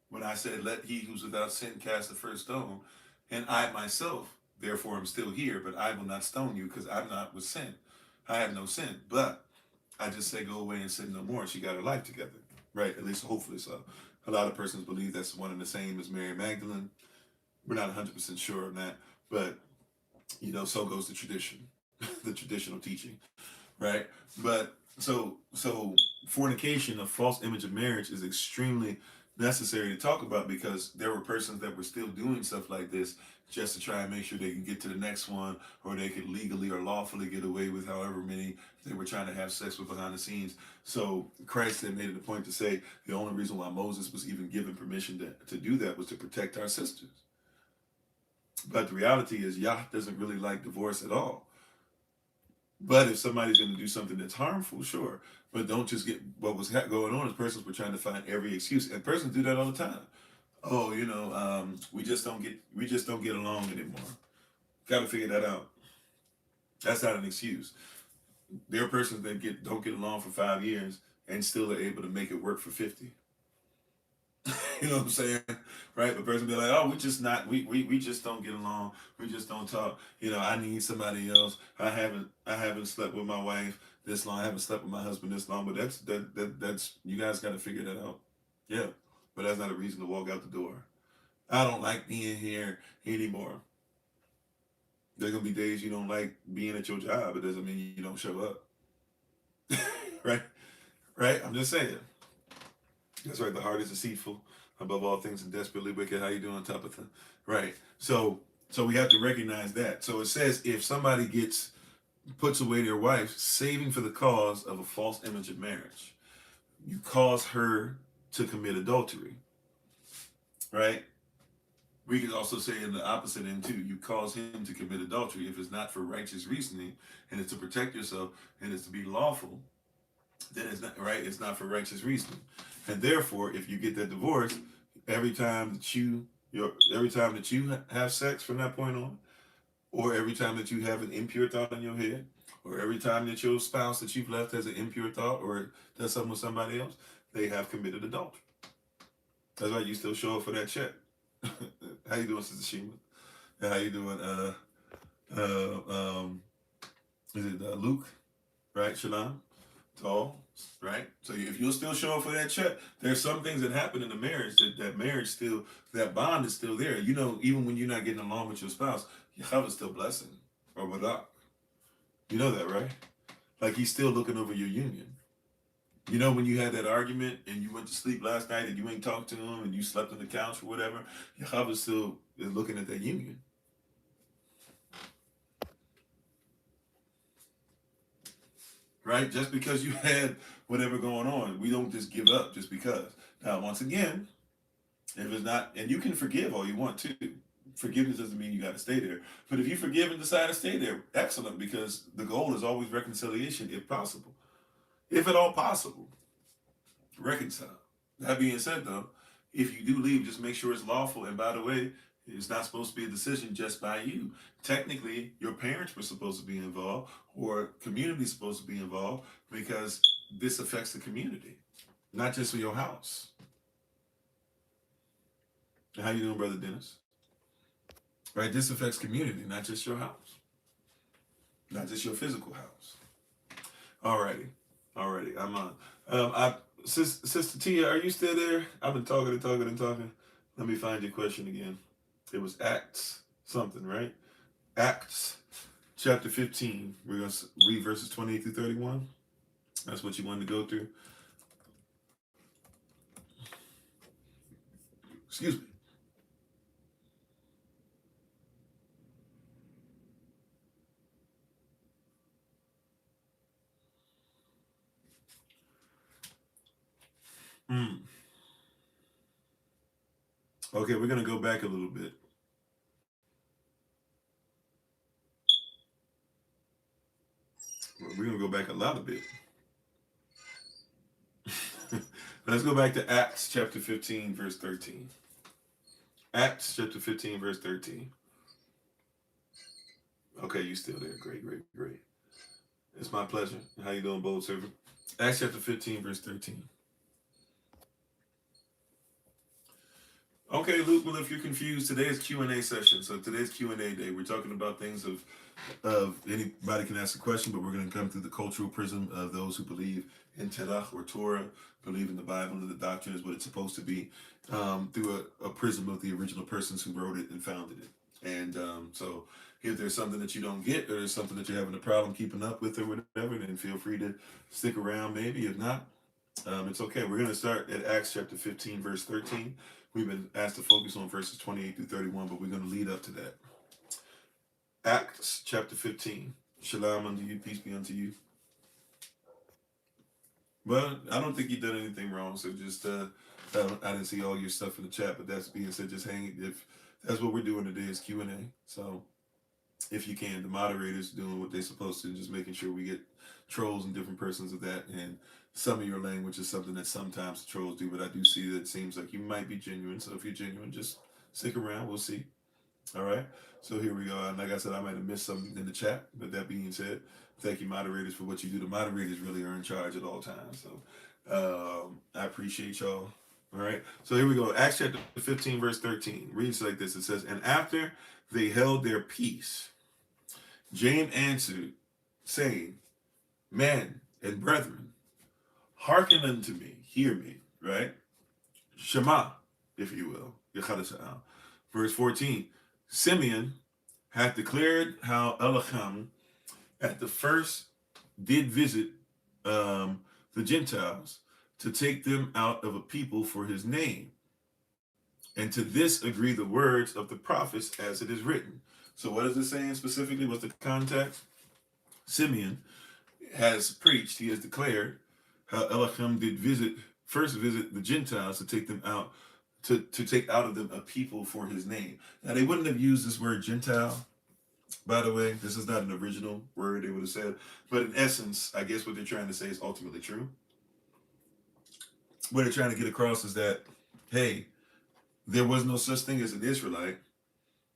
When I said, let he who's without sin cast the first stone, and I myself, therefore, am still here, but I will not stone you because I'm not with sin. I have no sin. But I just say, go away and sin no more. And she got her life together, right? At least hopefully so. A lot of persons believe that's one and the same as Mary Magdalene. We're not 100% sure on that, but so goes the tradition, the traditional teaching, right? But so fornication, a false image of marriage, is extremely necessary to talk about, because there were persons that were still doing stuff like this just to try and make sure they can get to the next one, or they could legally or lawfully get away with however many they were trying to have sex with behind the scenes. So Christ had made it a point to say the only reason why Moses was even given permission to do that was to protect our sisters. But the reality is, Yah doesn't really like divorce at all. But if somebody's going to do something that's harmful, sure. But don't just get what was going on is persons were trying to find every excuse, and persons do that all the time. Oh, we just don't get along anymore. Got to figure that out. That's not an excuse. There are persons that don't get along for 5 years and still are able to make it work for 50. You know what I'm saying? Right? But person be like, oh, we just don't get along. We just don't talk. I need somebody else. I haven't slept with my wife this long. I haven't slept with my husband this long. But that's you guys got to figure that out. Yeah. But that's not a reason to walk out the door. I don't like being here anymore. There's gonna be days you don't like being at your job. It doesn't mean you don't show up. Right? Right? I'm just saying. That's right. The heart is deceitful above all things and desperately wicked. How you doing, Tabitha? Right. So we have to recognize that. So it says, if somebody puts away their wife, saving for the cause of a false image of marriage, you cause her to commit adultery. Right? We could also say in the opposite end too, you cause him to commit adultery if it's not for righteous reasoning and it's to protect yourself and it's to be lawful, then it's not right. It's not for righteous reasoning. And therefore, if you get that divorce, every time that you have sex from that point on, or every time that you have an impure thought in your head, or every time that your spouse that you've left has an impure thought or does something with somebody else, they have committed adultery. That's why you still show up for that check. How you doing, Sister Shima? How you doing? Is it Luke? right? Shalom to all, right? So if you'll still show up for that check, there's some things that happen in the marriage that marriage still, that bond is still there. You know, even when you're not getting along with your spouse, Yahweh is still blessing or barak. You know that, right? Like he's still looking over your union. You know, when you had that argument and you went to sleep last night and you ain't talked to him and you slept on the couch or whatever, Yahweh still is looking at that union. Right? Just because you had whatever going on, we don't just give up just because. Now, once again, if it's not, and you can forgive all you want to. Forgiveness doesn't mean you got to stay there. But if you forgive and decide to stay there, excellent, because the goal is always reconciliation if possible. If at all possible, reconcile. That being said, though, if you do leave, just make sure it's lawful. And by the way, it's not supposed to be a decision just by you. Technically, your parents were supposed to be involved, or community supposed to be involved, because this affects the community, not just for your house. How you doing, Brother Dennis? Right, this affects community, not just your house, not just your physical house. Alrighty, I'm on. Sister Tia, are you still there? I've been talking and talking and talking. Let me find your question again. It was Acts something, right? Acts chapter 15. We're going to read verses 28 through 31. That's what you wanted to go through. Excuse me. Okay, we're going to go back a little bit. We're going to go back a lot of bit. Let's go back to Acts chapter 15, verse 13. Acts chapter 15, verse 13. Okay, you still there. Great. It's my pleasure. How you doing, bold servant? Acts chapter 15, verse 13. Okay, Luke, well, if you're confused, today is Q&A session. So today's Q&A day. We're talking about things of anybody can ask a question, but we're going to come through the cultural prism of those who believe in Tanakh or Torah, believe in the Bible and the doctrine is what it's supposed to be, through a prism of the original persons who wrote it and founded it. And so if there's something that you don't get, or there's something that you're having a problem keeping up with or whatever, then feel free to stick around maybe. If not, it's okay. We're going to start at Acts chapter 15, verse 13. We've been asked to focus on verses 28 through 31, but we're going to lead up to that. Acts chapter 15. Shalom unto you, peace be unto you. Well, I don't think you've done anything wrong, so just, I didn't see all your stuff in the chat, but that's being said, just hang it. If that's what we're doing today is Q&A. So if you can, the moderators doing what they're supposed to, just making sure we get trolls and different persons of that, and some of your language is something that sometimes trolls do, but I do see that it seems like you might be genuine. So if you're genuine, just stick around. We'll see. All right. So here we go. And like I said, I might have missed something in the chat, but that being said, thank you, moderators, for what you do. The moderators really are in charge at all times. So I appreciate y'all. All right. So here we go. Acts chapter 15, verse 13 reads like this. It says, "And after they held their peace, James answered, saying, Men and brethren, hearken unto me, hear me," right? Shema, if you will. Verse 14, "Simeon hath declared how Elohim at the first did visit the Gentiles to take them out of a people for his name. And to this agree the words of the prophets as it is written." So what is it saying specifically? What's the context? Simeon has preached, he has declared how Elohim did first visit the Gentiles to take them out, to take out of them a people for his name. Now, they wouldn't have used this word Gentile, by the way. This is not an original word they would have said. But in essence, I guess what they're trying to say is ultimately true. What they're trying to get across is that, hey, there was no such thing as an Israelite,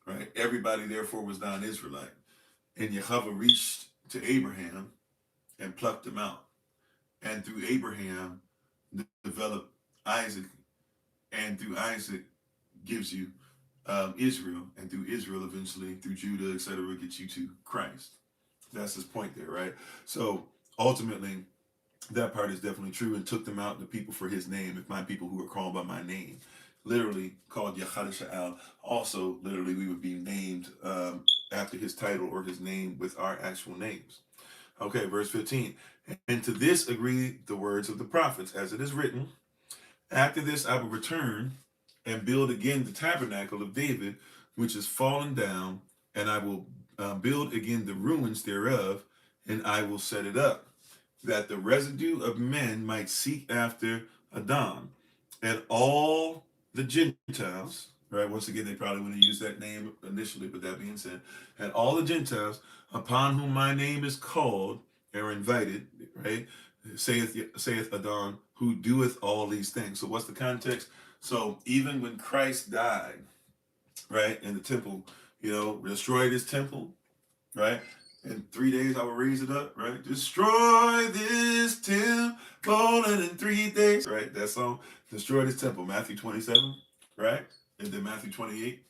right? Everybody, therefore, was non-Israelite. And Yahweh reached to Abraham and plucked them out. And through Abraham, developed Isaac. And through Isaac, gives you Israel. And through Israel, eventually, through Judah, etc., gets you to Christ. That's his point there, right? So ultimately, that part is definitely true, and took them out, the people for his name, if my people who are called by my name, literally called Yahweh Sha'al. Also, literally, we would be named after his title or his name with our actual names. Okay, verse 15. And to this agree the words of the prophets, as it is written, after this I will return and build again the tabernacle of David, which is fallen down, and I will build again the ruins thereof, and I will set it up, that the residue of men might seek after Adam, and all the Gentiles, right? Once again, they probably wouldn't use that name initially, but that being said, and all the Gentiles upon whom my name is called are invited, right? Saith Adam, who doeth all these things. So what's the context? So even when Christ died, right, in the temple, destroyed his temple, right? In 3 days I will raise it up, right? Destroy this temple, and in 3 days, right? That song, destroy this temple, Matthew 27, right? And then Matthew 28,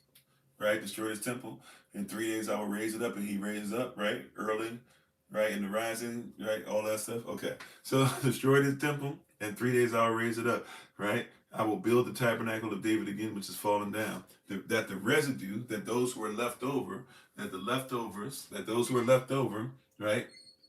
right? Destroy his temple. In 3 days I will raise it up, and he raises up, right? Early, right? In the rising, right? All that stuff. Okay. So destroy his temple, in 3 days I will raise it up, right? I will build the tabernacle of David again, which is fallen down. That the residue, that those who are left over, that the leftovers, that those who are left over, right,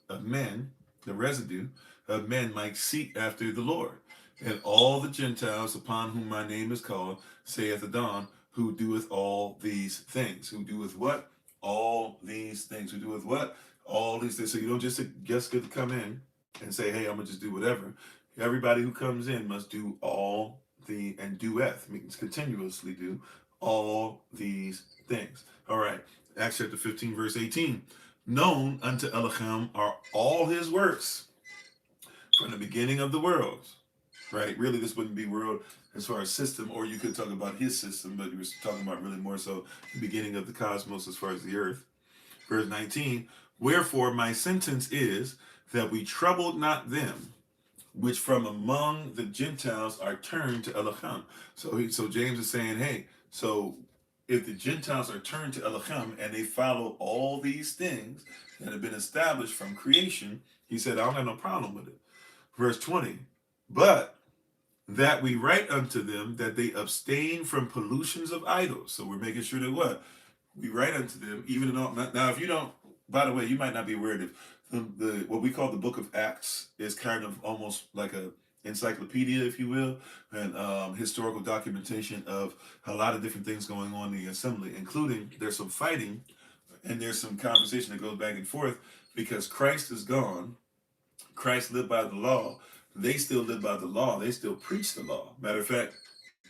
of men, the residue of men might seek after the Lord. And all the Gentiles upon whom my name is called, saith Adam, who doeth all these things. Who doeth what? All these things. Who doeth what? All these things. So you don't just get to come in and say, hey, I'm going to just do whatever. Everybody who comes in must do all and doeth, means continuously do all these things. All right. Acts chapter 15, verse 18. Known unto Elohim are all his works from the beginning of the world. Right? Really, this wouldn't be world as far as system, or you could talk about his system, but you were talking about really more so the beginning of the cosmos as far as the earth. Verse 19. Wherefore my sentence is that we troubled not them which from among the Gentiles are turned to Elohim. So James is saying, hey, so if the Gentiles are turned to Elohim and they follow all these things that have been established from creation, he said, I don't have no problem with it. Verse 20, but that we write unto them that they abstain from pollutions of idols. So we're making sure that what? We write unto them, even in all. Now, if you don't, by the way, you might not be aware of the what we call the Book of Acts is kind of almost like a encyclopedia, if you will, and historical documentation of a lot of different things going on in the assembly, including there's some fighting and there's some conversation that goes back and forth because Christ is gone. Christ lived by the law. They still live by the law. They still preach the law. Matter of fact,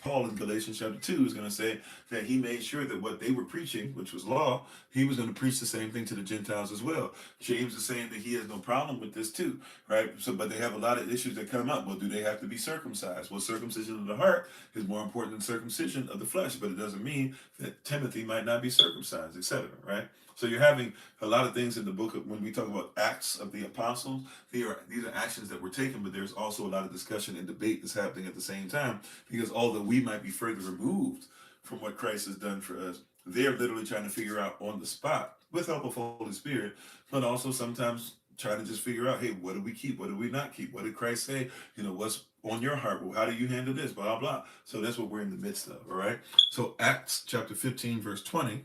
Paul in Galatians chapter 2 is going to say that he made sure that what they were preaching, which was law, he was going to preach the same thing to the Gentiles as well. James is saying that he has no problem with this too, right? So, but they have a lot of issues that come up. Well, do they have to be circumcised? Well, circumcision of the heart is more important than circumcision of the flesh, but it doesn't mean that Timothy might not be circumcised, etc., right? So you're having a lot of things in the book when we talk about Acts of the Apostles. These are actions that were taken, but there's also a lot of discussion and debate that's happening at the same time, because although we might be further removed from what Christ has done for us, they're literally trying to figure out on the spot with help of Holy Spirit, but also sometimes trying to just figure out, hey, what do we keep? What do we not keep? What did Christ say? What's on your heart? Well, how do you handle this? Blah, blah. So that's what we're in the midst of, all right? So Acts chapter 15, verse 20.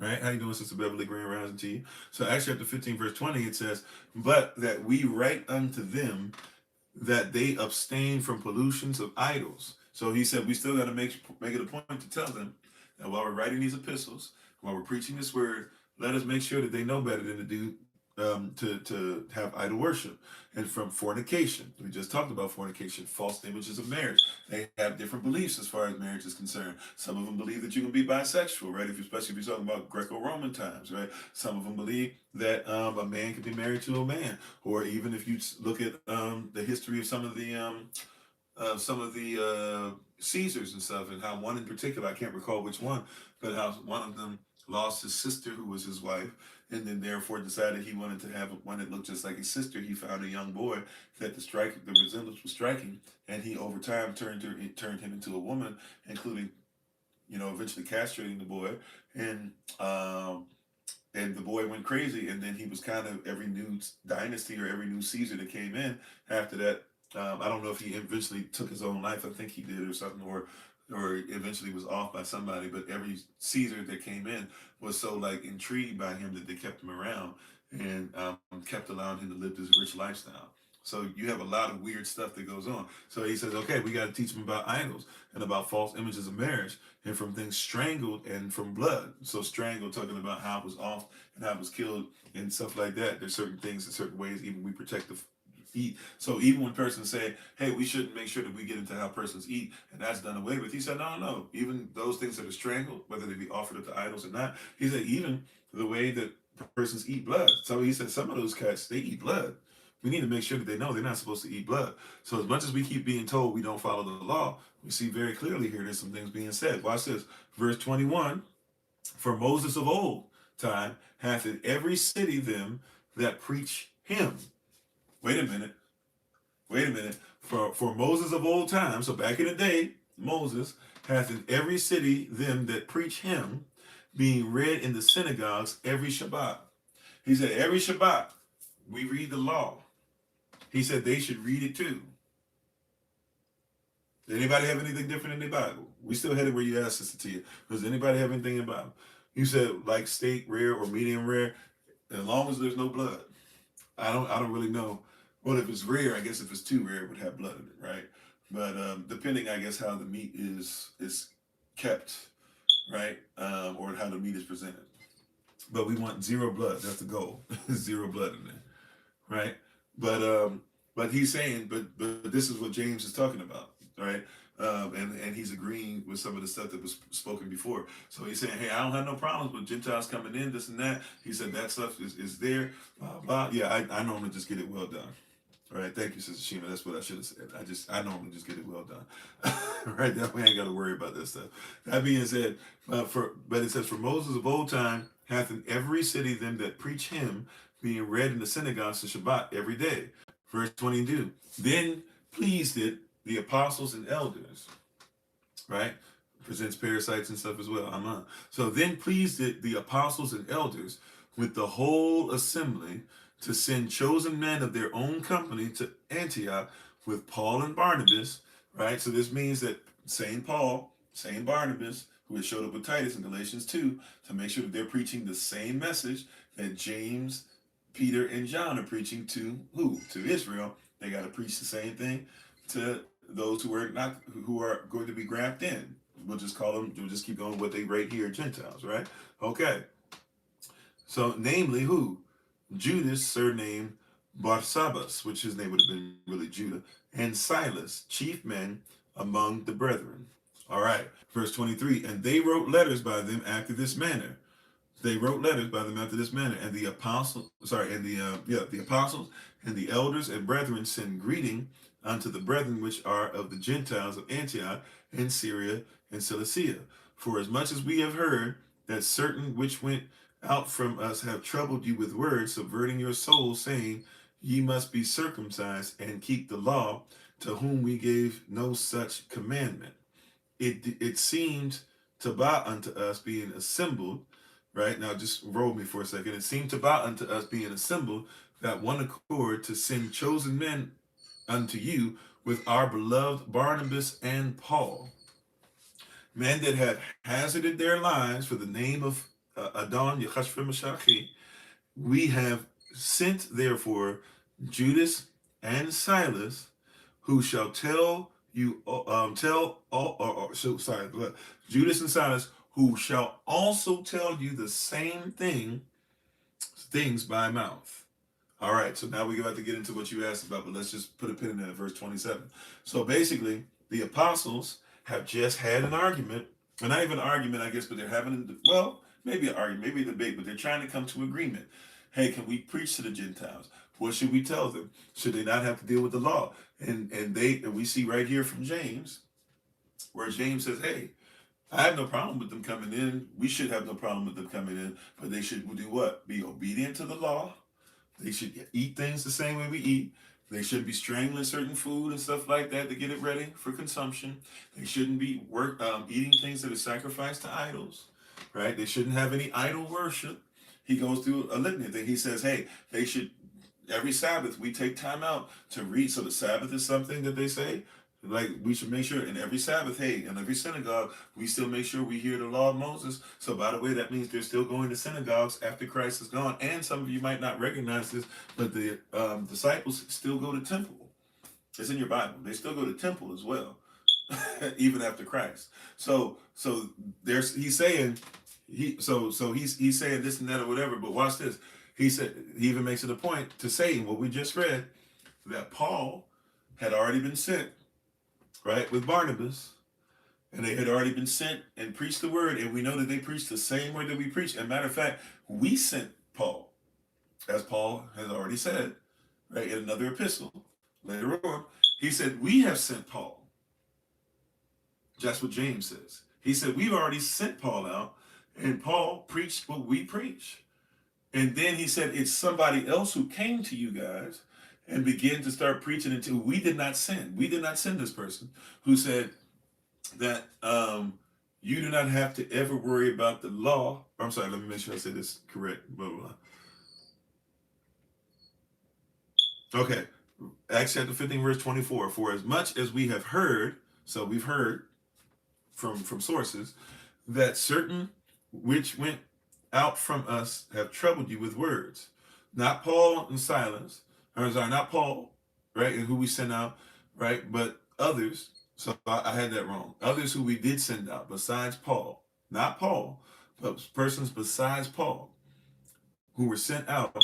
Right? How you doing, Sister Beverly? Grand rising to you. So Acts chapter 15, verse 20, it says, but that we write unto them that they abstain from pollutions of idols. So he said we still got to make it a point to tell them that while we're writing these epistles, while we're preaching this word, let us make sure that they know better than to do to have idol worship, and from fornication. We just talked about fornication, false images of marriage. They have different beliefs as far as marriage is concerned. Some of them believe that you can be bisexual, right? Especially if you're talking about Greco-Roman times, right? Some of them believe that a man can be married to a man, or even if you look at the history of some of the Caesars and stuff, and how one in particular, I can't recall which one, but how one of them lost his sister who was his wife, and then therefore decided he wanted to have one that looked just like his sister. He found a young boy that the resemblance was striking, and he over time turned him into a woman, including, eventually castrating the boy. And and the boy went crazy, and then he was kind of every new dynasty or every new Caesar that came in after that. I don't know if he eventually took his own life. I think he did or something, or eventually was off by somebody. But every Caesar that came in was so like intrigued by him that they kept him around and kept allowing him to live this rich lifestyle. So you have a lot of weird stuff that goes on. So he says, okay, we got to teach them about idols and about false images of marriage and from things strangled and from blood. So strangled, talking about how it was off and how it was killed and stuff like that. There's certain things in certain ways, even we protect the eat. So even when persons say, hey, we shouldn't make sure that we get into how persons eat and that's done away with, he said, no. Even those things that are strangled, whether they be offered up to idols or not, he said, even the way that persons eat blood. So he said, some of those cats, they eat blood. We need to make sure that they know they're not supposed to eat blood. So as much as we keep being told we don't follow the law, we see very clearly here there's some things being said. Watch this. Verse 21, for Moses of old time hath in every city them that preach him. Wait a minute. For Moses of old time, so back in the day, Moses hath in every city them that preach him, being read in the synagogues every Shabbat. He said every Shabbat we read the law. He said they should read it too. Does anybody have anything different in their Bible? We still headed where you asked, Sister Tia. Does anybody have anything in the Bible? You said like steak rare or medium rare, as long as there's no blood. I don't really know. Well, if it's rare, I guess if it's too rare, it would have blood in it, right? But depending, I guess, how the meat is kept, right, or how the meat is presented. But we want zero blood. That's the goal. Zero blood in there, right? But he's saying, but this is what James is talking about, right? And he's agreeing with some of the stuff that was spoken before. So he's saying, hey, I don't have no problems with Gentiles coming in, this and that. He said that stuff is there, blah, blah. Yeah, I normally just get it well done. All right, thank you, Sister Shima. That's what I should have said. I normally just get it well done. Right, that way I ain't got to worry about that stuff. That being said, but it says, for Moses of old time hath in every city them that preach him, being read in the synagogues to Shabbat every day. Verse 22. Then pleased it the apostles and elders, right? Presents parasites and stuff as well. I'm on. So then pleased it the apostles and elders with the whole assembly to send chosen men of their own company to Antioch with Paul and Barnabas, right? So this means that same Paul, same Barnabas, who had showed up with Titus in Galatians 2, to make sure that they're preaching the same message that James, Peter, and John are preaching to who? To Israel. They got to preach the same thing to those who are going to be grafted in. We'll just keep going with what they rate here, Gentiles, right? Okay. So namely who? Judas, surnamed Barsabbas, which his name would have been really Judah, and Silas, chief men among the brethren. All right, verse 23, and they wrote letters by them after this manner. And the apostles, the apostles and the elders and brethren send greeting unto the brethren which are of the Gentiles of Antioch and Syria and Cilicia. For as much as we have heard that certain which went out from us have troubled you with words, subverting your souls, saying, ye must be circumcised and keep the law, to whom we gave no such commandment. It seemed to bow unto us being assembled, right? Now just roll me for a second. It seemed to bow unto us being assembled, that one accord to send chosen men unto you with our beloved Barnabas and Paul, men that had hazarded their lives for the name of Adon Yechashveh Mashachi. We have sent therefore Judas and Silas, who shall tell you Judas and Silas, who shall also tell you the same things by mouth. All right, so now we're about to get into what you asked about, but let's just put a pin in that, verse 27. So basically, the apostles have just had an argument, and not even an argument, I guess, but they're having, maybe an argument, maybe a debate, but they're trying to come to agreement. Hey, can we preach to the Gentiles? What should we tell them? Should they not have to deal with the law? And we see right here from James, where James says, hey, I have no problem with them coming in. We should have no problem with them coming in, but they should do what? Be obedient to the law. They should eat things the same way we eat. They shouldn't be strangling certain food and stuff like that to get it ready for consumption. They shouldn't be eating things that are sacrificed to idols, right? They shouldn't have any idol worship. he goes through a litany of things. He says, hey, they should, every Sabbath, we take time out to read. So the Sabbath is something that they say, like we should make sure in every Sabbath, hey, in every synagogue, we still make sure we hear the law of Moses. So by the way, that means they're still going to synagogues after Christ is gone. And some of you might not recognize this, but the disciples still go to temple. It's in your Bible. They still go to temple as well, even after Christ. So there's he's saying he's saying this and that or whatever. But watch this. He even makes it a point to say what we just read, that Paul had already been sent, right, with Barnabas, and they had already been sent and preached the word, and we know that they preached the same word that we preach. As a matter of fact, we sent Paul, as Paul has already said, right, in another epistle later on. He said, we have sent Paul. That's what James says. He said, we've already sent Paul out, and Paul preached what we preach. And then he said, it's somebody else who came to you guys and began to start preaching until we did not send. We did not send this person who said that you do not have to ever worry about the law. I'm sorry, let me make sure I say this correct. Blah, blah, blah. Okay. Acts chapter 15, verse 24. For as much as we have heard, so we've heard from sources, that certain which went out from us have troubled you with words. Not Paul and Silas, or sorry, not Paul, right, and who we sent out, right, but others. So I had that wrong. Others who we did send out besides Paul, not Paul, but persons besides Paul who were sent out,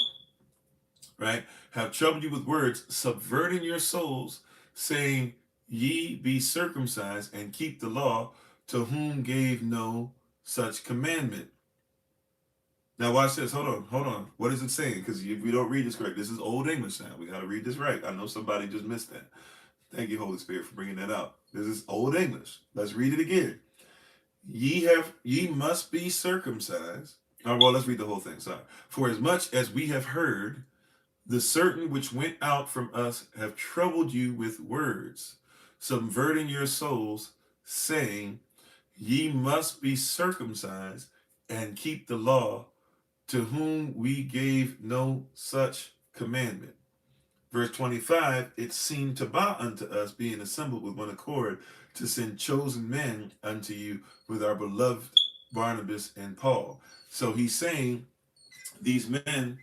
right, have troubled you with words, subverting your souls, saying, ye be circumcised and keep the law, to whom gave no such commandment. Now watch this. Hold on. What is it saying? Because if we don't read this correct, this is Old English now. We got to read this right. I know somebody just missed that. Thank you, Holy Spirit, for bringing that up. This is Old English. Let's read it again. Ye must be circumcised. Well, let's read the whole thing. Sorry. For as much as we have heard, the certain which went out from us have troubled you with words, subverting your souls, saying, ye must be circumcised and keep the law, to whom we gave no such commandment. Verse 25, it seemed to bow unto us, being assembled with one accord, to send chosen men unto you with our beloved Barnabas and Paul. So he's saying these men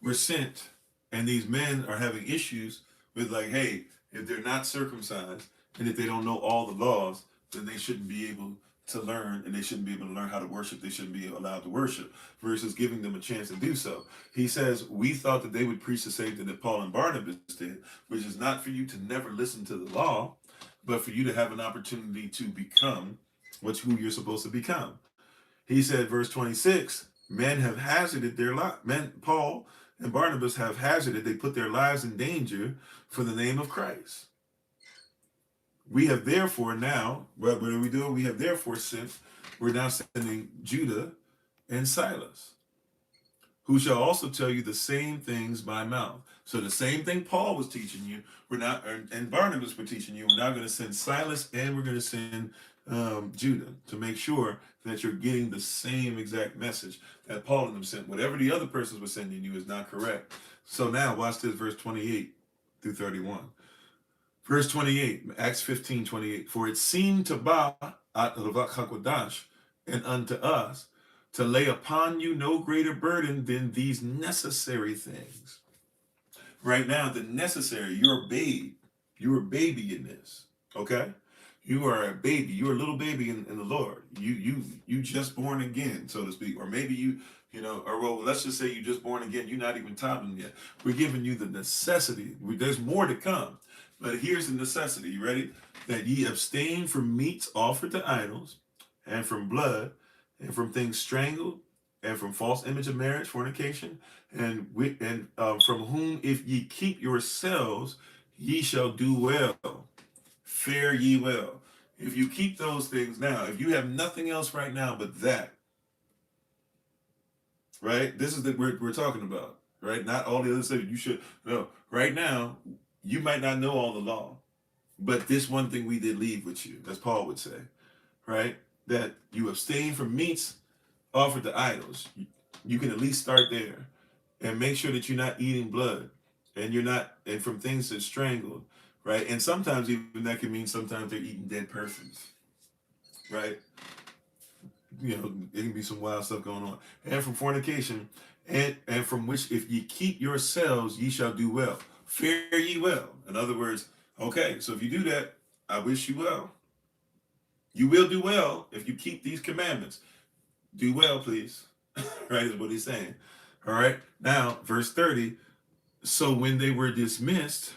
were sent, and these men are having issues with, like, hey, if they're not circumcised and if they don't know all the laws, then they shouldn't be able to learn, and they shouldn't be able to learn how to worship. They shouldn't be allowed to worship, versus giving them a chance to do so. He says, we thought that they would preach the same thing that Paul and Barnabas did, which is not for you to never listen to the law, but for you to have an opportunity to become who you're supposed to become. He said, verse 26, men have hazarded their life. Paul and Barnabas have hazarded, they put their lives in danger for the name of Christ. We have therefore now, what are we doing? We have therefore sent, we're now sending Judah and Silas, who shall also tell you the same things by mouth. So the same thing Paul was teaching you, and Barnabas were teaching you, we're now going to send Silas, and we're going to send Judah, to make sure that you're getting the same exact message that Paul and them sent. Whatever the other persons were sending you is not correct. So now watch this, verse 28 through 31. Verse 28, Acts 15:28. For it seemed to Ba at Ravak HaKodash and unto us to lay upon you no greater burden than these necessary things. Right now, the necessary, you're a babe. You're a baby in this. Okay? You are a baby. You're a little baby in the Lord. You just born again, so to speak. Or maybe you know, or well, let's just say you just born again. You're not even toddling yet. We're giving you the necessity. There's more to come. But here's the necessity. You ready? That ye abstain from meats offered to idols, and from blood, and from things strangled, and from false image of marriage, fornication, and from whom if ye keep yourselves, ye shall do well. Fare ye well. If you keep those things now, if you have nothing else right now but that, right? This is what we're talking about, right? Not all the other stuff you should know. Right now, you might not know all the law, but this one thing we did leave with you, as Paul would say, right? That you abstain from meats offered to idols. you can at least start there and make sure that you're not eating blood and you're not, and from things that strangled, right? And sometimes even that can mean sometimes they're eating dead persons, right? You know, it can be some wild stuff going on. And from fornication, and from which if ye keep yourselves, ye shall do well. Fare ye well. In other words, okay, so if you do that, I wish you well. You will do well if you keep these commandments. Do well, please. Right, is what he's saying. All right. Now, verse 30. So when they were dismissed,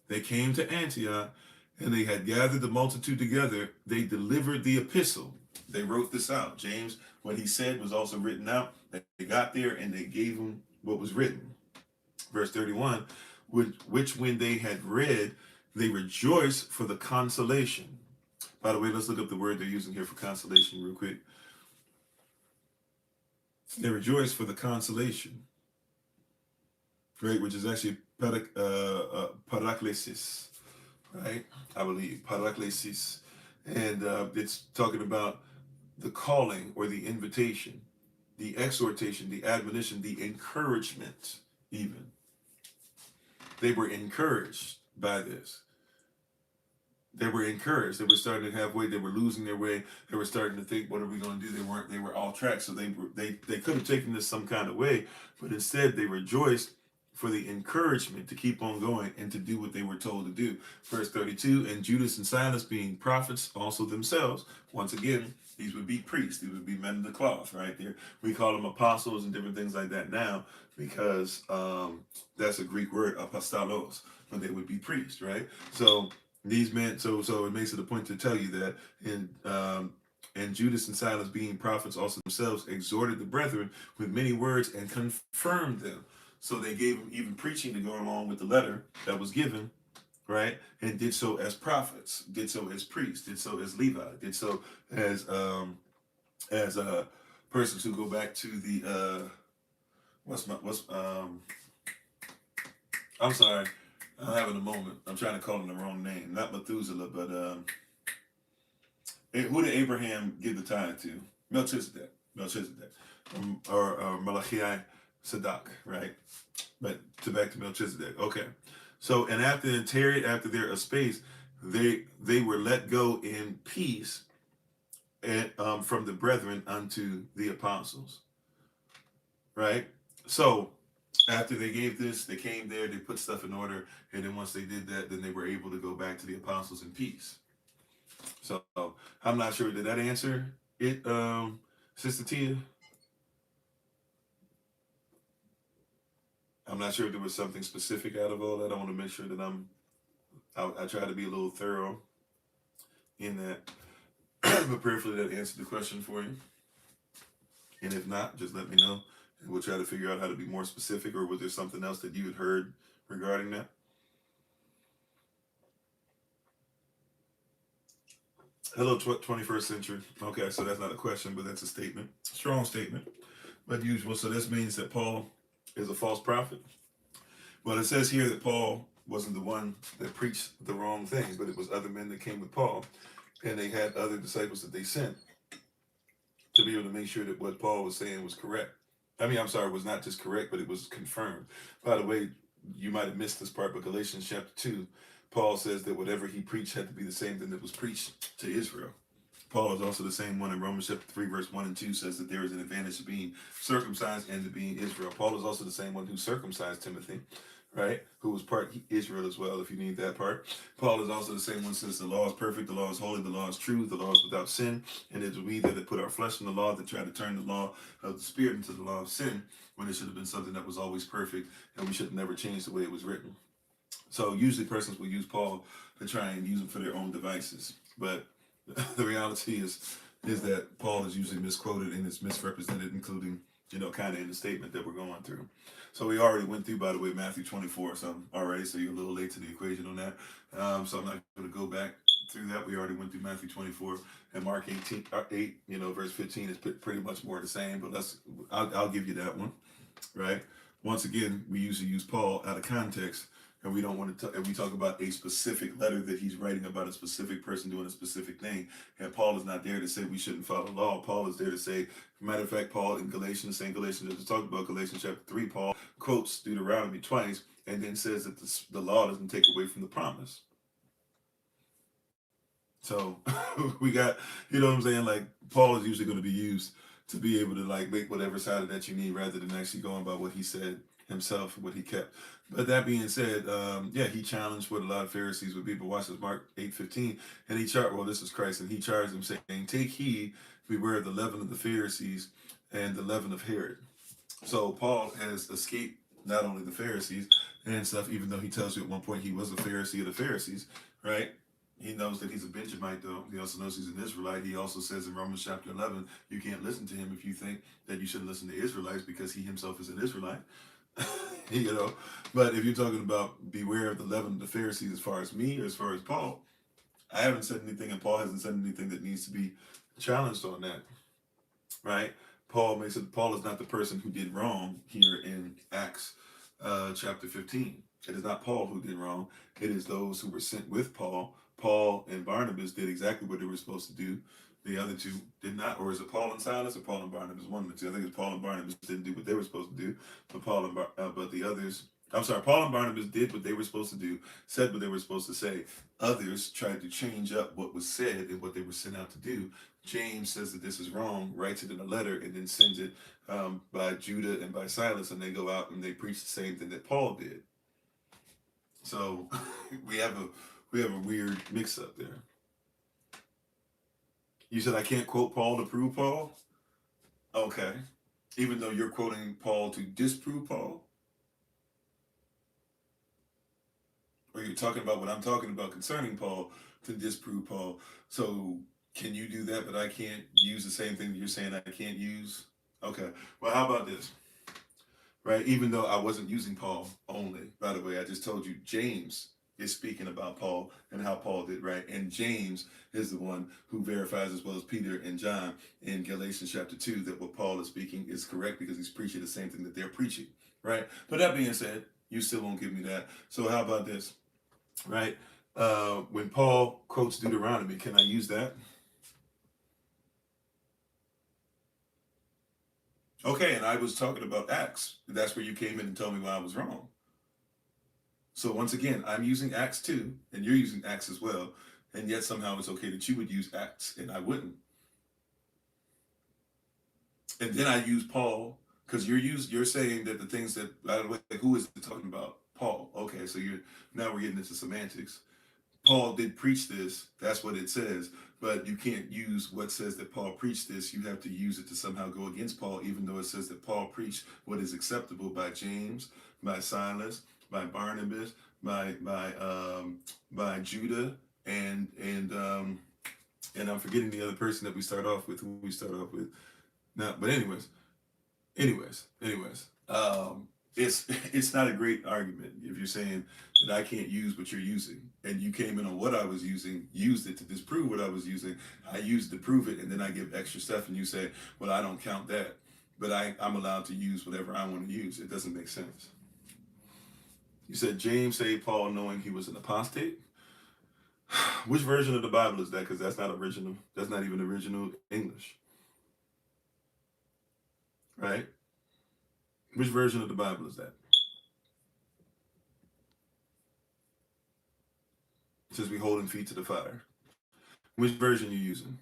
they came to Antioch, and they had gathered the multitude together. They delivered the epistle. They wrote this out. James, what he said was also written out. They got there and they gave him what was written. Verse 31, which when they had read, they rejoiced for the consolation. By the way, let's look up the word they're using here for consolation real quick. They rejoiced for the consolation, right? Which is actually paraklesis, right? I believe paraklesis, and it's talking about the calling or the invitation, the exhortation, the admonition, the encouragement. Even they were encouraged by this. They were encouraged. They were starting to halfway. They were losing their way. They were starting to think, "What are we going to do?" They weren't. They were off track. So they could have taken this some kind of way, but instead they rejoiced for the encouragement to keep on going and to do what they were told to do. Verse 32, and Judas and Silas being prophets also themselves. Once again, these would be priests. These would be men of the cloth, right there. We call them apostles and different things like that now because that's a Greek word, apostolos, but they would be priests, right? So these men, so it makes it a point to tell you that and Judas and Silas being prophets also themselves exhorted the brethren with many words and confirmed them. So they gave him even preaching to go along with the letter that was given, right? And did so as prophets, did so as priests, did so as Levi, did so as persons who go back to the I'm sorry, I'm having a moment. I'm trying to call him the wrong name, not Methuselah, but who did Abraham give the tithe to? Melchizedek, or Malachi Sadak, right? But back to Melchizedek. Okay. So, and after they tarried after their space, they were let go in peace and from the brethren unto the apostles. Right? So after they gave this, they came there, they put stuff in order, and then once they did that, then they were able to go back to the apostles in peace. So I'm not sure, did that answer it, Sister Tia? I'm not sure if there was something specific out of all that. I want to make sure that I try to be a little thorough in that. But prayerfully that answered the question for you. And if not, just let me know. And we'll try to figure out how to be more specific, or was there something else that you had heard regarding that? Hello, 21st century. Okay, so that's not a question, but that's a statement. Strong statement, but usual. So this means that Paul is a false prophet. Well, it says here that Paul wasn't the one that preached the wrong thing, but it was other men that came with Paul, and they had other disciples that they sent to be able to make sure that what Paul was saying was correct. I mean, I'm sorry, it was not just correct, but it was confirmed. By the way, you might have missed this part, but Galatians chapter 2, Paul says that whatever he preached had to be the same thing that was preached to Israel. Paul is also the same one in Romans chapter 3, verse 1 and 2 says that there is an advantage to being circumcised and to being Israel. Paul is also the same one who circumcised Timothy, right? Who was part Israel as well, if you need that part. Paul is also the same one who says the law is perfect, the law is holy, the law is true, the law is without sin. And it's we that have put our flesh in the law that try to turn the law of the spirit into the law of sin, when it should have been something that was always perfect, and we should have never changed the way it was written. So usually persons will use Paul to try and use him for their own devices. But the reality is that Paul is usually misquoted and is misrepresented, including, kind of in the statement that we're going through. So we already went through, by the way, Matthew 24. So you're a little late to the equation on that. So I'm not going to go back through that. We already went through Matthew 24 and Mark 8, verse 15 is pretty much more the same. But I'll give you that one, right? Once again, we usually use Paul out of context, and we don't want to, and we talk about a specific letter that he's writing about a specific person doing a specific thing, and Paul is not there to say we shouldn't follow law. Paul is there to say, matter of fact, Paul in Galatians, St. Galatians, as we talked about Galatians chapter 3, Paul quotes Deuteronomy twice, and then says that the law doesn't take away from the promise. So we got, you know what I'm saying? Like, Paul is usually going to be used to be able to like make whatever side of that you need, rather than actually going by what he said himself and what he kept. But that being said, yeah, he challenged what a lot of Pharisees would be. But watch this, Mark 8:15, and he charged, well, this is Christ, and he charged them saying, take heed, beware of the leaven of the Pharisees and the leaven of Herod. So Paul has escaped not only the Pharisees and stuff, even though he tells you at one point he was a Pharisee of the Pharisees, right? He knows that he's a Benjamite, though. He also knows he's an Israelite. He also says in Romans chapter 11, you can't listen to him if you think that you shouldn't listen to Israelites, because he himself is an Israelite. You know, but if you're talking about beware of the leaven of the Pharisees, as far as me or as far as Paul, I haven't said anything, and Paul hasn't said anything that needs to be challenged on that, right? Paul makes it, Paul is not the person who did wrong here in Acts chapter 15. It is not Paul who did wrong. It is those who were sent with Paul. Paul and Barnabas did exactly what they were supposed to do. The other two did not. Or is it Paul and Silas or Paul and Barnabas? One of the two. I think it's Paul and Barnabas didn't do what they were supposed to do. But but the others, I'm sorry, Paul and Barnabas did what they were supposed to do, said what they were supposed to say. Others tried to change up what was said and what they were sent out to do. James says that this is wrong, writes it in a letter, and then sends it by Judah and by Silas, and they go out and they preach the same thing that Paul did. So we have a weird mix up there. You said I can't quote Paul to prove Paul? Okay. Even though you're quoting Paul to disprove Paul? Or you're talking about what I'm talking about concerning Paul to disprove Paul. So can you do that, but I can't use the same thing that you're saying I can't use? Okay. Well, how about this? Right? Even though I wasn't using Paul only, by the way, I just told you James is speaking about Paul and how Paul did, right? And James is the one who verifies, as well as Peter and John in Galatians chapter 2, that what Paul is speaking is correct, because he's preaching the same thing that they're preaching, right? But that being said, you still won't give me that. So how about this, right? When Paul quotes Deuteronomy, can I use that? Okay, and I was talking about Acts. That's where you came in and told me why I was wrong. So once again, I'm using Acts 2, and you're using Acts as well, and yet somehow it's okay that you would use Acts and I wouldn't. And then I use Paul, because you're saying that the things that, by the way, who is it talking about? Paul. Okay, so now we're getting into semantics. Paul did preach this, that's what it says, but you can't use what says that Paul preached this. You have to use it to somehow go against Paul, even though it says that Paul preached what is acceptable by James, by Silas, by Barnabas, by Judah, and I'm forgetting the other person that we start off with, who we start off with. Now, but anyways, it's not a great argument if you're saying that I can't use what you're using, and you came in on what I was using, used it to disprove what I was using. I used to prove it, and then I give extra stuff, and you say, well, I don't count that, but I'm allowed to use whatever I want to use. It doesn't make sense. You said James saved Paul knowing he was an apostate. Which version of the Bible is that? Because that's not original. That's not even original English. Right? Which version of the Bible is that? It says we holding feet to the fire. Which version you using?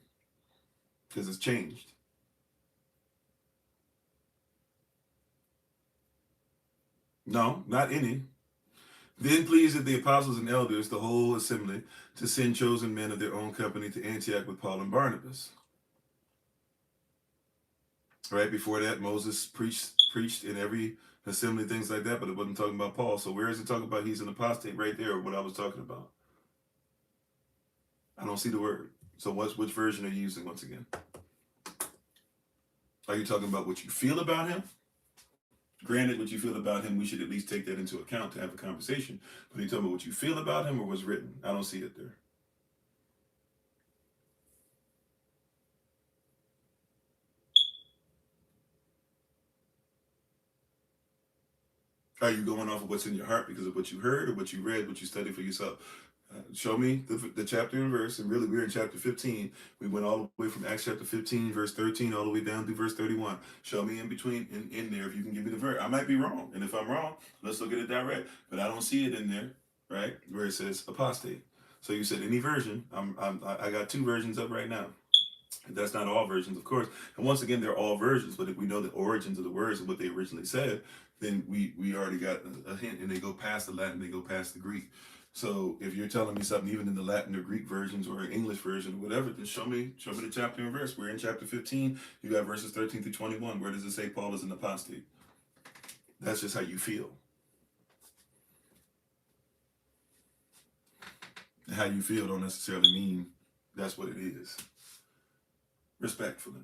Because it's changed. No, not any. Then pleased the apostles and elders, the whole assembly, to send chosen men of their own company to Antioch with Paul and Barnabas. Right before that, Moses preached in every assembly, things like that, but it wasn't talking about Paul. So where is it talking about he's an apostate? Right there, what I was talking about. I don't see the word. So which version are you using once again? Are you talking about what you feel about him? Granted, what you feel about him, we should at least take that into account to have a conversation. But are you talking about what you feel about him or what's written? I don't see it there. Are you going off of what's in your heart because of what you heard or what you read, what you studied for yourself? Show me the chapter and verse, and really we're in chapter 15. We went all the way from Acts chapter 15, verse 13, all the way down through verse 31. Show me in between, in there, if you can give me the verse. I might be wrong, and if I'm wrong, let's look at it direct. But I don't see it in there, right, where it says apostate. So you said any version. I got two versions up right now. That's not all versions, of course. And once again, they're all versions. But if we know the origins of the words and what they originally said, then we already got a hint. And they go past the Latin, they go past the Greek. So if you're telling me something, even in the Latin or Greek versions or English version, or whatever, then show me the chapter and verse. We're in chapter 15. You got verses 13 through 21. Where does it say Paul is an apostate? That's just how you feel. And how you feel don't necessarily mean that's what it is. Respectfully.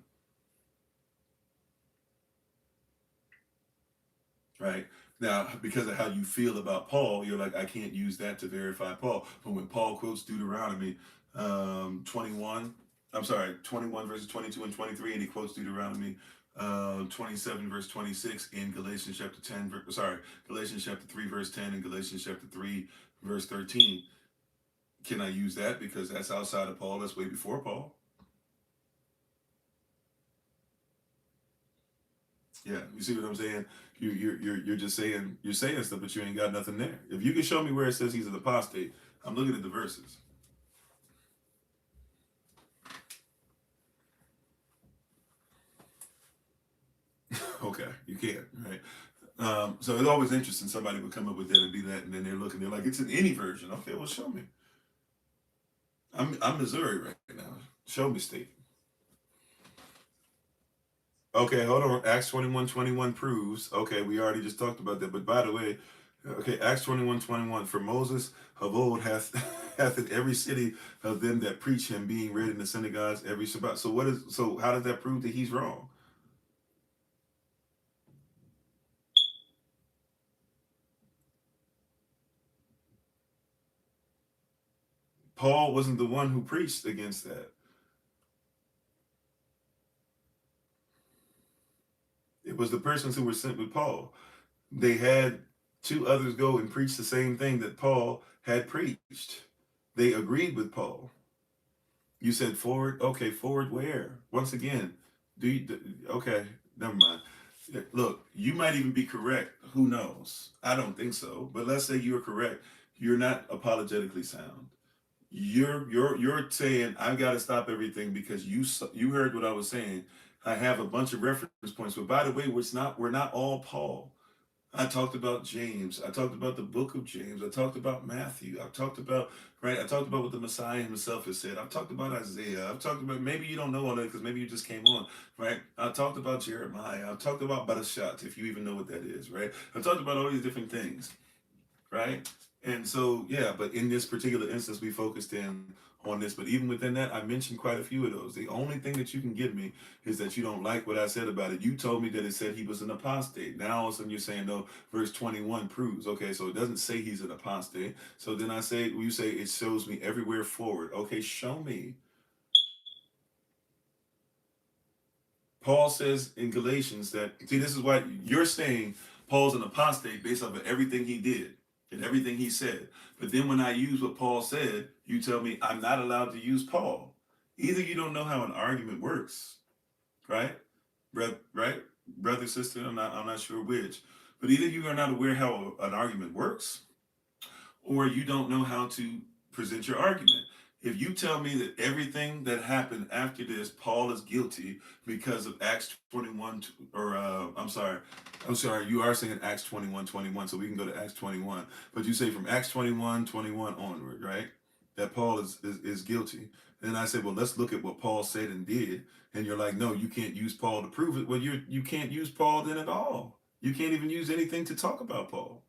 Right? Now, because of how you feel about Paul, you're like, I can't use that to verify Paul. But when Paul quotes Deuteronomy 21 verses 22 and 23, and he quotes Deuteronomy 27 verse 26 in Galatians chapter 3 verse 10 and Galatians chapter 3 verse 13. Can I use that because that's outside of Paul? That's way before Paul. Yeah, you see what I'm saying? You're just saying stuff, but you ain't got nothing there. If you can show me where it says he's an apostate, I'm looking at the verses. Okay, you can't, right? So it's always interesting. Somebody would come up with that and be that, and then they're like, it's in any version. Okay, well, show me. I'm Missouri right now. Show me state. Okay, hold on. Acts 21:21 proves. Okay, we already just talked about that. But by the way, okay, Acts 21:21. For Moses of old hath hath in every city of them that preach him being read in the synagogues every Shabbat. So how does that prove that he's wrong? Paul wasn't the one who preached against that. It was the persons who were sent with Paul. They had two others go and preach the same thing that Paul had preached. They agreed with Paul. You said forward. Okay, forward where? Once again, okay, never mind. Look, you might even be correct. Who knows? I don't think so. But let's say you're correct. You're not apologetically sound. You're saying I've got to stop everything because you heard what I was saying. I have a bunch of reference points. But by the way, we're not all Paul. I talked about James. I talked about the book of James. I talked about Matthew. I talked about what the Messiah himself has said. I've talked about Isaiah. I've talked about, maybe you don't know all that because maybe you just came on, right? I talked about Jeremiah. I've talked about Barashat, if you even know what that is, right? I talked about all these different things, right? And so, yeah, but in this particular instance, we focused in on this. But even within that, I mentioned quite a few of those. The only thing that you can give me is that you don't like what I said about it. You told me that it said he was an apostate. Now all of a sudden you're saying, no, verse 21 proves. Okay, so it doesn't say he's an apostate. So then you say it shows me everywhere forward. Okay, show me. Paul says in Galatians that, see, this is why you're saying Paul's an apostate based off of everything he did and everything he said. But then when I use what Paul said, you tell me I'm not allowed to use Paul. Either you don't know how an argument works, right? Right? Brother, sister, I'm not sure which. But either you are not aware how an argument works, or you don't know how to present your argument. If you tell me that everything that happened after this, Paul is guilty because of Acts 21, or I'm sorry, you are saying Acts 21:21, so we can go to Acts 21. But you say from Acts 21:21 onward, right? That Paul is guilty. And then I say, well, let's look at what Paul said and did. And you're like, no, you can't use Paul to prove it. Well, you can't use Paul then at all. You can't even use anything to talk about Paul.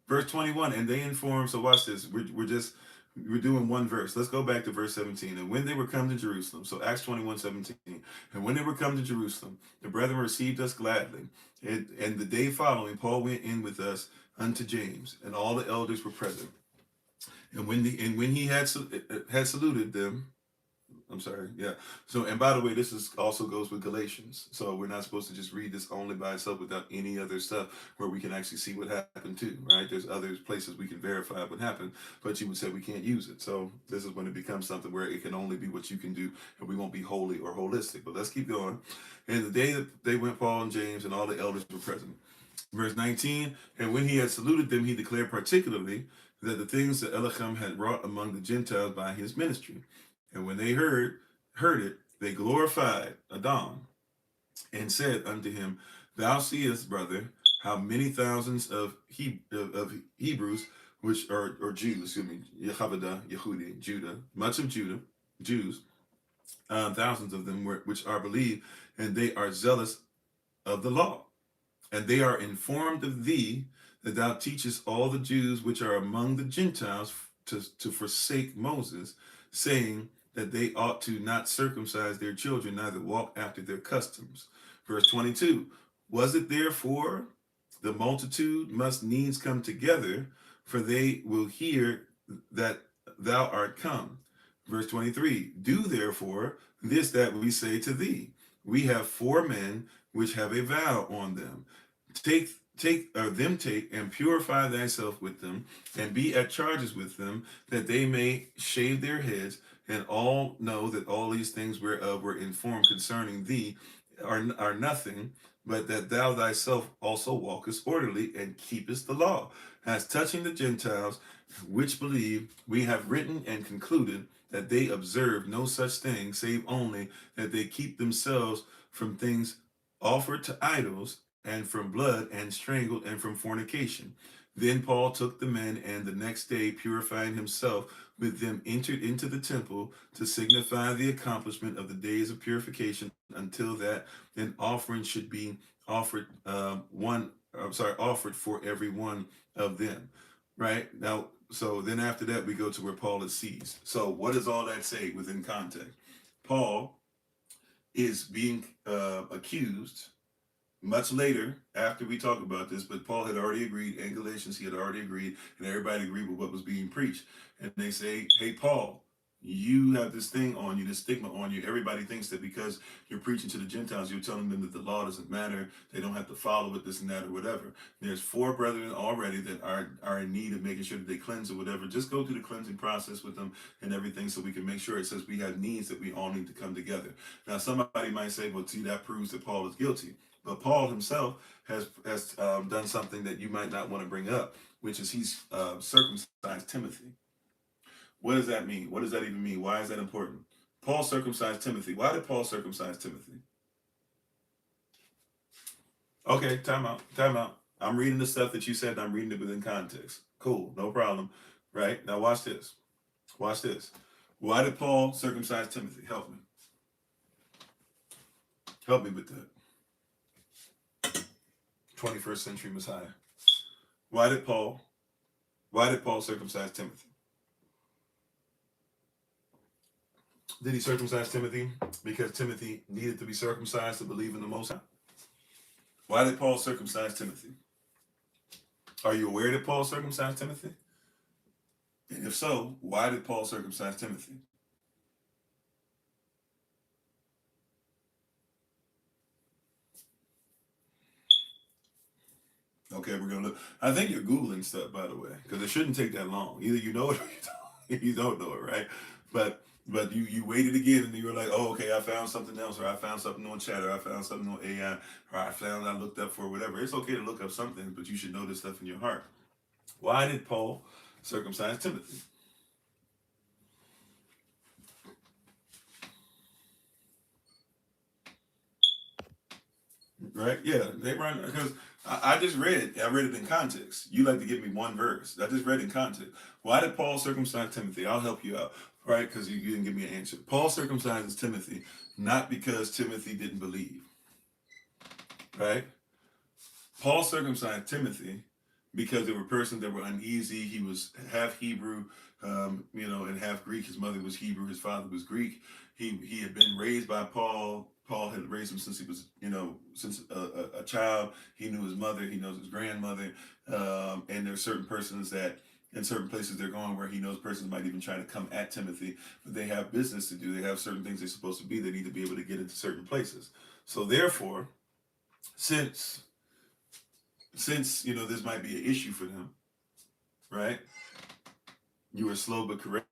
Verse 21, and they informed, so watch this, we're doing one verse. Let's go back to verse 17. And when they were come to Jerusalem, so Acts 21:17, and when they were come to Jerusalem, the brethren received us gladly. And the day following, Paul went in with us unto James, and all the elders were present. And when he had saluted them, I'm sorry. Yeah. So, and by the way, this is also goes with Galatians. So we're not supposed to just read this only by itself without any other stuff where we can actually see what happened too, right? There's other places we can verify what happened, but you would say we can't use it. So this is when it becomes something where it can only be what you can do, and we won't be holy or holistic. But let's keep going. And the day that they went, Paul and James and all the elders were present. Verse 19, and when he had saluted them, he declared particularly that the things that Elohim had wrought among the Gentiles by his ministry. And when they heard it, they glorified Adam and said unto him, Thou seest, brother, how many thousands of Hebrews, which are, or Jews, excuse me, Yehavada, Yehudi, Judah, much of Judah, Jews, thousands of them, which are believed, and they are zealous of the law. And they are informed of thee, that thou teachest all the Jews which are among the Gentiles to forsake Moses, saying that they ought to not circumcise their children, neither walk after their customs. Verse 22, was it therefore the multitude must needs come together, for they will hear that thou art come. Verse 23, do therefore this that we say to thee. We have 4 men which have a vow on them. Take and purify thyself with them, and be at charges with them, that they may shave their heads, and all know that all these things whereof were informed concerning thee are nothing, but that thou thyself also walkest orderly, and keepest the law. As touching the Gentiles which believe, we have written and concluded that they observe no such thing, save only that they keep themselves from things offered to idols, and from blood, and strangled, and from fornication. Then Paul took the men, and the next day, purifying himself with them, entered into the temple to signify the accomplishment of the days of purification, until that an offering should be offered, offered for every one of them. Right now, so then after that, we go to where Paul is seized. So what does all that say within context? Paul is being accused much later, after we talk about this, but Paul had already agreed, and Galatians, he had already agreed, and everybody agreed with what was being preached. And they say, hey, Paul, you have this thing on you, this stigma on you. Everybody thinks that because you're preaching to the Gentiles, you're telling them that the law doesn't matter, they don't have to follow it, this and that, or whatever. There's 4 brethren already that are in need of making sure that they cleanse or whatever. Just go through the cleansing process with them and everything, so we can make sure. It says we have needs that we all need to come together. Now, somebody might say, well, see, that proves that Paul is guilty. But Paul himself has done something that you might not want to bring up, which is he's circumcised Timothy. What does that mean? What does that even mean? Why is that important? Paul circumcised Timothy. Why did Paul circumcise Timothy? Okay, time out. I'm reading the stuff that you said, and I'm reading it within context. Cool, no problem. Right? Now watch this. Watch this. Why did Paul circumcise Timothy? Help me. Help me with that. 21st century Messiah. Why did Paul circumcise Timothy? Did he circumcise Timothy because Timothy needed to be circumcised to believe in the Most High? Why did Paul circumcise Timothy? Are you aware that Paul circumcised Timothy? And if so, why did Paul circumcise Timothy? Okay, we're gonna look. I think you're Googling stuff, by the way, because it shouldn't take that long. Either you know it or you don't know it, right? But you waited again, and you were like, oh, okay, I found something else, or I found something on chat, or I found something on AI, or I looked up for whatever. It's okay to look up something, but you should know this stuff in your heart. Why did Paul circumcise Timothy? Right? Yeah, they run because I just read it. I read it in context. You like to give me one verse. I just read in context. Why did Paul circumcise Timothy? I'll help you out, right? Because you didn't give me an answer. Paul circumcises Timothy not because Timothy didn't believe, right? Paul circumcised Timothy because there were persons that were uneasy. He was half Hebrew, and half Greek. His mother was Hebrew. His father was Greek. He had been raised by Paul. Paul had raised him since he was, since a child. He knew his mother. He knows his grandmother. And there are certain persons that in certain places they're going where he knows persons might even try to come at Timothy, but they have business to do. They have certain things they're supposed to be. They need to be able to get into certain places. So therefore, since this might be an issue for them, right? You were slow but correct.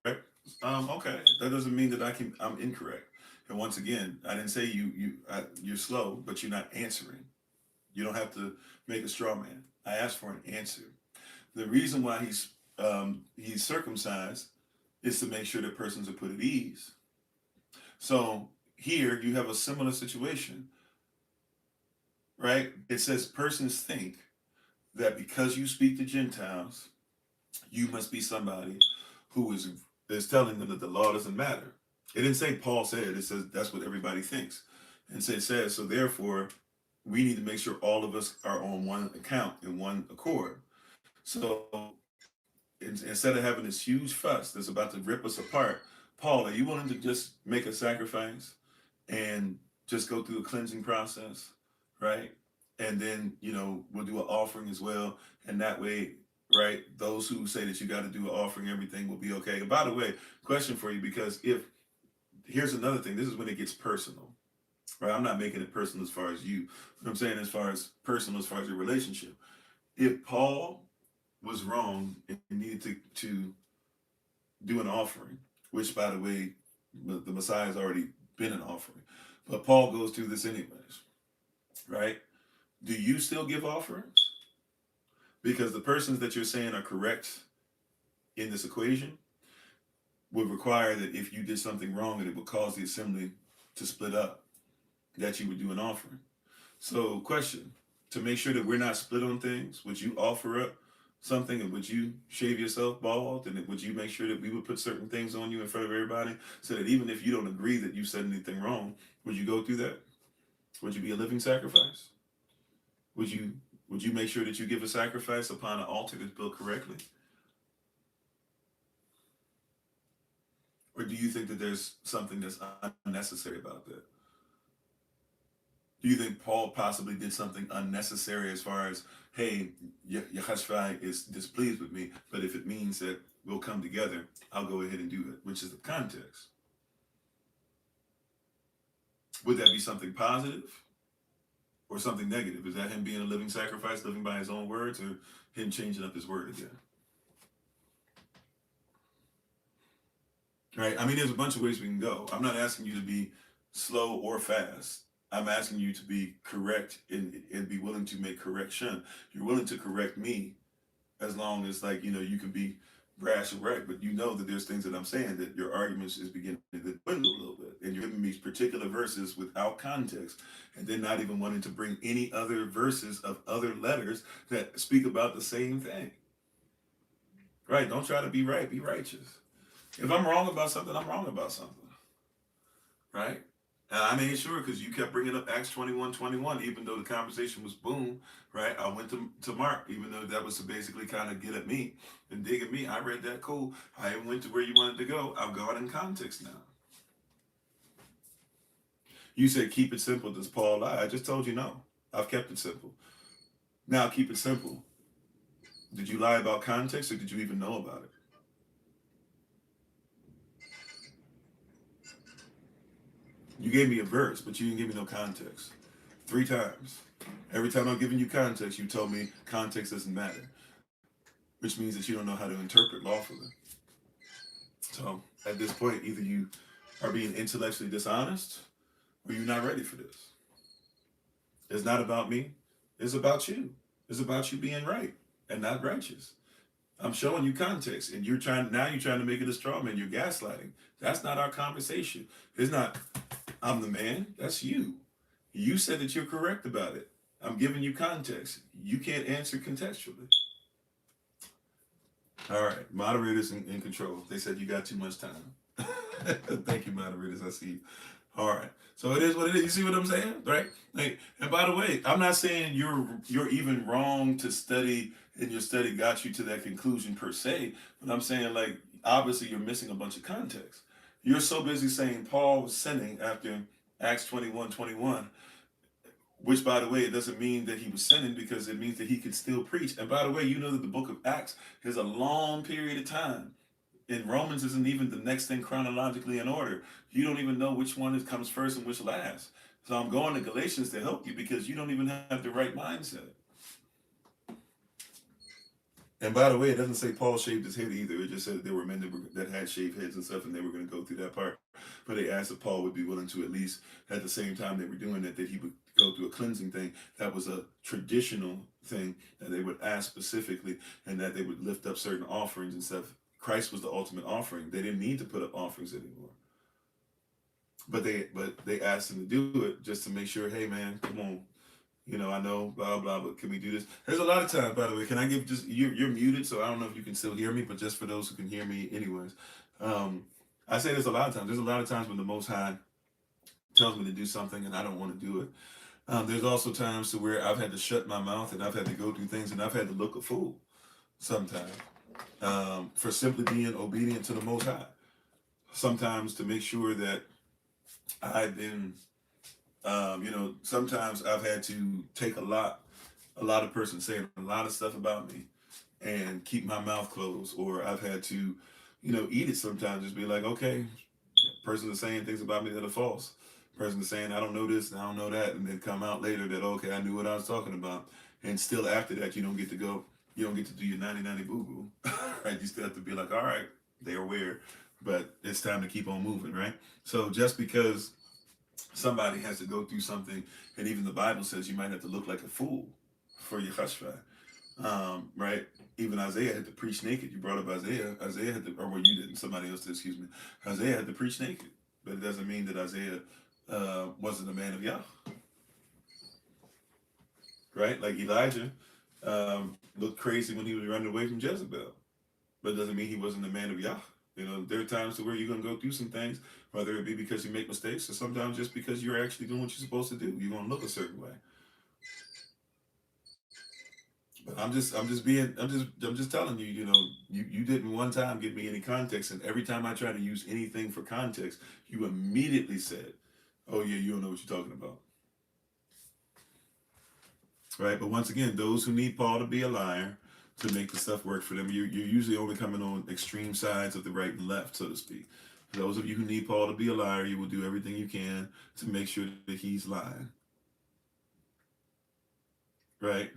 Okay, that doesn't mean that I'm incorrect. And once again, I didn't say you're slow, but you're not answering. You don't have to make a straw man. I asked for an answer. The reason why he's circumcised is to make sure that persons are put at ease. So here you have a similar situation, right? It says persons think that because you speak to Gentiles, you must be somebody who is telling them that the law doesn't matter. It didn't say Paul said, it says that's what everybody thinks. And so it says, so therefore, we need to make sure all of us are on one account in one accord. So instead of having this huge fuss that's about to rip us apart, Paul, are you willing to just make a sacrifice and just go through a cleansing process, right? And then, we'll do an offering as well. And that way, right, those who say that you got to do an offering, everything will be okay. And by the way, question for you, because here's another thing, this is when it gets personal, right? I'm not making it personal as far as you, but I'm saying as far as personal, as far as your relationship. If Paul was wrong and needed to do an offering, which by the way, the Messiah has already been an offering, but Paul goes through this anyways, right? Do you still give offerings? Because the persons that you're saying are correct in this equation would require that if you did something wrong and it would cause the assembly to split up, that you would do an offering. So question, to make sure that we're not split on things, would you offer up something, and would you shave yourself bald, and would you make sure that we would put certain things on you in front of everybody, so that even if you don't agree that you said anything wrong, would you go through that? Would you be a living sacrifice? Would you make sure that you give a sacrifice upon an altar that's built correctly? Or do you think that there's something that's unnecessary about that? Do you think Paul possibly did something unnecessary as far as, hey, Yahashua is displeased with me, but if it means that we'll come together, I'll go ahead and do it, which is the context. Would that be something positive or something negative? Is that him being a living sacrifice, living by his own words, or him changing up his word again? Right? I mean, there's a bunch of ways we can go. I'm not asking you to be slow or fast. I'm asking you to be correct and be willing to make correction. You're willing to correct me as long as, you can be brash and right, but you know that there's things that I'm saying that your arguments is beginning to dwindle a little bit. And you're giving me particular verses without context, and then not even wanting to bring any other verses of other letters that speak about the same thing. Right? Don't try to be right, be righteous. If I'm wrong about something, I'm wrong about something. Right? And I made sure, because you kept bringing up Acts 21:21, even though the conversation was boom, right? I went to Mark, even though that was to basically kind of get at me and dig at me. I read that, cool. I even went to where you wanted to go. I've got it in context now. You said keep it simple. Does Paul lie? I just told you no. I've kept it simple. Now keep it simple. Did you lie about context, or did you even know about it? You gave me a verse, but you didn't give me no context. 3 times. Every time I'm giving you context, you told me context doesn't matter, which means that you don't know how to interpret lawfully. So at this point, either you are being intellectually dishonest, or you're not ready for this. It's not about me. It's about you. It's about you being right and not righteous. I'm showing you context, and you're trying to make it a straw man. You're gaslighting. That's not our conversation. It's not, I'm the man. That's you. You said that you're correct about it. I'm giving you context. You can't answer contextually. All right, moderators in control. They said you got too much time. Thank you, moderators. I see you. All right, so it is what it is. You see what I'm saying, right? And by the way, I'm not saying you're even wrong to study, and your study got you to that conclusion per se. But I'm saying, obviously you're missing a bunch of context. You're so busy saying Paul was sinning after Acts 21:21. Which, by the way, it doesn't mean that he was sinning, because it means that he could still preach. And by the way, you know that the book of Acts is a long period of time. And Romans isn't even the next thing chronologically in order. You don't even know which one comes first and which last. So I'm going to Galatians to help you, because you don't even have the right mindset. And by the way, it doesn't say Paul shaved his head either. It just said that there were men that had shaved heads and stuff, and they were going to go through that part. But they asked if Paul would be willing to, at least at the same time they were doing that he would go through a cleansing thing. That was a traditional thing that they would ask specifically, and that they would lift up certain offerings and stuff. Christ was the ultimate offering. They didn't need to put up offerings anymore. But they asked him to do it just to make sure, hey man, come on. You know, I know, blah, blah, but can we do this? There's a lot of times, by the way, can I give just, you're muted, so I don't know if you can still hear me, but just for those who can hear me anyways. I say this a lot of times. There's a lot of times when the Most High tells me to do something and I don't want to do it. There's also times to where I've had to shut my mouth and I've had to go through things and I've had to look a fool sometimes for simply being obedient to the Most High. Sometimes to make sure that I've been... sometimes I've had to take a lot of persons saying a lot of stuff about me and keep my mouth closed, or I've had to, eat it sometimes, just be like, okay, person is saying things about me that are false. Person is saying, I don't know this and I don't know that, and then come out later that, okay, I knew what I was talking about. And still after that, you don't get to do your 90-90 boo-boo, right? You still have to be like, all right, they're aware, but it's time to keep on moving, right? So just because somebody has to go through something, and even the Bible says you might have to look like a fool for your chashva, right? Even Isaiah had to preach naked. You brought up Isaiah. Isaiah had to, or well, you didn't. Somebody else did. Excuse me. Isaiah had to preach naked, but it doesn't mean that Isaiah wasn't a man of Yah, right? Like Elijah looked crazy when he was running away from Jezebel, but it doesn't mean he wasn't a man of Yah. There are times to where you're going to go through some things, whether it be because you make mistakes or sometimes just because you're actually doing what you're supposed to do. You're going to look a certain way. But I'm just telling you, you didn't one time give me any context, and every time I try to use anything for context, you immediately said, oh yeah, you don't know what you're talking about. Right? But once again, those who need Paul to be a liar to make the stuff work for them, you're usually only coming on extreme sides of the right and left, so to speak. For those of you who need Paul to be a liar, you will do everything you can to make sure that he's lying. Right?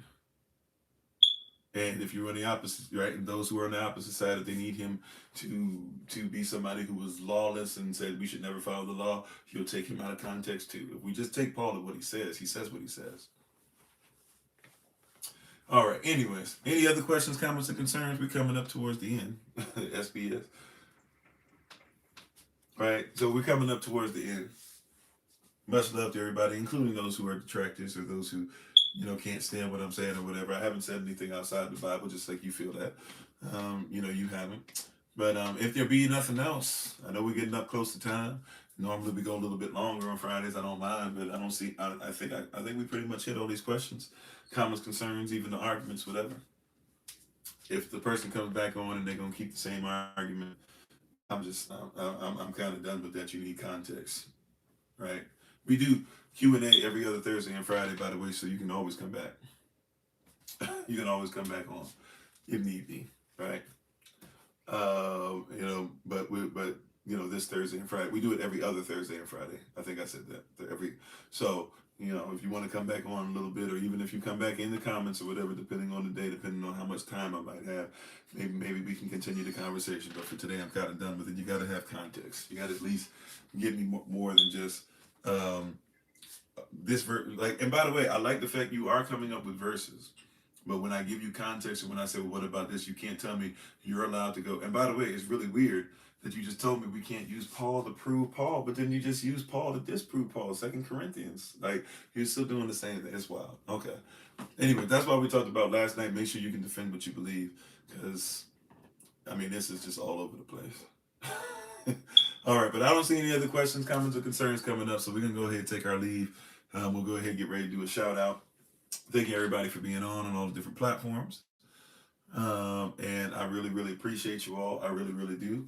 And if you're on the opposite, right, and those who are on the opposite side, if they need him to be somebody who was lawless and said we should never follow the law, he'll take him out of context too. If we just take Paul at what he says what he says. All right, anyways, any other questions, comments, and concerns? We're coming up towards the end. SBS. Right, so we're coming up towards the end. Much love to everybody, including those who are detractors or those who, can't stand what I'm saying or whatever. I haven't said anything outside the Bible, just like you feel that. You haven't. But if there be nothing else, I know we're getting up close to time. Normally we go a little bit longer on Fridays. I don't mind, but I don't see. I think we pretty much hit all these questions, comments, concerns, even the arguments, whatever. If the person comes back on and they're gonna keep the same argument, I'm kind of done with that. You need context, right? We do Q&A every other Thursday and Friday, by the way, so you can always come back. You can always come back on if need be, right? But this Thursday and Friday, we do it every other Thursday and Friday. I think I said that so, if you want to come back on a little bit, or even if you come back in the comments or whatever, depending on the day, depending on how much time I might have, maybe we can continue the conversation. But for today, I'm kind of done with it. You got to have context. You got to at least give me more than just this verse. And by the way, I like the fact you are coming up with verses. But when I give you context, and when I say, well, what about this? You can't tell me you're allowed to go. And by the way, it's really weird that you just told me we can't use Paul to prove Paul, but then you just use Paul to disprove Paul, 2 Corinthians. You're still doing the same thing. It's wild. Okay. Anyway, that's why we talked about last night. Make sure you can defend what you believe, because, this is just all over the place. All right, but I don't see any other questions, comments, or concerns coming up, so we're going to go ahead and take our leave. We'll go ahead and get ready to do a shout out. Thank you, everybody, for being on all the different platforms. And I really, really appreciate you all. I really, really do.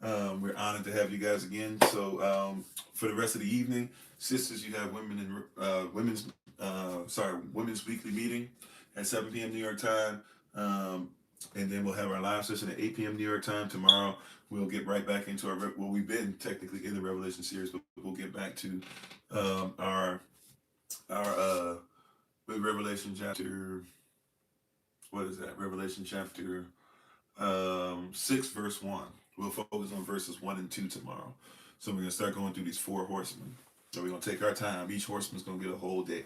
We're honored to have you guys again. So for the rest of the evening, Sisters, you have women's weekly meeting at 7 p.m. New York time. And then we'll have our live session at 8 p.m. New York time. Tomorrow, we'll get right back into we've been technically in the Revelation series, but we'll get back to our Revelation chapter, what is that? Revelation chapter 6, verse 1. We'll focus on verses 1 and 2 tomorrow. So we're going to start going through these 4 horsemen. So we're going to take our time. Each horseman's going to get a whole day.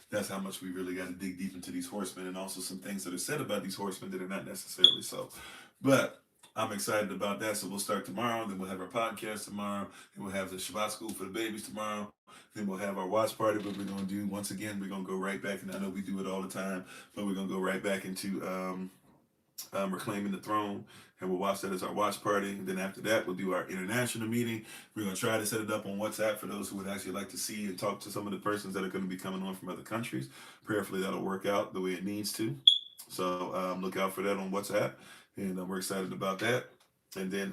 That's how much we really got to dig deep into these horsemen, and also some things that are said about these horsemen that are not necessarily so. But I'm excited about that. So we'll start tomorrow. Then we'll have our podcast tomorrow. Then we'll have the Shabbat school for the babies tomorrow. Then we'll have our watch party. But we're going to do, once again, we're going to go right back. And I know we do it all the time, but we're going to go right back into Reclaiming the Throne. And we'll watch that as our watch party. And then after that, we'll do our international meeting. We're going to try to set it up on WhatsApp for those who would actually like to see and talk to some of the persons that are going to be coming on from other countries. Prayerfully, that'll work out the way it needs to. So look out for that on WhatsApp. And we're excited about that. And then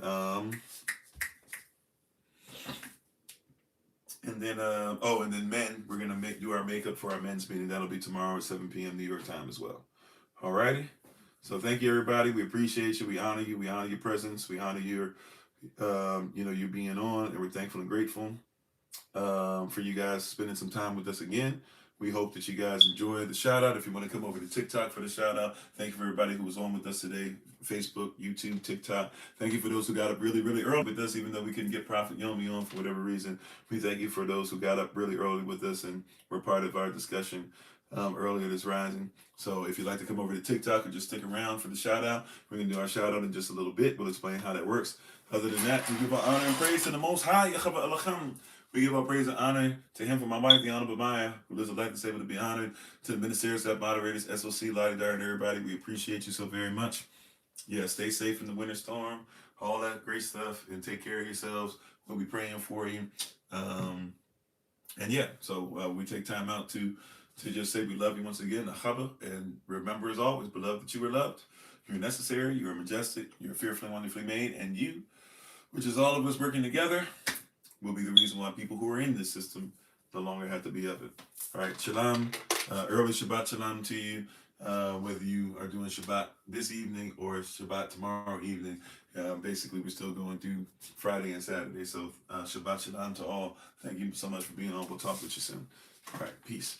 men, we're going to do our makeup for our men's meeting. That'll be tomorrow at 7 p.m. New York time as well. All righty. So thank you, everybody. We appreciate you. We honor you. We honor your presence. We honor your, you being on, and we're thankful and grateful for you guys spending some time with us again. We hope that you guys enjoy the shout out. If you want to come over to TikTok for the shout out, thank you for everybody who was on with us today. Facebook, YouTube, TikTok. Thank you for those who got up really, really early with us, even though we couldn't get Prophet Yomi on for whatever reason. We thank you for those who got up really early with us and were part of our discussion earlier this rising. So if you'd like to come over to TikTok or just stick around for the shout out, we're going to do our shout out in just a little bit. We'll explain how that works. Other than that, we give our honor and praise to the Most High. We give our praise and honor to him for my wife, the Honorable Maya, who lives a life that's able to be honored, to the ministers, that moderators, SOC, Lottie Dart, and everybody. We appreciate you so very much. Yeah, stay safe in the winter storm, all that great stuff, and take care of yourselves. We'll be praying for you. So we take time out to just say we love you once again, Achaba, and remember as always, beloved, that you are loved. You're necessary, you are majestic, you're fearfully and wonderfully made, and you, which is all of us working together, will be the reason why people who are in this system no longer have to be of it. All right, shalom, early Shabbat shalom to you, whether you are doing Shabbat this evening or Shabbat tomorrow evening. Basically, we're still going through Friday and Saturday, so Shabbat shalom to all. Thank you so much for being on. We'll talk with you soon. All right, peace.